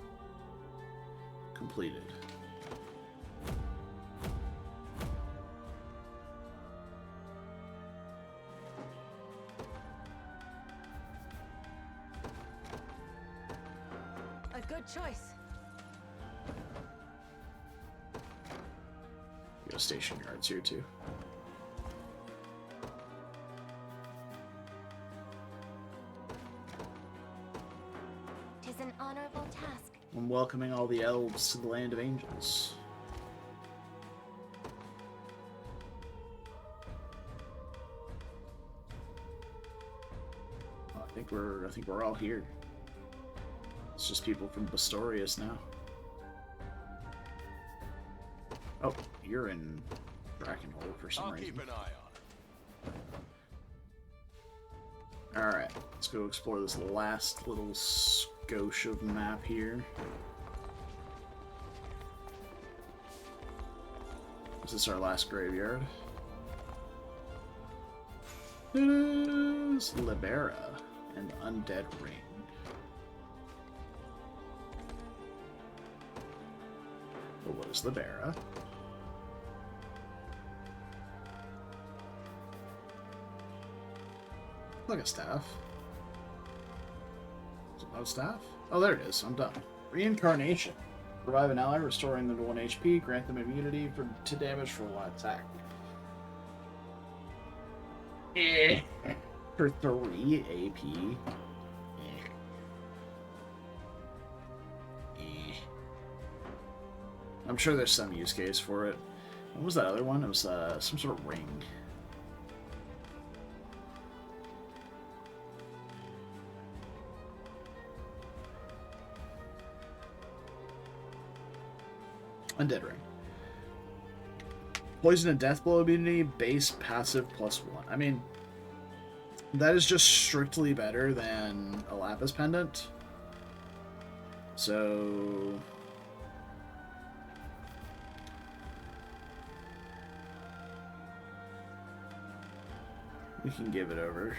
completed. A good choice. We got station guards here too. Tis an honorable task. I'm welcoming all the elves to the land of angels. Oh, I think we're all here. It's just people from Bastorius now. Oh, you're in Drakenhold for some reason. I'll keep an eye on it. Alright, let's go explore this last little skosh of map here. Is this our last graveyard? It is Libera and Undead Ring. But what is Libera? Look at staff. Is it no staff? Oh, there it is. I'm done. Reincarnation. Revive an ally, restoring them to 1 HP. Grant them immunity to damage for 1 attack. For 3 AP. I'm sure there's some use case for it. What was that other one? It was some sort of ring. Undead ring. Poison and death blow immunity, base passive +1. I mean, that is just strictly better than a lapis pendant. So we can give it over.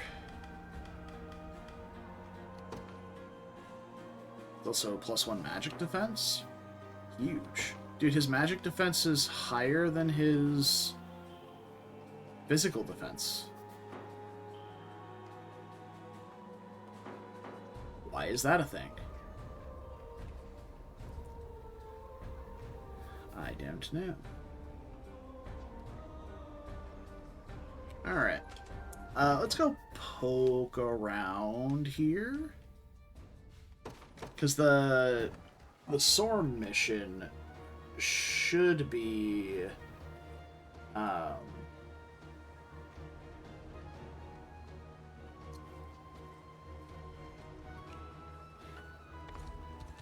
Also +1 magic defense. Huge. Dude, his magic defense is higher than his physical defense. Why is that a thing? I don't know. Alright. Let's go poke around here. Because the Sorn mission should be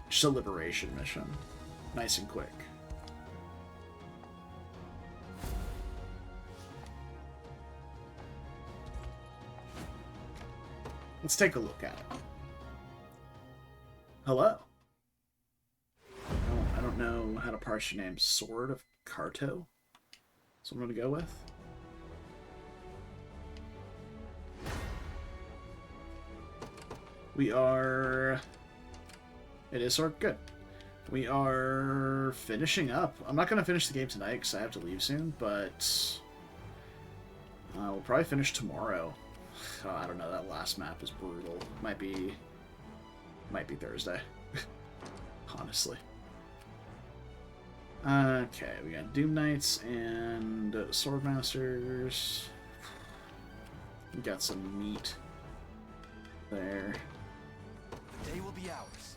just a liberation mission. Nice and quick. Let's take a look at it. Hello. I don't know how to parse your name. Sword of Carto? That's what I'm going to go with. We are... It is Sword? Good. We are finishing up. I'm not going to finish the game tonight because I have to leave soon, but... we'll probably finish tomorrow. Oh, I don't know, that last map is brutal. Might be Thursday. Honestly. Okay, we got Doom Knights and Swordmasters. We got some meat there. The day will be ours.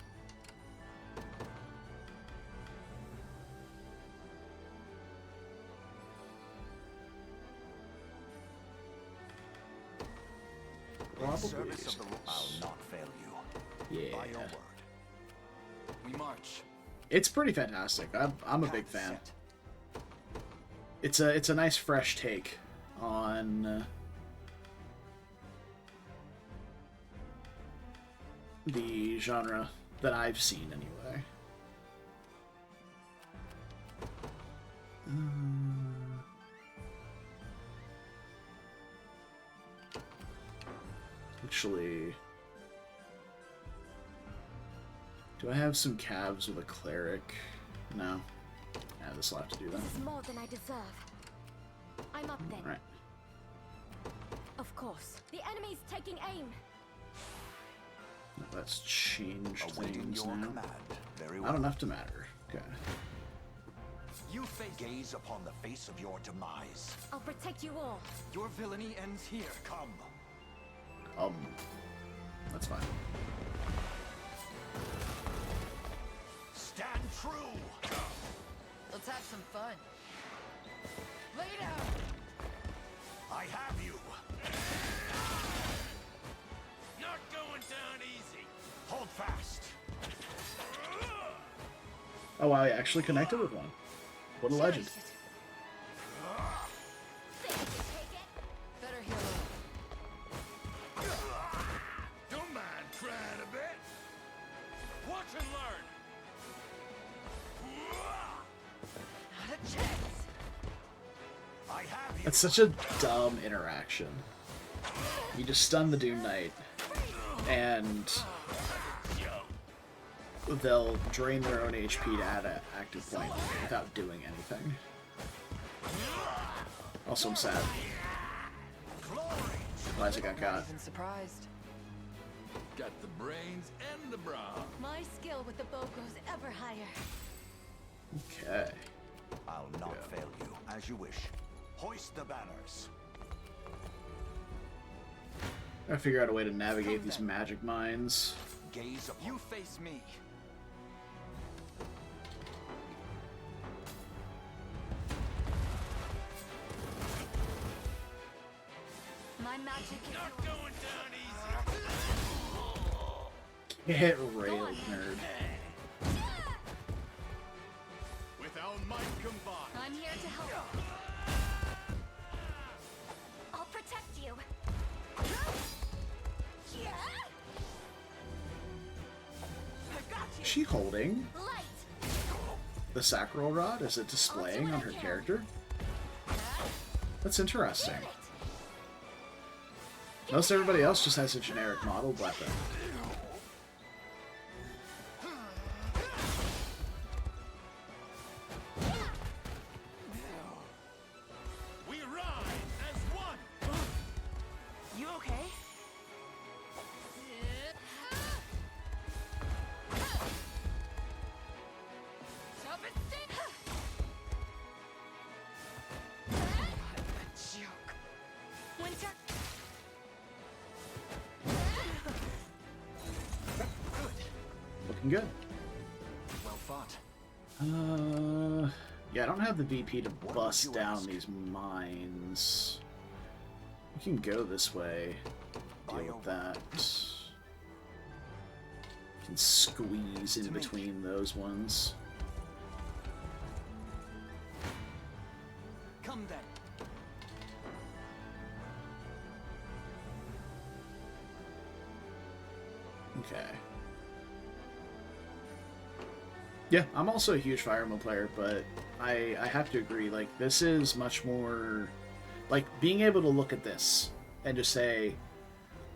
Probably. I'll not fail you. Yeah. By your word. We march. It's pretty fantastic. I'm a big fan. It's a nice fresh take on the genre that I've seen anyway. Actually, do I have some calves with a cleric? No. Yeah, this will have to do that. This is more than I deserve. I'm up then. Right. Of course. The enemy's taking aim. Let's change Awaiting things your now. command. Very well. Not enough to matter. Okay. You face Gaze upon the face of your demise. I'll protect you all. your villainy ends here. Come. That's fine. Stand true. Let's have some fun. Lay down! I have you. Not going down easy. Hold fast. Oh wow, I actually connected with one. What a legend. Better heal up. Don't mind trying a bit. Watch and learn. Not a chance. I have you. It's such a dumb interaction. You just stun the Doom Knight, and they'll drain their own HP to add an active point without doing anything. Also, I'm sad. Isaac got got. Even surprised. Got the brains and the bra. My skill with the bow goes ever higher. Okay. I'll not fail you. As you wish. Hoist the banners. Gotta figure out a way to navigate these magic mines. Gaze upon You face me. My magic is Not yours. going down easy. Get railed, nerd. With our might combined. I'm here to help. I'll protect you. Is she holding Light. the sacral rod? Is it displaying on her character? That's interesting. Most everybody else just has a generic modeled weapon. We rise as one. You okay? Winter. Looking good. Well fought. Yeah, I don't have the VP to What bust would you down ask? these mines. We can go this way. Deal with that. Can squeeze in To me. between those ones. Come then. Okay. Yeah, I'm also a huge Fire Emblem player, but I have to agree, like, this is much more... Like, being able to look at this and just say,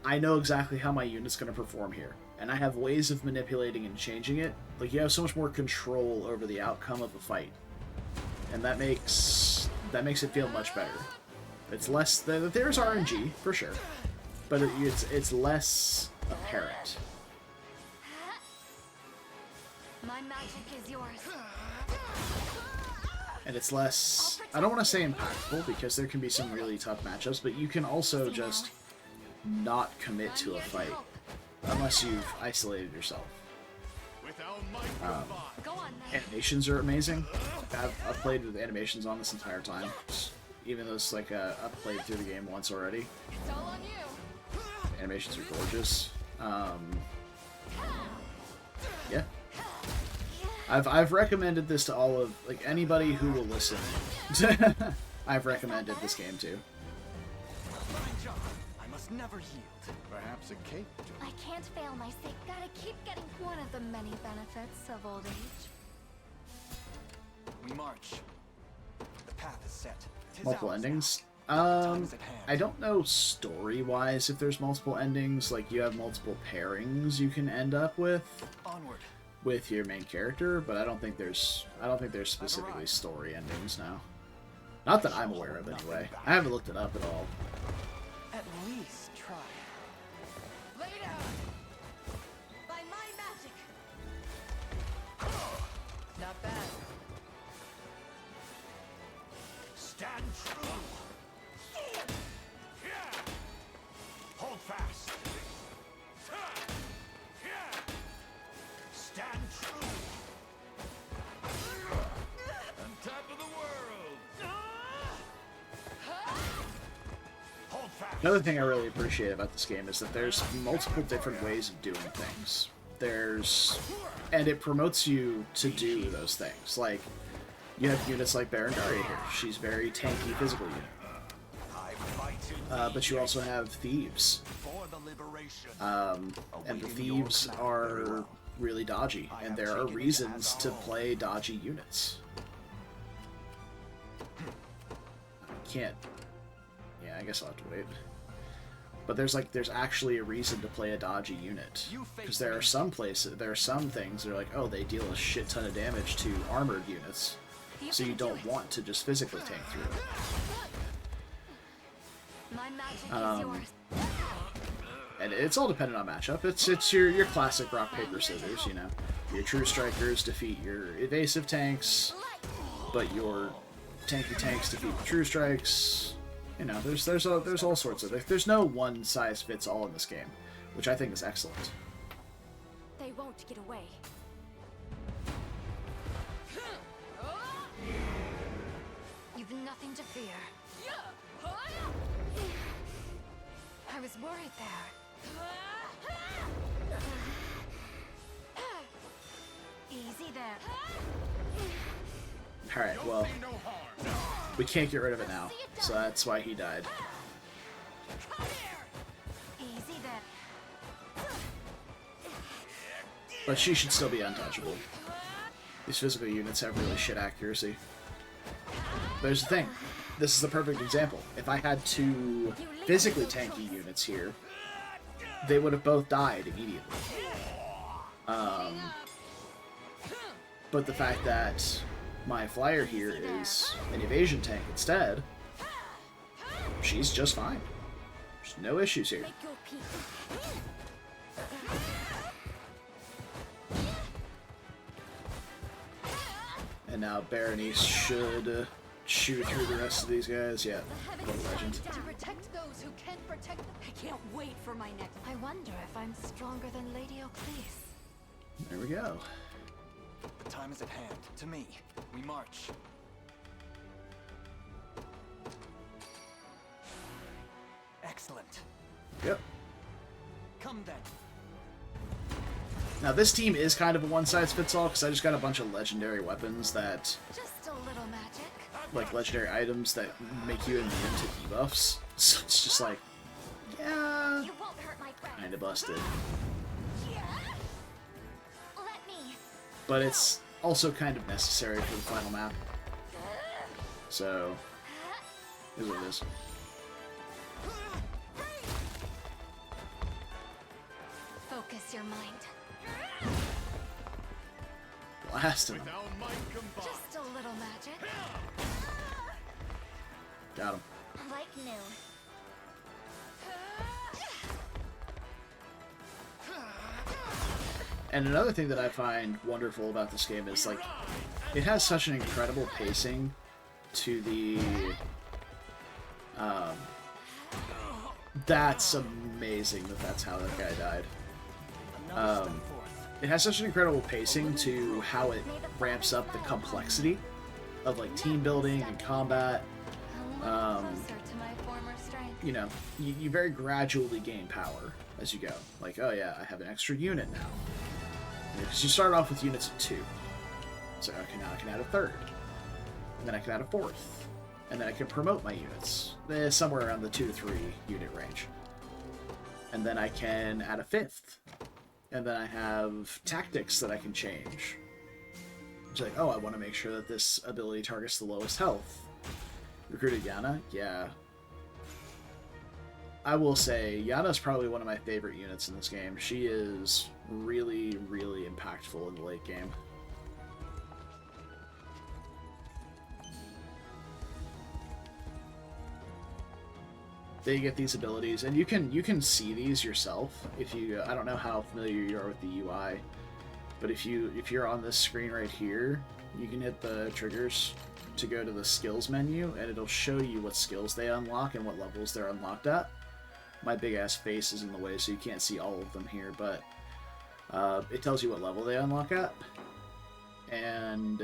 I know exactly how my unit's going to perform here, and I have ways of manipulating and changing it. Like, you have so much more control over the outcome of a fight. And that makes it feel much better. It's less... There's RNG, for sure. But it's less apparent. My magic is yours. And it's less... I don't want to say impactful, because there can be some really tough matchups, but you can also just not commit to a fight. Unless you've isolated yourself. With our might combined. Go on then. Animations are amazing. I've played with animations on this entire time. Even though it's like I've played through the game once already. It's all on you. Animations are gorgeous. Yeah. I've recommended this to all of, like, anybody who will listen. I've recommended this game to. Fine job. I must never yield. Perhaps a cake. I can't fail my sake. Gotta keep getting one of the many benefits of old age. We march. The path is set. 'Tis Multiple ours endings. Time's at hand. I don't know story-wise if there's multiple endings. Like, you have multiple pairings you can end up with Onward. with your main character, but I don't think there's specifically story endings now. Not that I'm aware of, anyway. I haven't looked it up at all. At least try. Lay down! By my magic! Not bad. Stand true. Hold fast. Stand true. On top of the world. Hold fast. Another thing I really appreciate about this game is that there's multiple different ways of doing things. And it promotes you to do those things. Like, you have units like Berengaria here. She's very tanky physical unit. I fight But you also have thieves. for the liberation. And the thieves are really dodgy, and there are reasons to play dodgy units. I can't... Yeah, I guess I'll have to wait. But there's actually a reason to play a dodgy unit. Because there are some things that are like, oh, they deal a shit ton of damage to armored units. So you don't want to just physically tank through it. My magic is yours. And it's all dependent on matchup. It's your classic rock, paper, scissors, you know. Your true strikers defeat your evasive tanks, but your tanky tanks defeat the true strikes. You know, there's all sorts of... There's no one size fits all in this game, which I think is excellent. They won't get away. You've nothing to fear. Easy there. Alright, well, we can't get rid of it now, so that's why he died. Easy there. But she should still be untouchable. These physical units have really shit accuracy. There's the thing. This is the perfect example. If I had two physically tanky units here, they would have both died immediately. But the fact that my flyer here is an evasion tank instead, she's just fine. There's no issues here. Make your peace. And now Berenice should shoot through the rest of these guys. Yeah, what a legend. To protect those who can't protect them. I can't wait for my next. I wonder if I'm stronger than Lady Oclese. There we go. The time is at hand. To me. We march. Excellent. Yep. Come then. Now this team is kind of a one-size-fits-all because I just got a bunch of legendary weapons that, Just a little magic. like legendary items that make you immune to debuffs. So it's just like, yeah, You won't hurt my friend. kind of busted. Let me. But it's also kind of necessary for the final map. So, is what it is. Focus your mind. Blast him. Just a little magic. Got him. Like new. And another thing that I find wonderful about this game is, like, it has such an incredible pacing to the... that's amazing that that's how that guy died. It has such an incredible pacing to how it ramps up the complexity of, like, team building and combat. A little closer to my former strength. You know, you very gradually gain power as you go. Like, oh yeah, I have an extra unit now. Because you start off with units of 2. So okay, now I can add a 3rd. And then I can add a 4th. And then I can promote my units. Somewhere around the 2 to 3 unit range. And then I can add a 5th. And then I have tactics that I can change. It's like, oh, I want to make sure that this ability targets the lowest health. Recruited Yana? Yeah. I will say, Yana's probably one of my favorite units in this game. She is really, really impactful in the late game. They get these abilities, and you can see these yourself if you. I don't know how familiar you are with the UI, but if you're on this screen right here, you can hit the triggers to go to the skills menu, and it'll show you what skills they unlock and what levels they're unlocked at. My big ass face is in the way, so you can't see all of them here, but it tells you what level they unlock at, and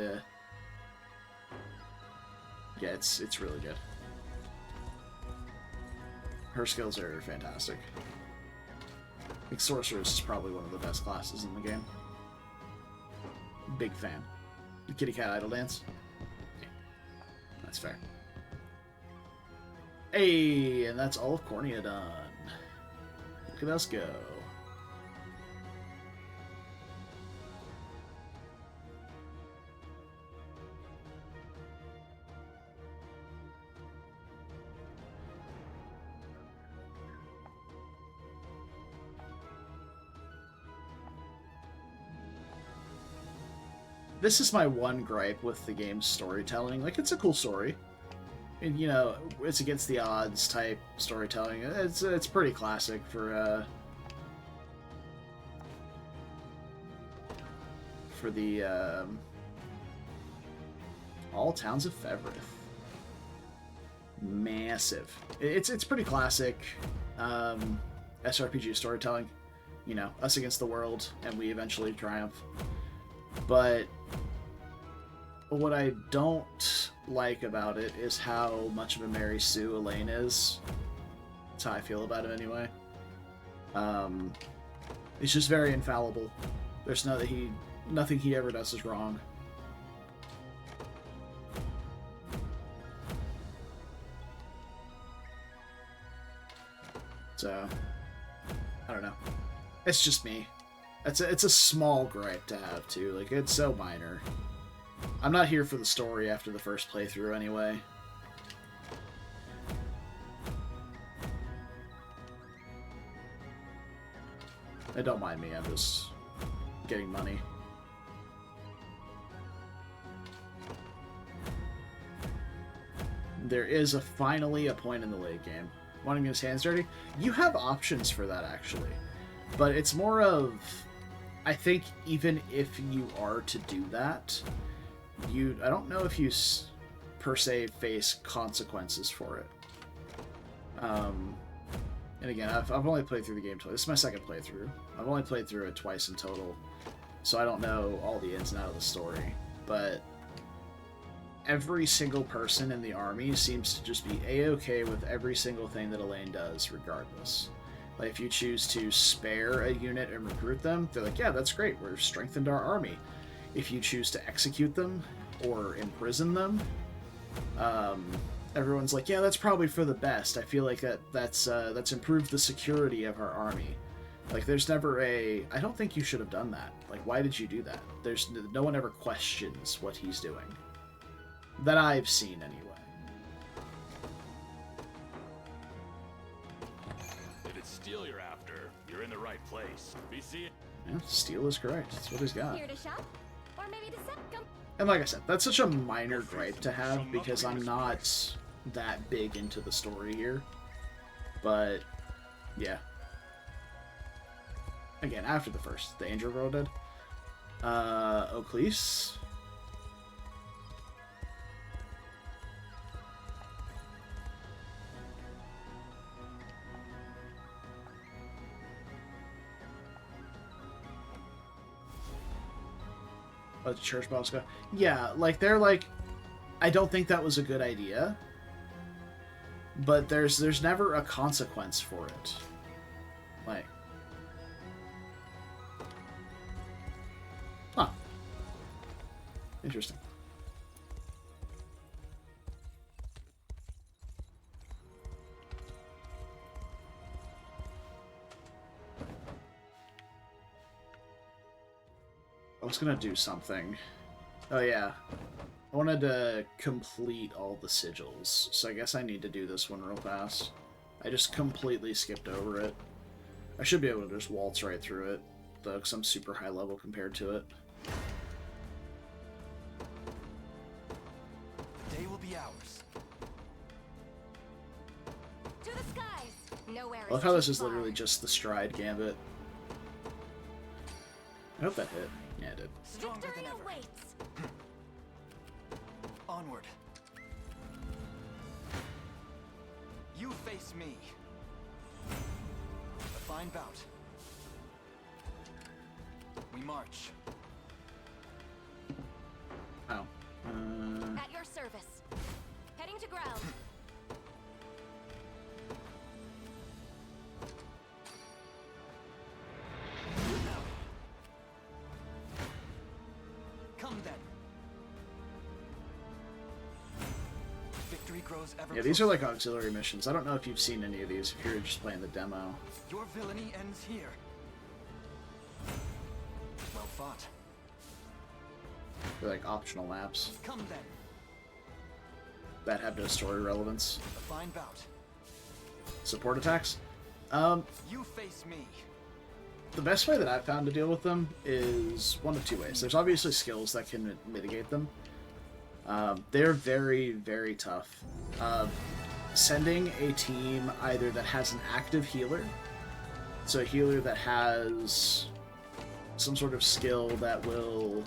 yeah, it's really good. Her skills are fantastic. I think Sorceress is probably one of the best classes in the game. Big fan. The Kitty Cat Idle Dance? Yeah, that's fair. Hey, and that's all of Cornea done. Look at us go. This is my one gripe with the game's storytelling. Like, it's a cool story. And, you know, it's against the odds type storytelling. It's pretty classic for the all towns of Fevrith. Massive. It's pretty classic SRPG storytelling. You know, us against the world, and we eventually triumph. But what I don't like about it is how much of a Mary Sue Elaine is. That's how I feel about it anyway. He's just very infallible. There's nothing he ever does is wrong. So, I don't know. It's just me. It's a small gripe to have, too. Like, it's so minor. I'm not here for the story after the first playthrough, anyway. Don't mind me, I'm just getting money. There is finally a point in the late game. Wanting his hands dirty? You have options for that, actually. But it's more of... I think even if you are to do that, I don't know if you per se face consequences for it. And again, I've only played through the game twice. This is my second playthrough. I've only played through it twice in total, so I don't know all the ins and outs of the story. But every single person in the army seems to just be a-okay with every single thing that Elaine does, regardless. Like, if you choose to spare a unit and recruit them, they're like, yeah, that's great, we've strengthened our army. If you choose to execute them or imprison them, everyone's like, yeah, that's probably for the best. I feel like that's improved the security of our army. Like, there's never I don't think you should have done that. Like, why did you do that? No one ever questions what he's doing. That I've seen, anyway. If it's steel you're after, you're in the right place. Be seeing. Yeah, steel is correct. That's what he's got. Here to shop, or maybe to come. And like I said, that's such a minor gripe to have because I'm not that big into the story here. But, yeah. Again, after the first, the Angel Girl did. Oaklease. Oh, the church bells go. Yeah, like, they're like, I don't think that was a good idea. But there's never a consequence for it. Like, huh. Interesting. I was gonna do something. Oh yeah. I wanted to complete all the sigils, so I guess I need to do this one real fast. I just completely skipped over it. I should be able to just waltz right through it, though, because I'm super high level compared to it. The day will be ours. To the skies. Nowhere I love how this is literally just the stride gambit. I hope that hit. Yeah, it did. Stronger than ever. Awaits. Onward. You face me. A fine bout. We march. Oh. At your service. Heading to ground. Come then. Victory grows ever Yeah, these are closer. like auxiliary missions. I don't know if you've seen any of these, if you're just playing the demo. Your villainy ends here. Well fought. They're like optional maps Come then. that have no story relevance. A fine bout. Support attacks? You face me. The best way that I've found to deal with them is one of two ways. There's obviously skills that can mitigate them. They're very, very tough. Sending a team either that has an active healer, so a healer that has some sort of skill that will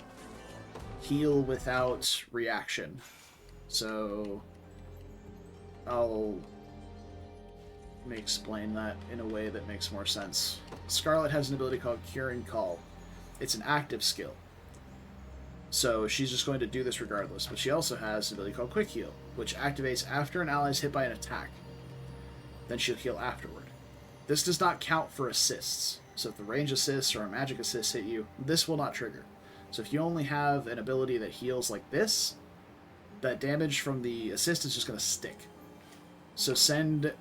heal without reaction. So let me explain that in a way that makes more sense. Scarlet has an ability called Curing Call. It's an active skill. So she's just going to do this regardless, but she also has an ability called Quick Heal, which activates after an ally is hit by an attack. Then she'll heal afterward. This does not count for assists. So if the range assist or a magic assist hit you, this will not trigger. So if you only have an ability that heals like this, that damage from the assist is just going to stick. So send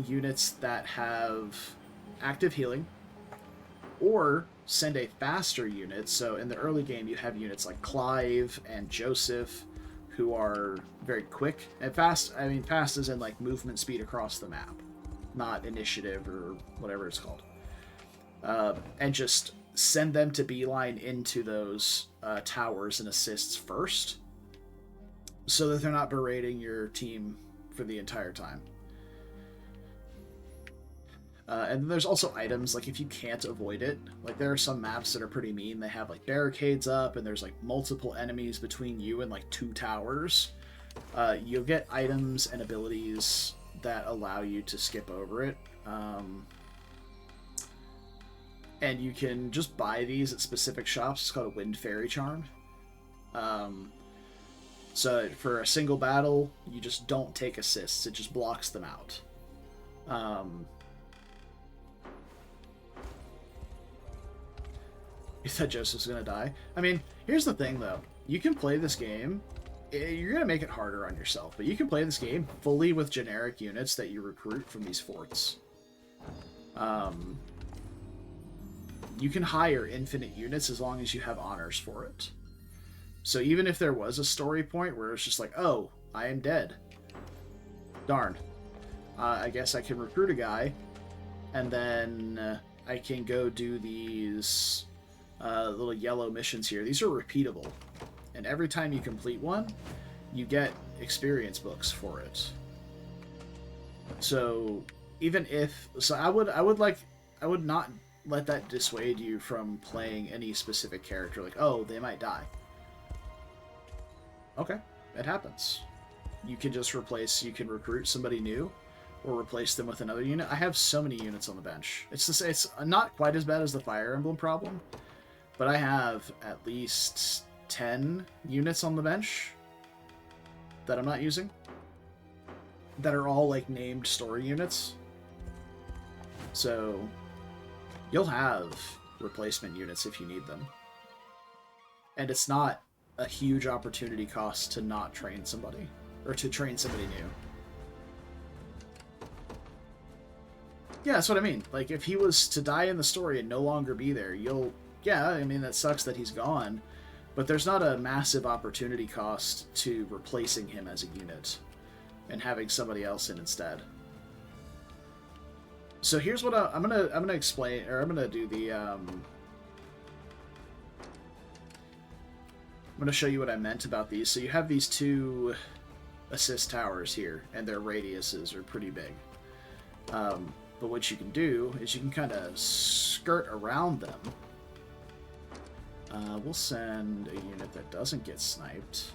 units that have active healing, or send a faster unit. So in the early game, you have units like Clive and Joseph, who are very quick and fast. I mean, fast is in like movement speed across the map, not initiative or whatever it's called. And just send them to beeline into those towers and assists first, so that they're not berating your team for the entire time. And then there's also items, like if you can't avoid it, like there are some maps that are pretty mean. They have like barricades up and there's like multiple enemies between you and like 2 towers. You'll get items and abilities that allow you to skip over it. And you can just buy these at specific shops. It's called a Wind Fairy Charm. So for a single battle, you just don't take assists. It just blocks them out. You thought Joseph's gonna die? I mean, here's the thing though. You can play this game. You're gonna make it harder on yourself, but you can play this game fully with generic units that you recruit from these forts. You can hire infinite units as long as you have honors for it. So even if there was a story point where it's just like, oh, I am dead. Darn. I guess I can recruit a guy, and then I can go do these little yellow missions here. These are repeatable, and every time you complete one, you get experience books for it. So even if I would not let that dissuade you from playing any specific character. Like, oh, they might die. Okay, it happens. You can just you can recruit somebody new, or replace them with another unit. I have so many units on the bench. It's not quite as bad as the Fire Emblem problem, but I have at least 10 units on the bench that I'm not using, that are all like named story units. So you'll have replacement units if you need them. And it's not a huge opportunity cost to not train somebody, or to train somebody new. Yeah, that's what I mean. Like, if he was to die in the story and no longer be there, yeah, I mean, that sucks that he's gone, but there's not a massive opportunity cost to replacing him as a unit and having somebody else in instead. So here's what I'm gonna explain, or I'm gonna do the I'm gonna show you what I meant about these. So you have these 2 assist towers here, and their radiuses are pretty big. But what you can do is you can kind of skirt around them. We'll send a unit that doesn't get sniped.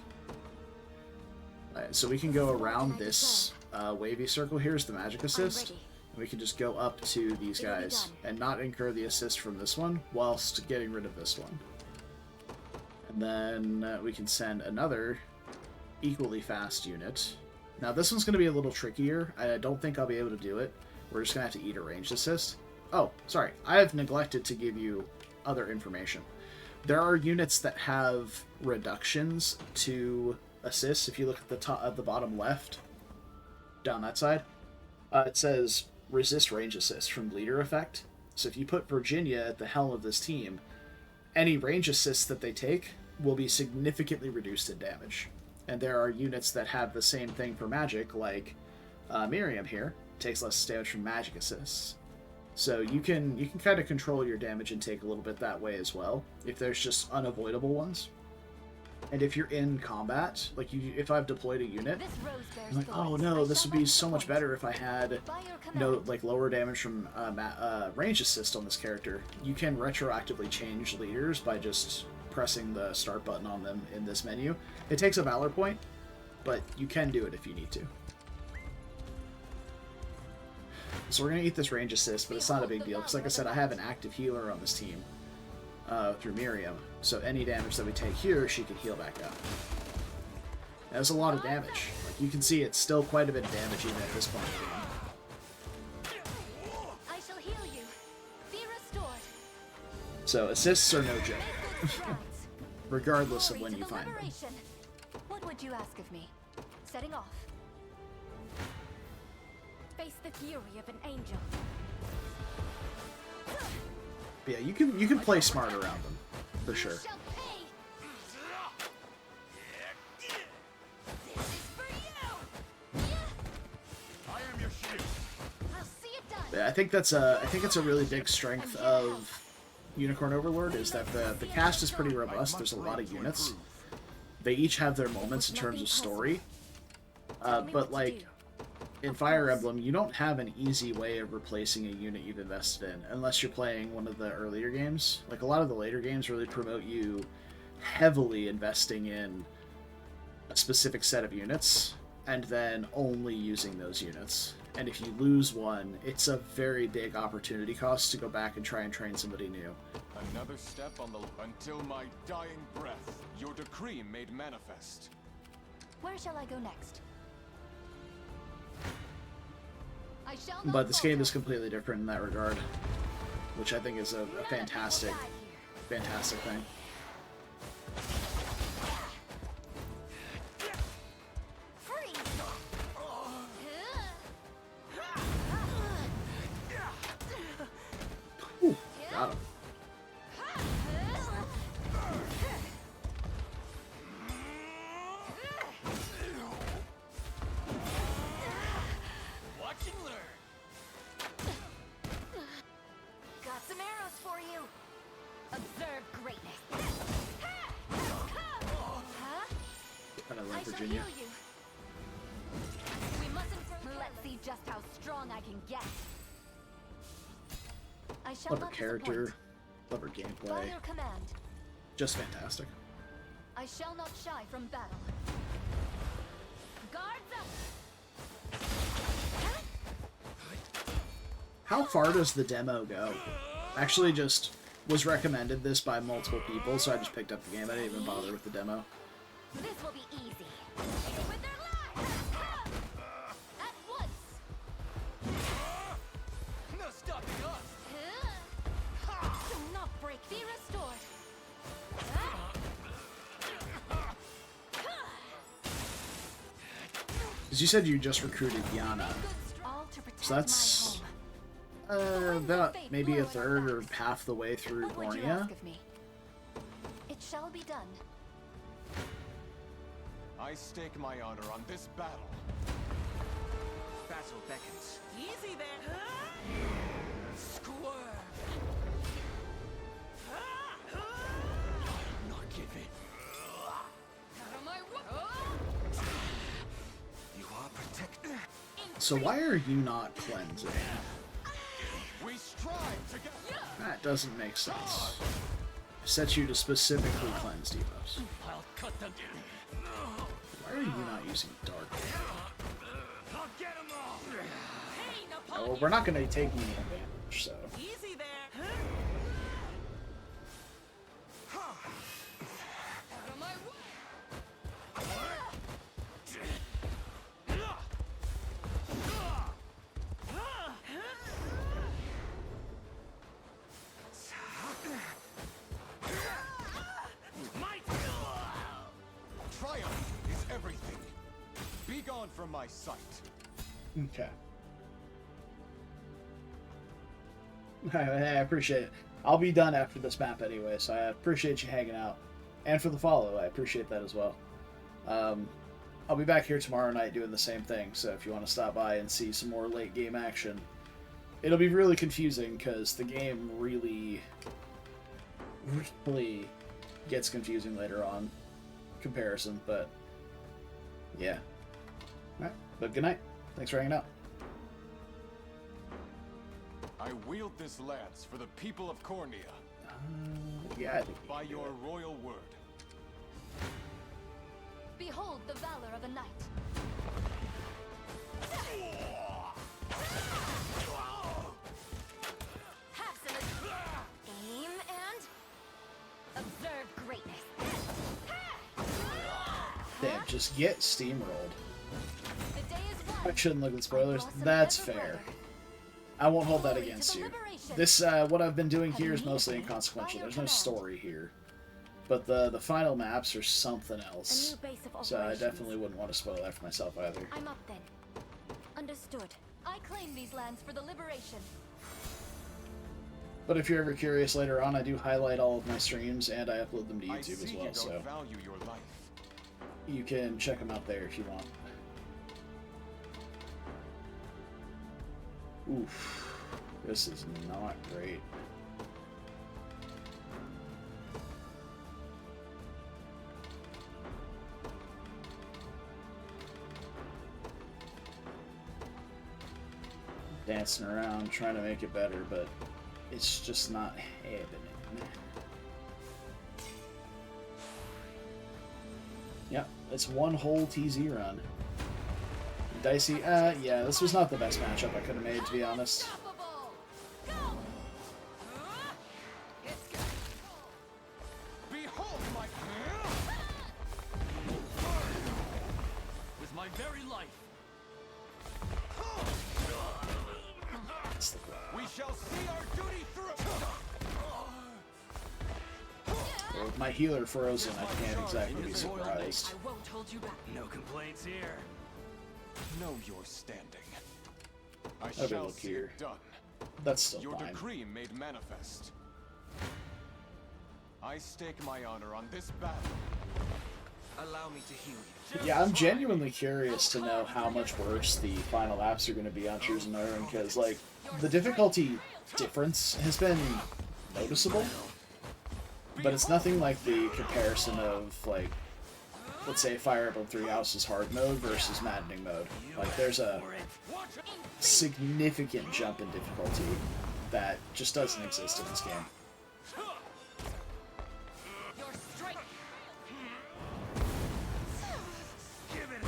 Right, so we can go around this wavy circle. Here's the magic assist. We can just go up to these guys and not incur the assist from this one, whilst getting rid of this one. And then we can send another equally fast unit. Now this one's going to be a little trickier. I don't think I'll be able to do it. We're just going to have to eat a ranged assist. Oh, sorry. I have neglected to give you other information. There are units that have reductions to assists. If you look at the top, at the bottom left, down that side, it says resist range assist from bleeder effect. So if you put Virginia at the helm of this team, any range assists that they take will be significantly reduced in damage. And there are units that have the same thing for magic, like Miriam here, takes less damage from magic assists. So you can kind of control your damage intake a little bit that way as well, if there's just unavoidable ones. And if you're in combat, like if I've deployed a unit, I'm like, oh no, this would be so much better if I had lower damage from range assist on this character. You can retroactively change leaders by just pressing the start button on them in this menu. It takes a valor point, but you can do it if you need to. So we're going to eat this range assist, but it's not a big deal, because like I said, I have an active healer on this team through Miriam, so any damage that we take here, she can heal back up. That's a lot of damage. Like, you can see it's still quite a bit of damage even at this point in the game. So assists are no joke, Make good strides. regardless of Glory when to you the find them. liberation. What would you ask of me? Setting off. Face the fury of an angel. But yeah, you can play smart around them, for sure. You shall pay. This is for you. I am your shield. I'll see it done. Yeah, I think it's a really big strength of Unicorn Overlord is that the cast is pretty robust. There's a lot of units. They each have their moments in terms of story, but like in Fire Emblem, you don't have an easy way of replacing a unit you've invested in unless you're playing one of the earlier games. Like a lot of the later games really promote you heavily investing in a specific set of units and then only using those units. And if you lose one, it's a very big opportunity cost to go back and try and train somebody new. Another step on the... Until my dying breath, your decree made manifest. Where shall I go next? I shall not But this game falter. is completely different in that regard, which I think is a fantastic, fantastic thing. Freeze! Ooh, got him. Watch and learn. Got some arrows for you. Observe greatness. Huh? Kind of I like shall Virginia. heal you. We mustn't grow. Let's see just how strong I can get. I shall Love her not character, disappoint. love her By gameplay, your command, just fantastic. I shall not shy from battle. Guards up. How far does the demo go? Actually, just was recommended this by multiple people, so I just picked up the game. I didn't even bother with the demo. This will be easy. With their lives. At once. No stopping us. Do not break. Be restored. Because you said you just recruited Yana, All to protect so that's my home. about maybe a third or half the way through What would you Gornia. ask of me? It shall be done. I stake my honor on this battle. Battle beckons. Easy there. Squirm. Not give in. Out of my way. You are protected. So why are you not cleansing? We strive together. That doesn't make sense. Set you to specifically cleanse debuffs. I'll cut them. Why are you not using dark? I'll get 'em all. Pain upon Oh, well, we're not going to take any damage, so. you. Easy there. Out of my way. Triumph is everything. Be gone from my sight. Okay. I appreciate it. I'll be done after this map anyway, so I appreciate you hanging out. And for the follow, I appreciate that as well. I'll be back here tomorrow night doing the same thing, so if you want to stop by and see some more late game action, it'll be really confusing because the game really gets confusing later on comparison, but yeah. Alright, but good night. Thanks for hanging out. I wield this lance for the people of Cornea. Yeah, I think you By can do your it. royal word. Behold the valor of a knight. Have some aim and observe greatness. Damn, just get steamrolled. The day is won. I shouldn't look at I spoilers. blossom That's ever fair. brighter. I won't hold that Glory to against the you. liberation. This, what I've been doing Have here you is needed mostly me? inconsequential. By your There's no command. story here. But the final maps are something A else. new base of So I operations. definitely wouldn't want to spoil that for myself either. I'm up then. Understood. I claim these lands for the liberation. But if you're ever curious later on, I do highlight all of my streams and I upload them to I YouTube see as you well, don't so value your life. you can check them out there if you want. Oof. This is not great. Dancing around trying to make it better, but it's just not happening. Yep, it's one whole TZ run. Dicey, yeah, this was not the best matchup I could have made, to be honest. Unstoppable! Go! Behold my... With my very life. We shall see our duty through. Well, with my healer frozen, I can't exactly be surprised. I won't hold you back. No complaints here. Know your standing. I Okay, shall look see here. it done. That's still Your fine. decree made manifest. I stake my honor on this battle. Allow me to heal you. Yeah, I'm genuinely curious to know how much worse the final apps are going to be on Zenoiran, because, like, the difficulty difference has been noticeable, but it's nothing like the comparison of, like, let's say Fire Emblem Three Houses hard mode versus maddening mode. Like, there's a significant jump in difficulty that just doesn't exist in this game. Your strength. Give it.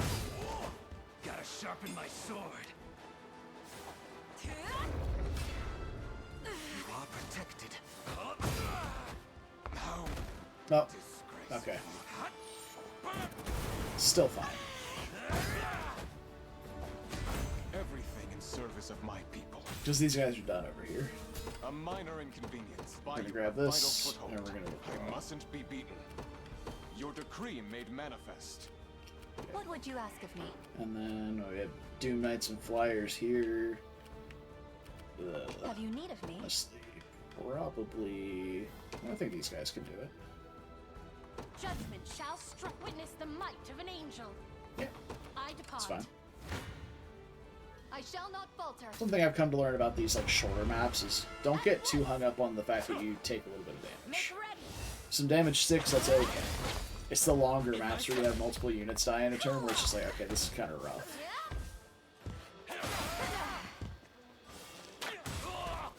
Gotta sharpen my sword. You are protected. Oh, okay. Still fine. Everything in service of my people. Because these guys are done over here. A minor inconvenience. We're Buy gonna you grab a this, vital and foothold. we're gonna withdraw. I mustn't be beaten. Your decree made manifest. What would you ask of me? And then we have Doom Knights and Flyers here. Have you need of me? Honestly, probably... I think these guys can do it. Judgment shall witness the might of an angel. Yeah, I depart. that's fine. I shall not falter. Something I've come to learn about these like shorter maps is don't get too hung up on the fact that you take a little bit of damage. Make ready. Some damage sticks, that's okay. It's the longer maps where you have multiple units die in a turn where it's just like, okay, this is kind of rough.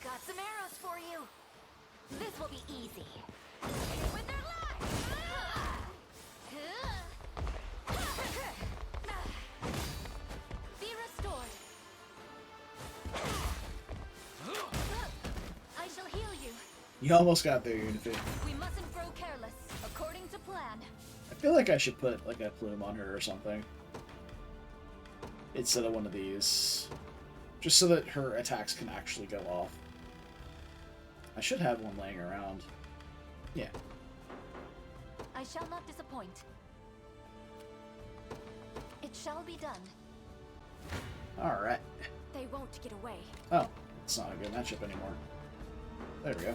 Got some arrows for you. This will be easy. With their Be restored. I shall heal you. You almost got there, Unity. We mustn't grow careless. According to plan. I feel like I should put like a plume on her or something. Instead of one of these. Just so that her attacks can actually go off. I should have one laying around. Yeah. I shall not disappoint. It shall be done. Alright. They won't get away. Oh, it's not a good matchup anymore. There we go.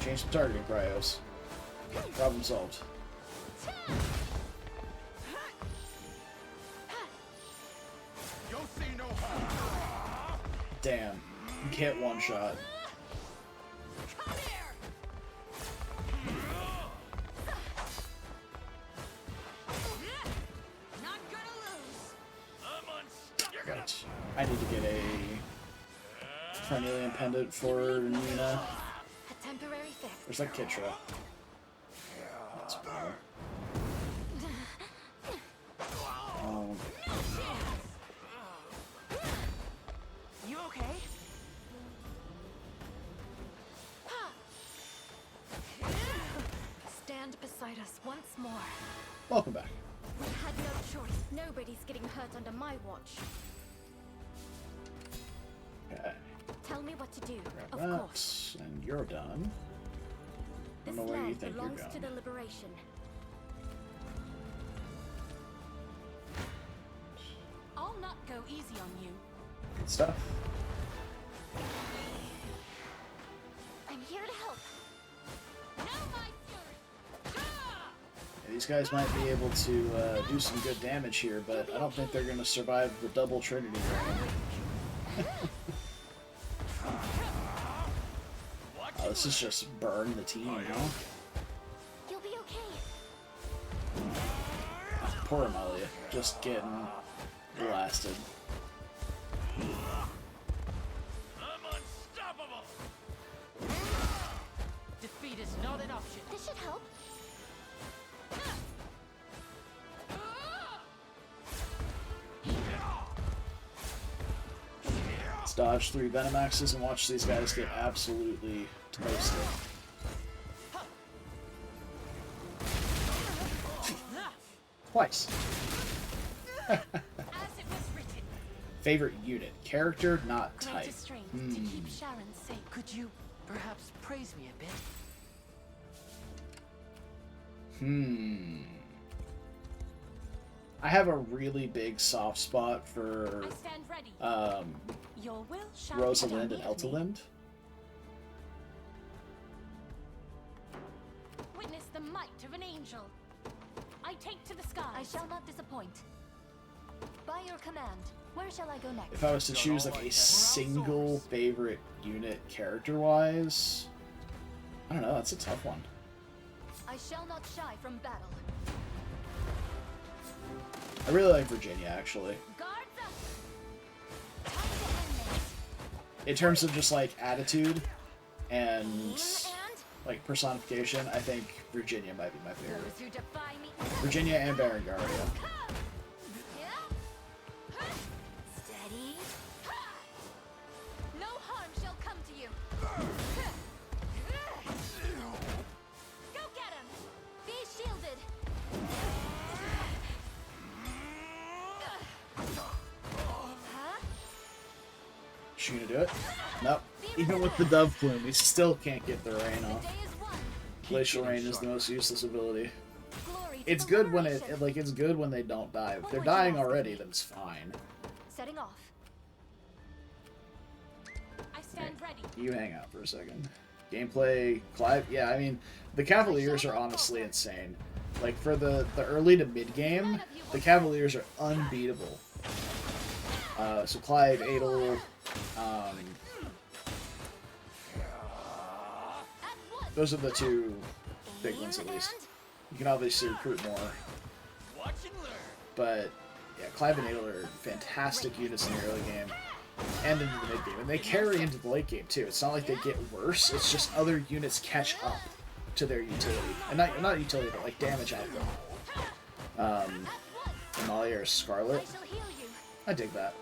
Change the targeting prios. Problem solved. You'll see no harm. Damn. Get one shot. Come here! Not gonna lose. I'm unstoppable. Got it. I need to get a Carnelian pendant for Nina. A temporary fix. Where's that Kitra? That's better. You okay? Stand beside us once more. Welcome back. We had no choice. Nobody's getting hurt under my watch. Okay. to do, of Grab course. that, and you're done. I This don't know where you land think you're belongs to going. the Liberation. I'll not go easy on you. Good stuff. I'm here to help. Now my fury! Yeah, these guys might be able to do some good damage here, but I don't think they're going to survive the double Trinity Rain. Oh, this is just burn the team, huh? You'll be okay. Poor Amalia, just getting blasted. I'm unstoppable! Defeat is not an option. This should help. Let's dodge 3 Venomaxes and watch these guys get absolutely toasted. Twice. As it was written, Favorite unit. Character, not greater type. strength to keep Sharon's safe. Could you perhaps praise me a bit? I have a really big soft spot for I stand ready. Your will shall Rosalind be and done with me. Eltalind. Witness the might of an angel. I take to the skies. I shall not disappoint. By your command, where shall I go next? If I was to choose like a single favorite unit character-wise, I don't know, that's a tough one. I shall not shy from battle. I really like Virginia, actually. Guards up! Time to end this. In terms of just like attitude and And like personification, I think Virginia might be my favorite. those who defy me. Virginia and Berengaria. Yeah? Steady. No harm shall come to you. Go get him. Be shielded. Huh? She gonna do it? Nope. Even with the dove plume, he still can't get the rain The off. day is won. Glacial rain is the most useless ability. Glory to It's the good when Liberation. it's good when they don't die. If What they're would you dying ask of already, me? then it's fine. Setting off. I stand ready. You hang out for a second. Gameplay, Clive. Yeah, I mean, the Cavaliers are honestly insane. Like for the early to mid game, the Cavaliers are unbeatable. So Clive, Adel, those are the two big ones at least. You can obviously recruit more, Watch and learn. but yeah, Clive and Adel are fantastic units in the early game and into the mid game, and they carry into the late game too. It's not like they get worse; it's just other units catch up to their utility, and not utility, but like damage output. Amalia or Scarlet, I shall heal you. I dig that.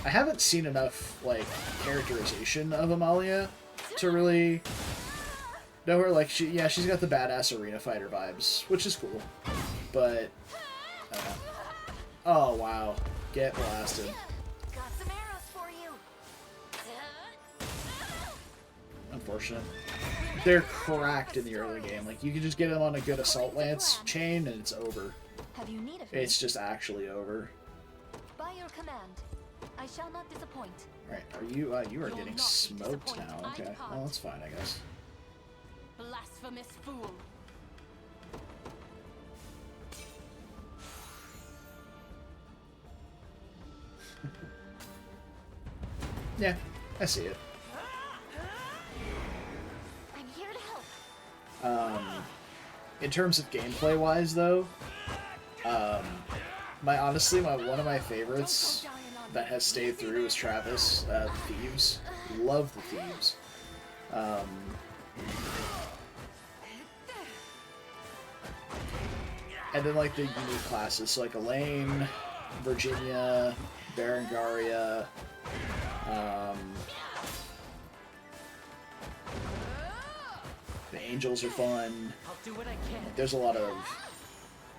I haven't seen enough like characterization of Amalia to really know her. Like she's got the badass arena fighter vibes, which is cool. But I don't know. Oh wow, get blasted. Got some arrows for you. Unfortunate. They're cracked in the early game. Like you can just get them on a good assault lance chain and it's over. Have you need of me? It's just actually over. By your command, I shall not disappoint. Right? Are you? You are You'll getting not be smoked disappointed. now. I Okay. depart. Well, that's fine, I guess. Blasphemous fool. Yeah, I see it. I'm here to help. In terms of gameplay wise, though, one of my favorites that has stayed through is Travis, the Thieves. Love the Thieves. And then like the unique classes, so like Elaine, Virginia, Berengaria, the Angels are fun. I'll do what I can. There's a lot of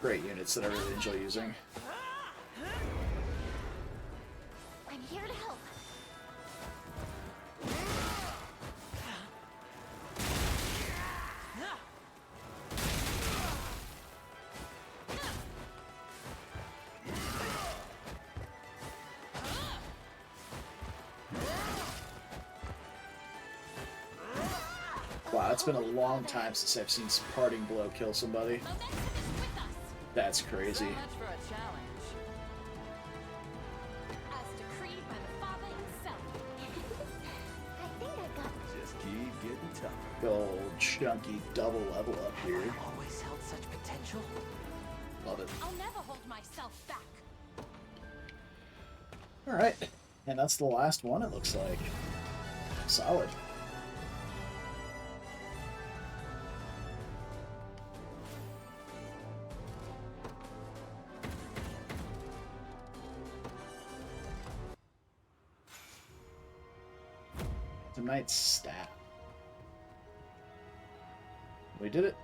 great units that I really enjoy using. I'm here to help. Wow, it's been a long time since I've seen Parting Blow kill somebody. Momentum is with us. That's crazy. So much for a challenge. As decreed by the Father himself. I think I got Just keep getting tougher. Gold, chunky, double level up here. Always held such potential. Love it. I'll never hold myself back. Alright, and that's the last one, it looks like. Solid. Tonight's stat. We did it.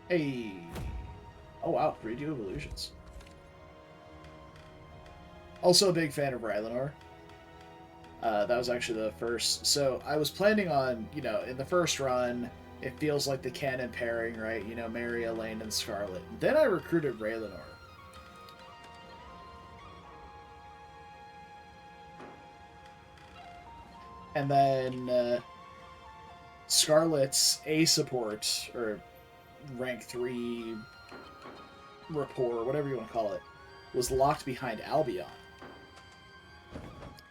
Hey. Oh wow, redo evolutions. Also a big fan of Rylanor. That was actually the first. So I was planning on, you know, in the first run, it feels like the canon pairing, right? You know, Mary, Elaine, and Scarlet. Then I recruited Rylanor. And then Scarlet's A support, or rank 3 rapport, whatever you want to call it, was locked behind Albion.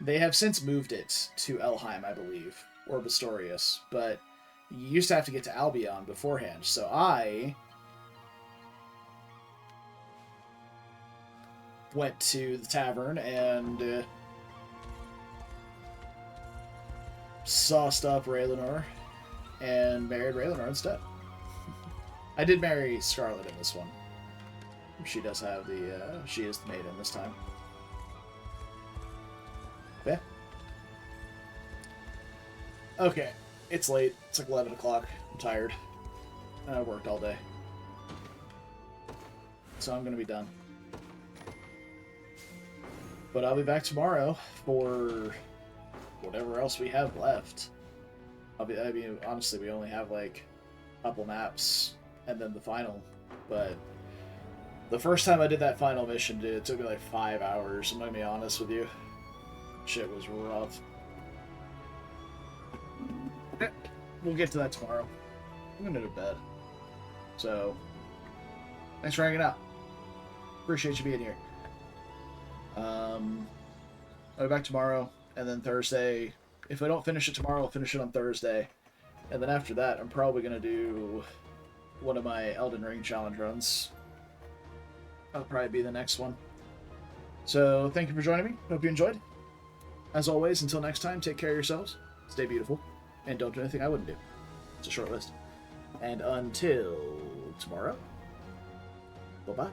They have since moved it to Elheim, I believe, or Bastorius, but you used to have to get to Albion beforehand, so I went to the tavern and sauced up Raylanor and married Raylanor instead. I did marry Scarlet in this one. She does have the, she is the maiden this time. Yeah. Okay, it's late. It's like 11 o'clock. I'm tired. I worked all day. So I'm gonna be done. But I'll be back tomorrow for whatever else we have left. I mean, honestly, we only have like a couple maps and then the final. But the first time I did that final mission, dude, it took me like 5 hours. I'm gonna be honest with you. Shit was rough. We'll get to that tomorrow. I'm gonna go to bed. So, thanks for hanging out. Appreciate you being here. I'll be back tomorrow, and then Thursday. If I don't finish it tomorrow, I'll finish it on Thursday. And then after that, I'm probably gonna do one of my Elden Ring challenge runs. That'll probably be the next one. So, thank you for joining me. Hope you enjoyed. As always, until next time, take care of yourselves, stay beautiful, and don't do anything I wouldn't do. It's a short list. And until tomorrow, bye-bye.